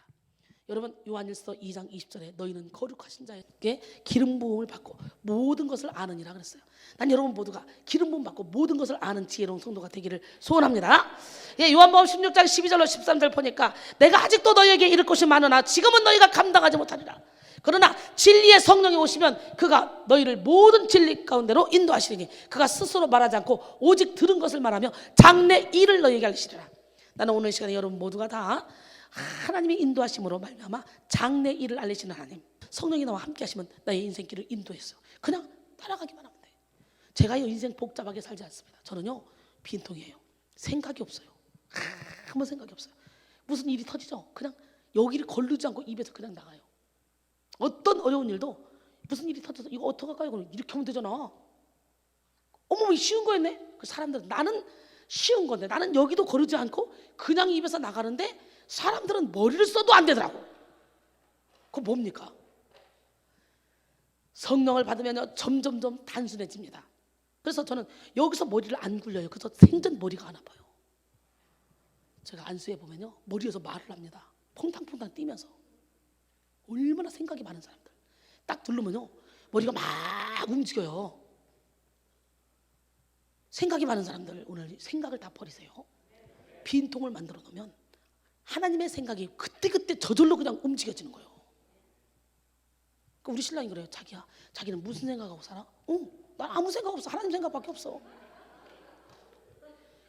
Speaker 2: 여러분, 요한일서 2장 20절에 너희는 거룩하신 자에게 기름 부음을 받고 모든 것을 아느니라 그랬어요. 난 여러분 모두가 기름 부음 받고 모든 것을 아는 지혜로운 성도가 되기를 소원합니다. 요한복음 16장 12절로 13절 보니까 내가 아직도 너희에게 이를 것이 많으나 지금은 너희가 감당하지 못하리라. 그러나 진리의 성령이 오시면 그가 너희를 모든 진리 가운데로 인도하시리니 그가 스스로 말하지 않고 오직 들은 것을 말하며 장래 일을 너희에게 알리시리라. 나는 오늘 시간에 여러분 모두가 다 하나님의 인도하심으로 말미암아 장래 일을 알리시는 하나님, 성령이 나와 함께 하시면 나의 인생길을 인도했어요. 그냥 따라가기만 하면 돼. 제가요 인생 복잡하게 살지 않습니다. 저는요 빈통이에요. 생각이 없어요. 아무 생각이 없어요. 무슨 일이 터지죠? 그냥 여기를 거르지 않고 입에서 그냥 나가요. 어떤 어려운 일도 무슨 일이 터져서 이거 어떡할까요? 그럼 이렇게 하면 되잖아. 어머, 쉬운 거였네. 그 사람들은 나는 쉬운 건데 나는 여기도 거르지 않고 그냥 입에서 나가는데 사람들은 머리를 써도 안 되더라고. 그거 뭡니까? 성령을 받으면요 점점점 단순해집니다. 그래서 저는 여기서 머리를 안 굴려요. 그래서 생전 머리가 안 아파요. 제가 안수해 보면요 머리에서 말을 합니다. 퐁탕퐁탕 뛰면서. 얼마나 생각이 많은 사람들 딱 누르면요 머리가 막 움직여요. 생각이 많은 사람들 오늘 생각을 다 버리세요. 빈통을 만들어 놓으면 하나님의 생각이 그때그때 저절로 그냥 움직여지는 거예요. 그러니까 우리 신랑이 그래요. 자기야, 자기는 무슨 생각하고 살아? 난 아무 생각 없어. 하나님 생각밖에 없어.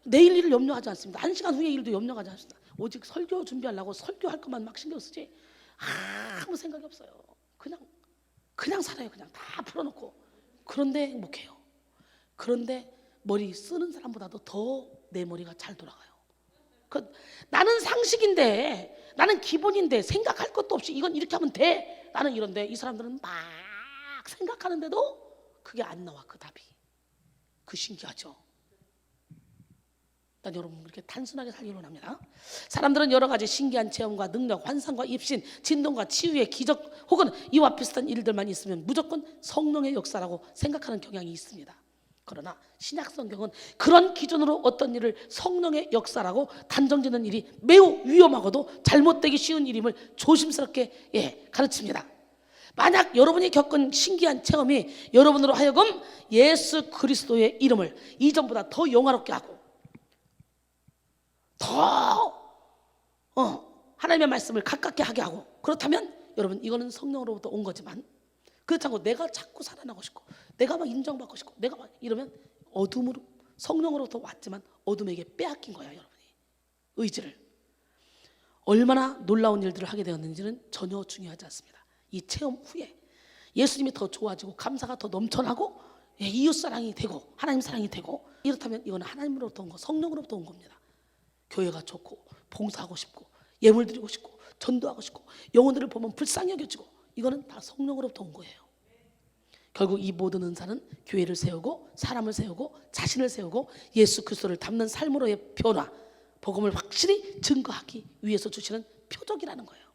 Speaker 2: 내일 일을 염려하지 않습니다. 1시간 후의 일도 염려하지 않습니다. 오직 설교 준비하려고 설교할 것만 막 신경 쓰지 아무 생각이 없어요. 그냥 살아요. 그냥 다 풀어놓고. 그런데 행복해요. 그런데 머리 쓰는 사람보다도 더 내 머리가 잘 돌아가요. 나는 상식인데, 나는 기본인데 생각할 것도 없이 이건 이렇게 하면 돼. 나는 이런데 이 사람들은 막 생각하는데도 그게 안 나와. 그 답이. 그 신기하죠. 난 여러분 그렇게 단순하게 살기를 원합니다. 사람들은 여러 가지 신기한 체험과 능력, 환상과 입신, 진동과 치유의 기적 혹은 이와 비슷한 일들만 있으면 무조건 성령의 역사라고 생각하는 경향이 있습니다. 그러나 신약 성경은 그런 기준으로 어떤 일을 성령의 역사라고 단정짓는 일이 매우 위험하고도 잘못되기 쉬운 일임을 조심스럽게 가르칩니다. 만약 여러분이 겪은 신기한 체험이 여러분으로 하여금 예수 그리스도의 이름을 이전보다 더 영화롭게 하고 더 하나님의 말씀을 가깝게 하게 하고 그렇다면 여러분 이거는 성령으로부터 온 거지만 그렇지 않고 내가 자꾸 살아나고 싶고 내가 막 인정받고 싶고 내가 막 이러면 어둠으로 성령으로부터 왔지만 어둠에게 빼앗긴 거야. 여러분이 의지를. 얼마나 놀라운 일들을 하게 되었는지는 전혀 중요하지 않습니다. 이 체험 후에 예수님이 더 좋아지고 감사가 더 넘쳐나고 이웃사랑이 되고 하나님 사랑이 되고 이렇다면 이거는 하나님으로부터 온 거 성령으로부터 온 겁니다. 교회가 좋고 봉사하고 싶고 예물 드리고 싶고 전도하고 싶고 영혼들을 보면 불쌍히 여겨지고 이거는 다 성령으로부터 온 거예요. 결국 이 모든 은사는 교회를 세우고 사람을 세우고 자신을 세우고 예수 그리스도를 닮는 삶으로의 변화, 복음을 확실히 증거하기 위해서 주시는 표적이라는 거예요.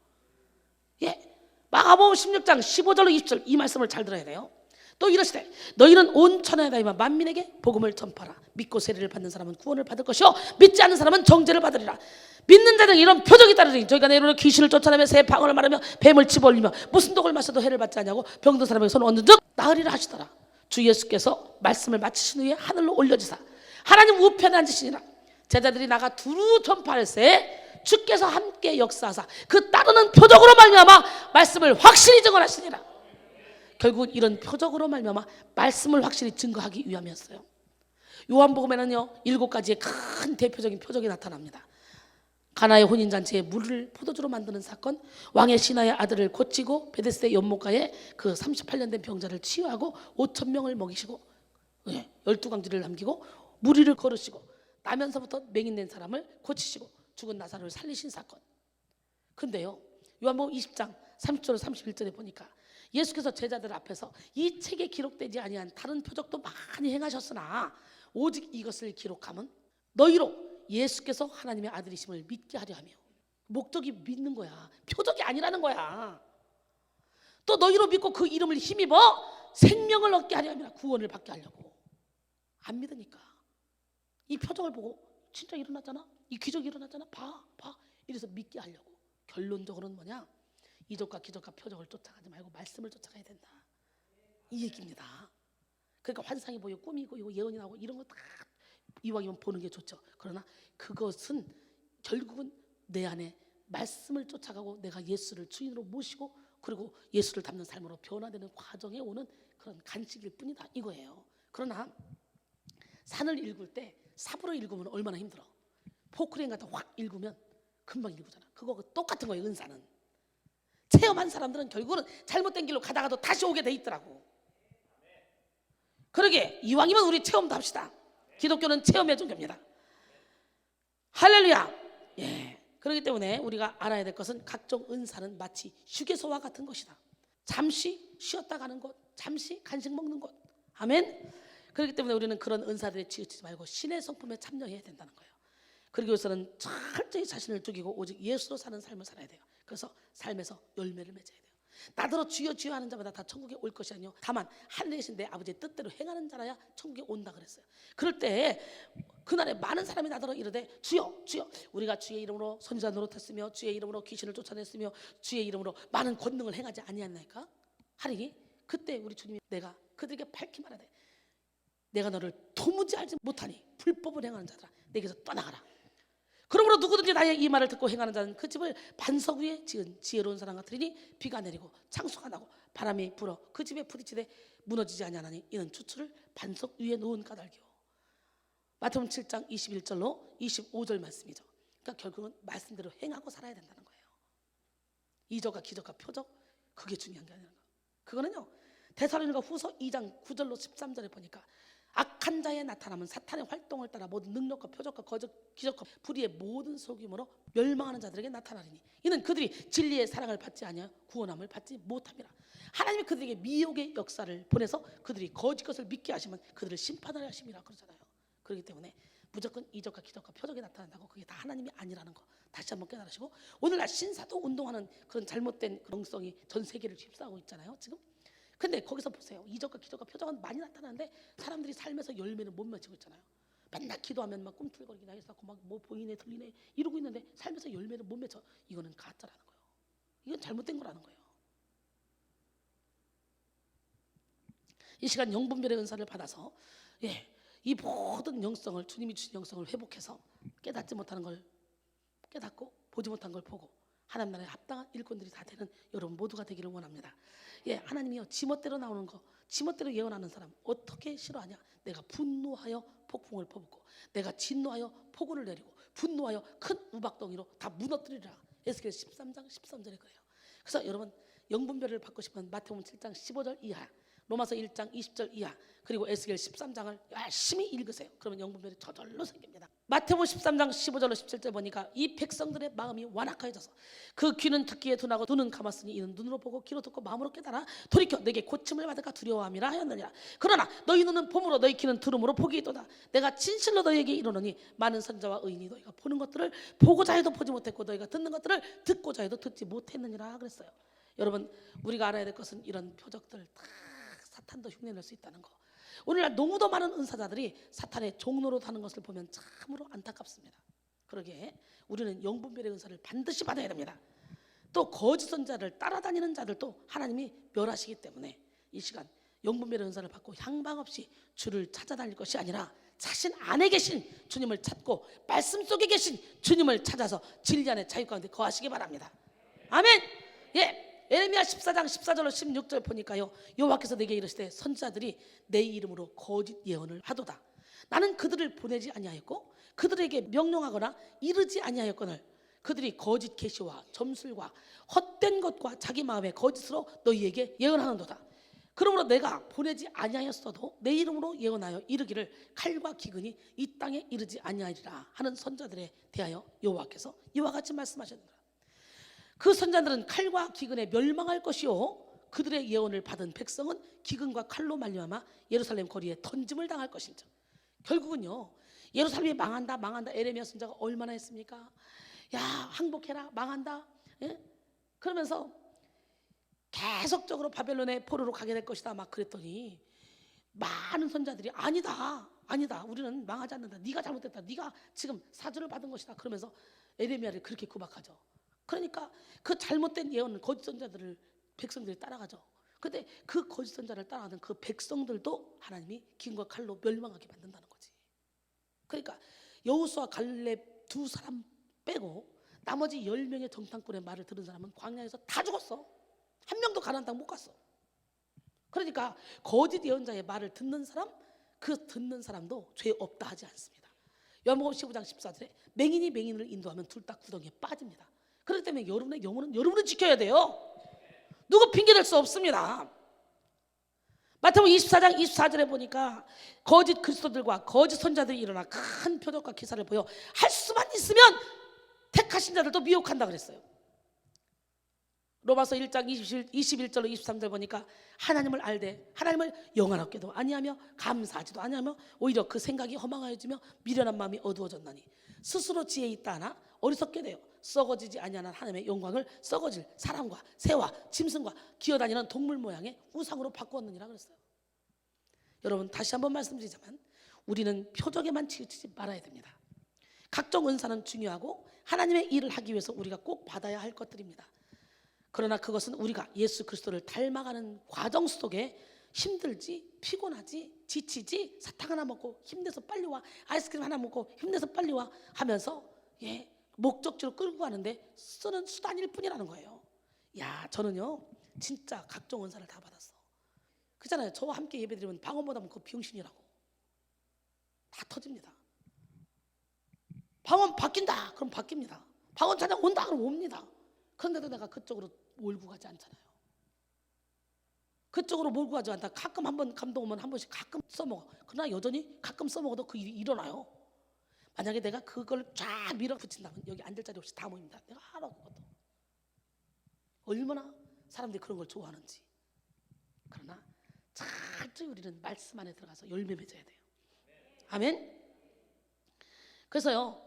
Speaker 2: 마가복음 16장 15절로 20절 이 말씀을 잘 들어야 돼요. 또 이러시되 너희는 온 천하에 다니며 만민에게 복음을 전파라. 믿고 세례를 받는 사람은 구원을 받을 것이요 믿지 않는 사람은 정죄를 받으리라. 믿는 자는 이런 표적이 따르니 저희가 내 이름으로 귀신을 쫓아내며 새 방언을 말하며 뱀을 집어올리며 무슨 독을 마셔도 해를 받지 않냐고 병든 사람에게 손을 얹은 즉 나으리라 하시더라. 주 예수께서 말씀을 마치신 후에 하늘로 올려지사 하나님 우편에 앉으시니라. 제자들이 나가 두루 전파할세 주께서 함께 역사하사 그 따르는 표적으로 말미암아 말씀을 확실히 증언하시니라. 결국 이런 표적으로 말미암아 말씀을 확실히 증거하기 위함이었어요. 요한복음에는요 7가지의 큰 대표적인 표적이 나타납니다. 가나의 혼인잔치에 물을 포도주로 만드는 사건, 왕의 신하의 아들을 고치고 베데스다 연못가에 그 38년 된 병자를 치유하고 5,000명을 먹이시고 12광지를 남기고 무리를 걸으시고 나면서부터 맹인된 사람을 고치시고 죽은 나사로를 살리신 사건. 근데요 요한복음 20장 30절로 31절에 보니까 예수께서 제자들 앞에서 이 책에 기록되지 아니한 다른 표적도 많이 행하셨으나 오직 이것을 기록하면 너희로 예수께서 하나님의 아들이심을 믿게 하려 하며. 목적이 믿는 거야. 표적이 아니라는 거야. 또 너희로 믿고 그 이름을 힘입어 생명을 얻게 하려 하며 구원을 받게 하려고. 안 믿으니까 이 표적을 보고 진짜 일어났잖아, 이 기적이 일어났잖아, 봐 이래서 믿게 하려고. 결론적으로는 뭐냐, 이적과 기적과 표적을 쫓아가지 말고 말씀을 쫓아가야 된다 이 얘기입니다. 그러니까 환상이 보이고 꿈이 보이고 예언이 나오고 이런 거 다 이왕이면 보는 게 좋죠. 그러나 그것은 결국은 내 안에 말씀을 쫓아가고 내가 예수를 주인으로 모시고 그리고 예수를 닮는 삶으로 변화되는 과정에 오는 그런 간식일 뿐이다 이거예요. 그러나 산을 읽을 때 삽으로 읽으면 얼마나 힘들어. 포크레인 갖다 확 읽으면 금방 읽잖아. 그거 똑같은 거예요. 은사는 체험한 사람들은 결국은 잘못된 길로 가다가도 다시 오게 돼 있더라고. 그러게 이왕이면 우리 체험도 합시다. 기독교는 체험의 종교입니다. 할렐루야. 그렇기 때문에 우리가 알아야 될 것은 각종 은사는 마치 휴게소와 같은 것이다. 잠시 쉬었다 가는 곳, 잠시 간식 먹는 곳. 아멘. 그렇기 때문에 우리는 그런 은사들에 치우치지 말고 신의 성품에 참여해야 된다는 거예요. 그러기 위해서는 철저히 자신을 죽이고 오직 예수로 사는 삶을 살아야 돼요. 그래서 삶에서 열매를 맺어야 돼요. 나더러 주여 주여 하는 자마다 다 천국에 올 것이 아니요 다만 하늘에 계신 내 아버지의 뜻대로 행하는 자라야 천국에 온다 그랬어요. 그럴 때 그날에 많은 사람이 나더러 이르되 주여 주여 우리가 주의 이름으로 선지자 노릇했으며 주의 이름으로 귀신을 쫓아냈으며 주의 이름으로 많은 권능을 행하지 아니하나이까 하리니 그때 우리 주님이 내가 그들에게 밝히 말하되 내가 너를 도무지 알지 못하니 불법을 행하는 자들아 내게서 떠나가라. 그러므로 누구든지 나의 이 말을 듣고 행하는 자는 그 집을 반석 위에 지은 지혜로운 사람 같으리니 비가 내리고 창수가 나고 바람이 불어 그 집에 부딪히되 무너지지 아니하나니 이는 주추를 반석 위에 놓은 까닭이요. 마태복음 7장 21절로 25절 말씀이죠. 그러니까 결국은 말씀대로 행하고 살아야 된다는 거예요. 이적과 기적과 표적 그게 중요한 게 아니라 그거는요 데살로니가 후서 2장 9절로 13절에 보니까 악한 자의 나타남은 사탄의 활동을 따라 모든 능력과 표적과 거짓 기적과 불의의 모든 속임으로 멸망하는 자들에게 나타나리니 이는 그들이 진리의 사랑을 받지 아니하여 구원함을 받지 못함이라. 하나님이 그들에게 미혹의 역사를 보내서 그들이 거짓 것을 믿게 하시면 그들을 심판하려 하심이라 그러잖아요. 그렇기 때문에 무조건 이적과 기적과 표적이 나타난다고 그게 다 하나님이 아니라는 거 다시 한번 깨달으시고 오늘날 신사도 운동하는 그런 잘못된 영성이 전 세계를 휩싸고 있잖아요 지금. 근데 거기서 보세요. 이적과 기적과 표적은 많이 나타나는데 사람들이 삶에서 열매를 못 맺히고 있잖아요. 맨날 기도하면 막 꿈틀거리기나 해서 막 뭐 보이네 들리네 이러고 있는데 삶에서 열매를 못 맺혀. 이거는 가짜라는 거예요. 이건 잘못된 거라는 거예요. 이 시간 영분별의 은사를 받아서 이 모든 영성을 주님이 주신 영성을 회복해서 깨닫지 못하는 걸 깨닫고 보지 못한 걸 보고 하나님 나라에 합당한 일꾼들이 다 되는 여러분 모두가 되기를 원합니다. 하나님이요 지멋대로 나오는 거 지멋대로 예언하는 사람 어떻게 싫어하냐. 내가 분노하여 폭풍을 퍼붓고 내가 진노하여 폭우를 내리고 분노하여 큰 우박덩이로 다 무너뜨리리라. 에스겔 13장 13절에 그래요. 그래서 여러분 영분별을 받고 싶으면 마태복음 7장 15절 이하 로마서 1장 20절 이하 그리고 에스겔 13장을 열심히 읽으세요. 그러면 영분별이 저절로 생깁니다. 마태복음 13장 15절로 17절 보니까 이 백성들의 마음이 완악해져서 그 귀는 듣기에 둔하고 눈은 감았으니 이는 눈으로 보고 귀로 듣고 마음으로 깨달아 돌이켜 내게 고침을 받을까 두려워함이라 하였느니라. 그러나 너희 눈은 봄으로 너희 귀는 들음으로 복이 있도다. 내가 진실로 너희에게 이르노니 많은 선지자와 의인이 너희가 보는 것들을 보고자 해도 보지 못했고 너희가 듣는 것들을 듣고자 해도 듣지 못했느니라 그랬어요. 여러분 우리가 알아야 될 것은 이런 표적들 다 사탄도 흉내낼 수 있다는 거. 오늘날 너무도 많은 은사자들이 사탄의 종로로 다는 것을 보면 참으로 안타깝습니다. 그러기에 우리는 영분별의 은사를 반드시 받아야 됩니다. 또 거짓 선자를 따라다니는 자들도 하나님이 멸하시기 때문에 이 시간 영분별의 은사를 받고 향방 없이 주를 찾아다닐 것이 아니라 자신 안에 계신 주님을 찾고 말씀 속에 계신 주님을 찾아서 진리 안에 자유 가운데 거하시기 바랍니다. 아멘. 에레미야 14장 14절로 16절 보니까요 여호와께서 내게 이르시되 선지자들이 내 이름으로 거짓 예언을 하도다. 나는 그들을 보내지 아니하였고 그들에게 명령하거나 이르지 아니하였거늘 그들이 거짓 계시와 점술과 헛된 것과 자기 마음의 거짓으로 너희에게 예언하는도다. 그러므로 내가 보내지 아니하였어도 내 이름으로 예언하여 이르기를 칼과 기근이 이 땅에 이르지 아니하리라 하는 선자들에 대하여 여호와께서 이와 같이 말씀하셨느니라. 그 선자들은 칼과 기근에 멸망할 것이요 그들의 예언을 받은 백성은 기근과 칼로 말미암아 예루살렘 거리에 던짐을 당할 것인즉. 결국은요 예루살렘이 망한다 에레미야 선자가 얼마나 했습니까? 야 항복해라 망한다 그러면서 계속적으로 바벨론의 포로로 가게 될 것이다 막 그랬더니 많은 선자들이 아니다 우리는 망하지 않는다. 네가 잘못됐다. 네가 지금 사주를 받은 것이다. 그러면서 에레미야를 그렇게 구박하죠. 그러니까 그 잘못된 예언을 거짓 선자들을 백성들이 따라가죠. 그런데 그 거짓 선자를 따라가는 그 백성들도 하나님이 기근과 칼로 멸망하게 만든다는 거지. 그러니까 여호수아 갈렙 두 사람 빼고 나머지 10명의 정탐꾼의 말을 들은 사람은 광야에서 다 죽었어. 한 명도 가나안 땅 못 갔어. 그러니까 거짓 예언자의 말을 듣는 사람 그 듣는 사람도 죄 없다 하지 않습니다. 요한복음 15장 14절에 맹인이 맹인을 인도하면 둘 다 구덩이에 빠집니다. 그렇기 때문에 여러분의 영혼은 여러분을 지켜야 돼요. 누구 핑계댈 수 없습니다. 마태복음 24장 24절에 보니까 거짓 그리스도들과 거짓 선자들이 일어나 큰 표적과 기사를 보여 할 수만 있으면 택하신 자들도 미혹한다 그랬어요. 로마서 1장 21절로 23절 보니까 하나님을 알되 하나님을 영원하게도 아니하며 감사하지도 아니하며 오히려 그 생각이 허망하여지며 미련한 마음이 어두워졌나니 스스로 지혜 있다 하나 어리석게 되어 썩어지지 아니하는 하나님의 영광을 썩어질 사람과 새와 짐승과 기어다니는 동물 모양의 우상으로 바꾸었느니라 그랬어요. 여러분 다시 한번 말씀드리자면 우리는 표적에만 치우치지 말아야 됩니다. 각종 은사는 중요하고 하나님의 일을 하기 위해서 우리가 꼭 받아야 할 것들입니다. 그러나 그것은 우리가 예수 그리스도를 닮아가는 과정 속에 힘들지, 피곤하지, 지치지, 사탕 하나 먹고 힘내서 빨리 와, 아이스크림 하나 먹고 힘내서 빨리 와 하면서 목적지로 끌고 가는데 쓰는 수단일 뿐이라는 거예요. 야, 저는요 진짜 각종 은사를 다 받았어. 그잖아요. 저와 함께 예배드리면 방언보다 그 병신이라고 다 터집니다. 방언 바뀐다 그럼 바뀝니다. 방언 찬양 온다 그럼 옵니다. 그런데도 내가 그쪽으로 몰고 가지 않잖아요. 그쪽으로 몰고 가지 않다. 가끔 한번 감동 오면 한 번씩 가끔 써먹어. 그러나 여전히 가끔 써먹어도 그 일이 일어나요. 만약에 내가 그걸 쫙 밀어붙인다면 여기 앉을 자리 없이 다 모입니다. 내가 알아 그것도. 얼마나 사람들이 그런 걸 좋아하는지. 그러나 철저히 우리는 말씀 안에 들어가서 열매 맺어야 돼요. 아멘. 그래서요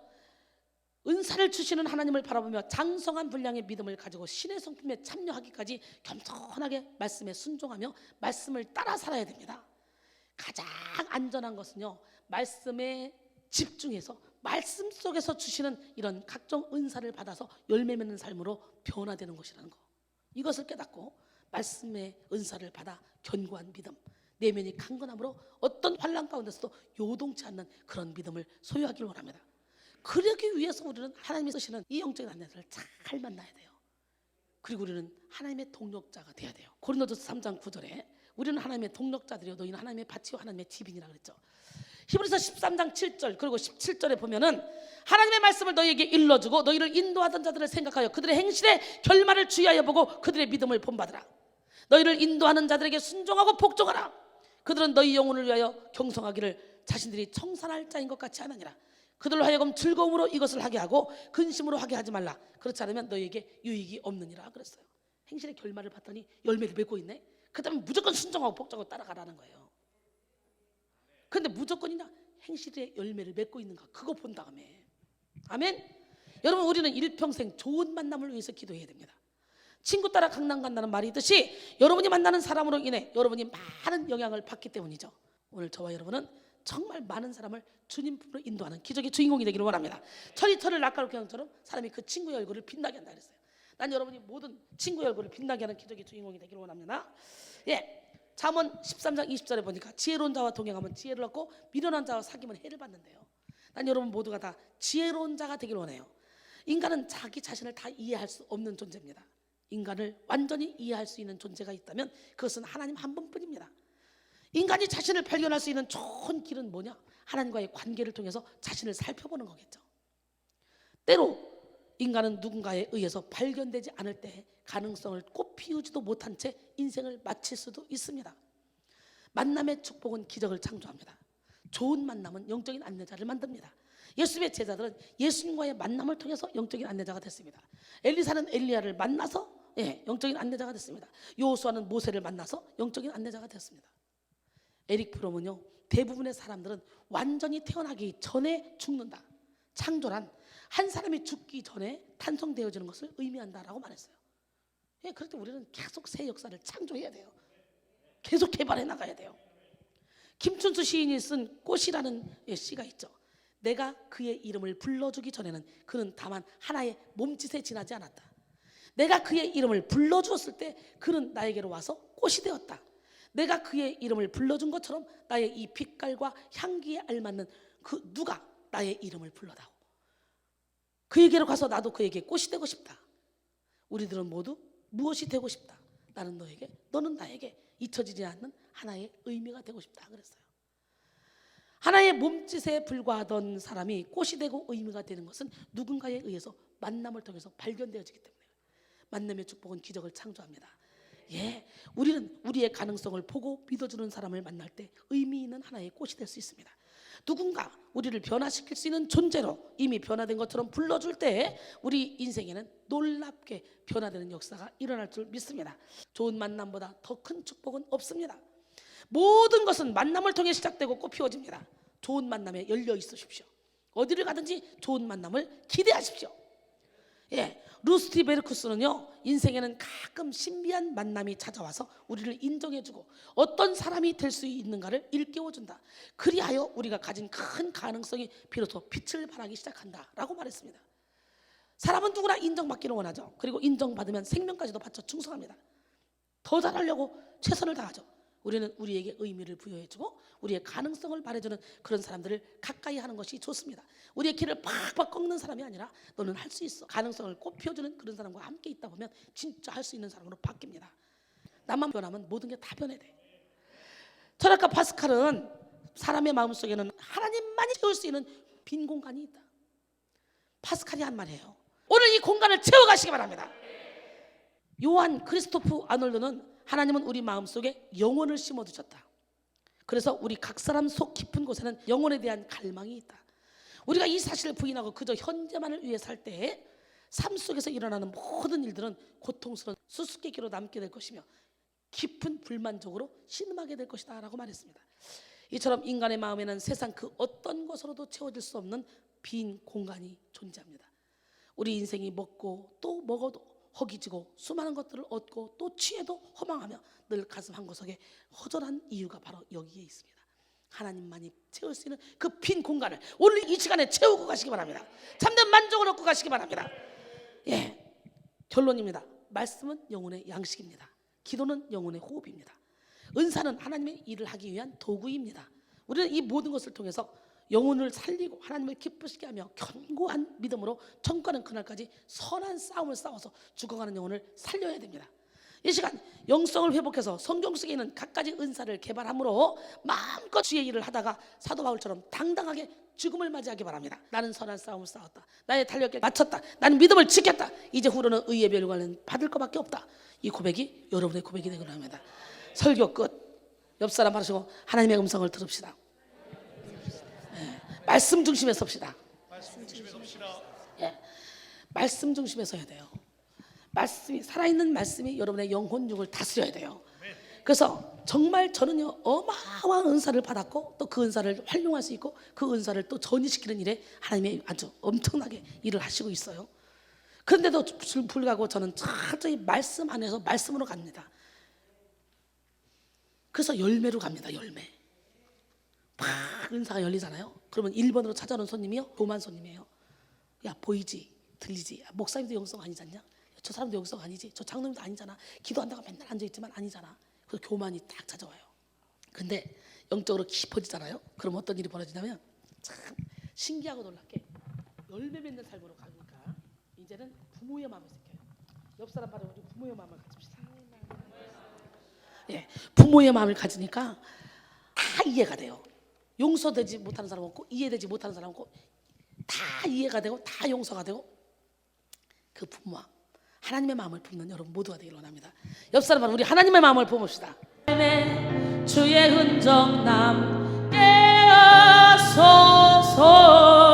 Speaker 2: 은사를 주시는 하나님을 바라보며 장성한 분량의 믿음을 가지고 신의 성품에 참여하기까지 겸손하게 말씀에 순종하며 말씀을 따라 살아야 됩니다. 가장 안전한 것은요 말씀에 집중해서 말씀 속에서 주시는 이런 각종 은사를 받아서 열매 맺는 삶으로 변화되는 것이라는 거. 이것을 깨닫고 말씀의 은사를 받아 견고한 믿음, 내면이 강건함으로 어떤 환난 가운데서도 요동치 않는 그런 믿음을 소유하기를 원합니다. 그러기 위해서 우리는 하나님이 쓰시는 이 영적인 안내들을 잘 만나야 돼요. 그리고 우리는 하나님의 동력자가 돼야 돼요. 고린도전서 3장 9절에 우리는 하나님의 동력자들이요 너희는 하나님의 밭이요 하나님의 집이니라 그랬죠. 히브리서 13장 7절 그리고 17절에 보면은 하나님의 말씀을 너희에게 일러주고 너희를 인도하던 자들을 생각하여 그들의 행실의 결말을 주의하여 보고 그들의 믿음을 본받으라. 너희를 인도하는 자들에게 순종하고 복종하라. 그들은 너희 영혼을 위하여 경성하기를 자신들이 청산할 자인 것 같이 하느니라. 그들로 하여금 즐거움으로 이것을 하게 하고 근심으로 하게 하지 말라. 그렇지 않으면 너희에게 유익이 없느니라 그랬어요. 행실의 결말을 봤더니 열매를 맺고 있네. 그다음에 무조건 순종하고 복종하고 따라가라는 거예요. 그런데 무조건이냐? 행실의 열매를 맺고 있는가 그거 본 다음에. 아멘. 여러분 우리는 일평생 좋은 만남을 위해서 기도해야 됩니다. 친구 따라 강남 간다는 말이 있듯이 여러분이 만나는 사람으로 인해 여러분이 많은 영향을 받기 때문이죠. 오늘 저와 여러분은 정말 많은 사람을 주님 품으로 인도하는 기적의 주인공이 되기를 원합니다. 철이 철을 낚아놓게 하는 것처럼 사람이 그 친구의 얼굴을 빛나게 한다 그랬어요. 난 여러분이 모든 친구의 얼굴을 빛나게 하는 기적의 주인공이 되기를 원합니다. 잠언 13장 20절에 보니까 지혜로운 자와 동행하면 지혜를 얻고 미련한 자와 사귀면 해를 받는데요. 난 여러분 모두가 다 지혜로운 자가 되기를 원해요. 인간은 자기 자신을 다 이해할 수 없는 존재입니다. 인간을 완전히 이해할 수 있는 존재가 있다면 그것은 하나님 한 분뿐입니다. 인간이 자신을 발견할 수 있는 좋은 길은 뭐냐? 하나님과의 관계를 통해서 자신을 살펴보는 거겠죠. 때로 인간은 누군가에 의해서 발견되지 않을 때 가능성을 꽃 피우지도 못한 채 인생을 마칠 수도 있습니다. 만남의 축복은 기적을 창조합니다. 좋은 만남은 영적인 안내자를 만듭니다. 예수님의 제자들은 예수님과의 만남을 통해서 영적인 안내자가 됐습니다. 엘리사는 엘리야를 만나서 영적인 안내자가 됐습니다. 여호수아는 모세를 만나서 영적인 안내자가 됐습니다. 에릭 프롬은요 대부분의 사람들은 완전히 태어나기 전에 죽는다. 창조란 한 사람이 죽기 전에 탄생되어지는 것을 의미한다라고 말했어요. 그럴 때 우리는 계속 새 역사를 창조해야 돼요. 계속 개발해 나가야 돼요. 김춘수 시인이 쓴 꽃이라는 시가 있죠. 내가 그의 이름을 불러주기 전에는 그는 다만 하나의 몸짓에 지나지 않았다. 내가 그의 이름을 불러주었을 때 그는 나에게로 와서 꽃이 되었다. 내가 그의 이름을 불러준 것처럼 나의 이 빛깔과 향기에 알맞는 그 누가 나의 이름을 불러다오. 그에게로 가서 나도 그에게 꽃이 되고 싶다. 우리들은 모두 무엇이 되고 싶다. 나는 너에게, 너는 나에게 잊혀지지 않는 하나의 의미가 되고 싶다 그랬어요. 하나의 몸짓에 불과하던 사람이 꽃이 되고 의미가 되는 것은 누군가에 의해서 만남을 통해서 발견되어지기 때문에 만남의 축복은 기적을 창조합니다. 우리는 우리의 가능성을 보고 믿어주는 사람을 만날 때 의미 있는 하나의 꽃이 될 수 있습니다.
Speaker 1: 누군가 우리를 변화시킬 수 있는 존재로 이미 변화된 것처럼 불러줄 때 우리 인생에는 놀랍게 변화되는 역사가 일어날 줄 믿습니다. 좋은 만남보다 더 큰 축복은 없습니다. 모든 것은 만남을 통해 시작되고 꽃피워집니다. 좋은 만남에 열려 있으십시오. 어디를 가든지 좋은 만남을 기대하십시오. 예, 루스티 베르쿠스는요, 인생에는 가끔 신비한 만남이 찾아와서 우리를 인정해주고 어떤 사람이 될 수 있는가를 일깨워준다. 그리하여 우리가 가진 큰 가능성이 비로소 빛을 발하기 시작한다라고 말했습니다. 사람은 누구나 인정받기를 원하죠. 그리고 인정받으면 생명까지도 바쳐 충성합니다. 더 잘하려고 최선을 다하죠. 우리는 우리에게 의미를 부여해주고 우리의 가능성을 말해주는 그런 사람들을 가까이 하는 것이 좋습니다. 우리의 길을 팍팍 꺾는 사람이 아니라 너는 할 수 있어, 가능성을 꽃피워주는 그런 사람과 함께 있다 보면 진짜 할 수 있는 사람으로 바뀝니다. 나만 변하면 모든 게 다 변해돼. 철학가 파스칼은 사람의 마음속에는 하나님만이 채울 수 있는 빈 공간이 있다. 파스칼이 한 말이에요. 오늘 이 공간을 채워가시기 바랍니다. 요한 크리스토프 아놀드는 하나님은 우리 마음속에 영혼을 심어두셨다. 그래서 우리 각 사람 속 깊은 곳에는 영혼에 대한 갈망이 있다. 우리가 이 사실을 부인하고 그저 현재만을 위해 살 때에 삶 속에서 일어나는 모든 일들은 고통스러운 수수께끼로 남게 될 것이며 깊은 불만족으로 신음하게 될 것이다 라고 말했습니다. 이처럼 인간의 마음에는 세상 그 어떤 것으로도 채워질 수 없는 빈 공간이 존재합니다. 우리 인생이 먹고 또 먹어도 허기지고 수많은 것들을 얻고 또 취해도 허망하며 늘 가슴 한구석에 허전한 이유가 바로 여기에 있습니다. 하나님만이 채울 수 있는 그 빈 공간을 오늘 이 시간에 채우고 가시기 바랍니다. 참된 만족을 얻고 가시기 바랍니다. 예, 결론입니다. 말씀은 영혼의 양식입니다. 기도는 영혼의 호흡입니다. 은사는 하나님의 일을 하기 위한 도구입니다. 우리는 이 모든 것을 통해서 영혼을 살리고 하나님을 기쁘시게 하며 견고한 믿음으로 천국 가는 그날까지 선한 싸움을 싸워서 죽어가는 영혼을 살려야 됩니다. 이 시간 영성을 회복해서 성경 속에 있는 갖가지 은사를 개발함으로 마음껏 주의 일을 하다가 사도 바울처럼 당당하게 죽음을 맞이하기 바랍니다. 나는 선한 싸움을 싸웠다. 나의 달력에 마쳤다. 나는 믿음을 지켰다. 이제 후로는 의의 별관은 받을 것밖에 없다. 이 고백이 여러분의 고백이 되기를 합니다. 설교 끝. 옆 사람 바라시고 하나님의 음성을 들읍시다. 말씀 중심에 섭시다. 예, 말씀 중심에 서야 돼요. 말씀이, 살아있는 말씀이 여러분의 영혼육을 다스려야 돼요. 그래서 정말 저는요, 어마어마한 은사를 받았고 또 그 은사를 활용할 수 있고 그 은사를 또 전이시키는 일에 하나님이 아주 엄청나게 일을 하시고 있어요. 그런데도 불구하고 저는 철저히 말씀 안에서 말씀으로 갑니다. 그래서 열매로 갑니다. 열매. 팍 은사가 열리잖아요. 그러면 1번으로 찾아오는 손님이요, 교만 손님이에요. 야, 보이지? 들리지? 야, 목사님도 영성 아니지 않냐? 저 사람도 영성 아니지? 저 장로님도 아니잖아. 기도한다고 맨날 앉아있지만 아니잖아. 그래서 교만이 딱 찾아와요. 근데 영적으로 깊어지잖아요. 그럼 어떤 일이 벌어지냐면 참 신기하고 놀랍게 열매 맺는 삶으로 가니까 이제는 부모의 마음을 생겨요. 옆 사람 바로 우리 부모의 마음을 가집시다. 예, 부모의 마음을 가지니까 다 이해가 돼요. 용서되지 못하는 사람 없고 이해되지 못하는 사람 없고 다 이해가 되고 다 용서가 되고 그 부모와 하나님의 마음을 품는 여러분 모두가 되기를 원합니다. 옆 사람은 우리 하나님의 마음을 품읍시다. 주의 흔적 남게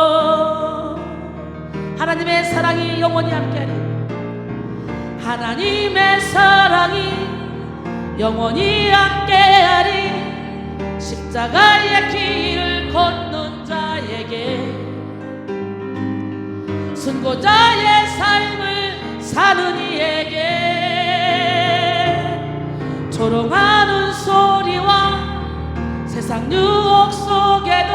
Speaker 1: 하소서. 하나님의 사랑이 영원히 함께하리. 하나님의 사랑이 영원히 함께하리. 십자가의 길을 걷는 자에게 순고자의 삶을 사는 이에게 조롱하는 소리와 세상 유혹 속에도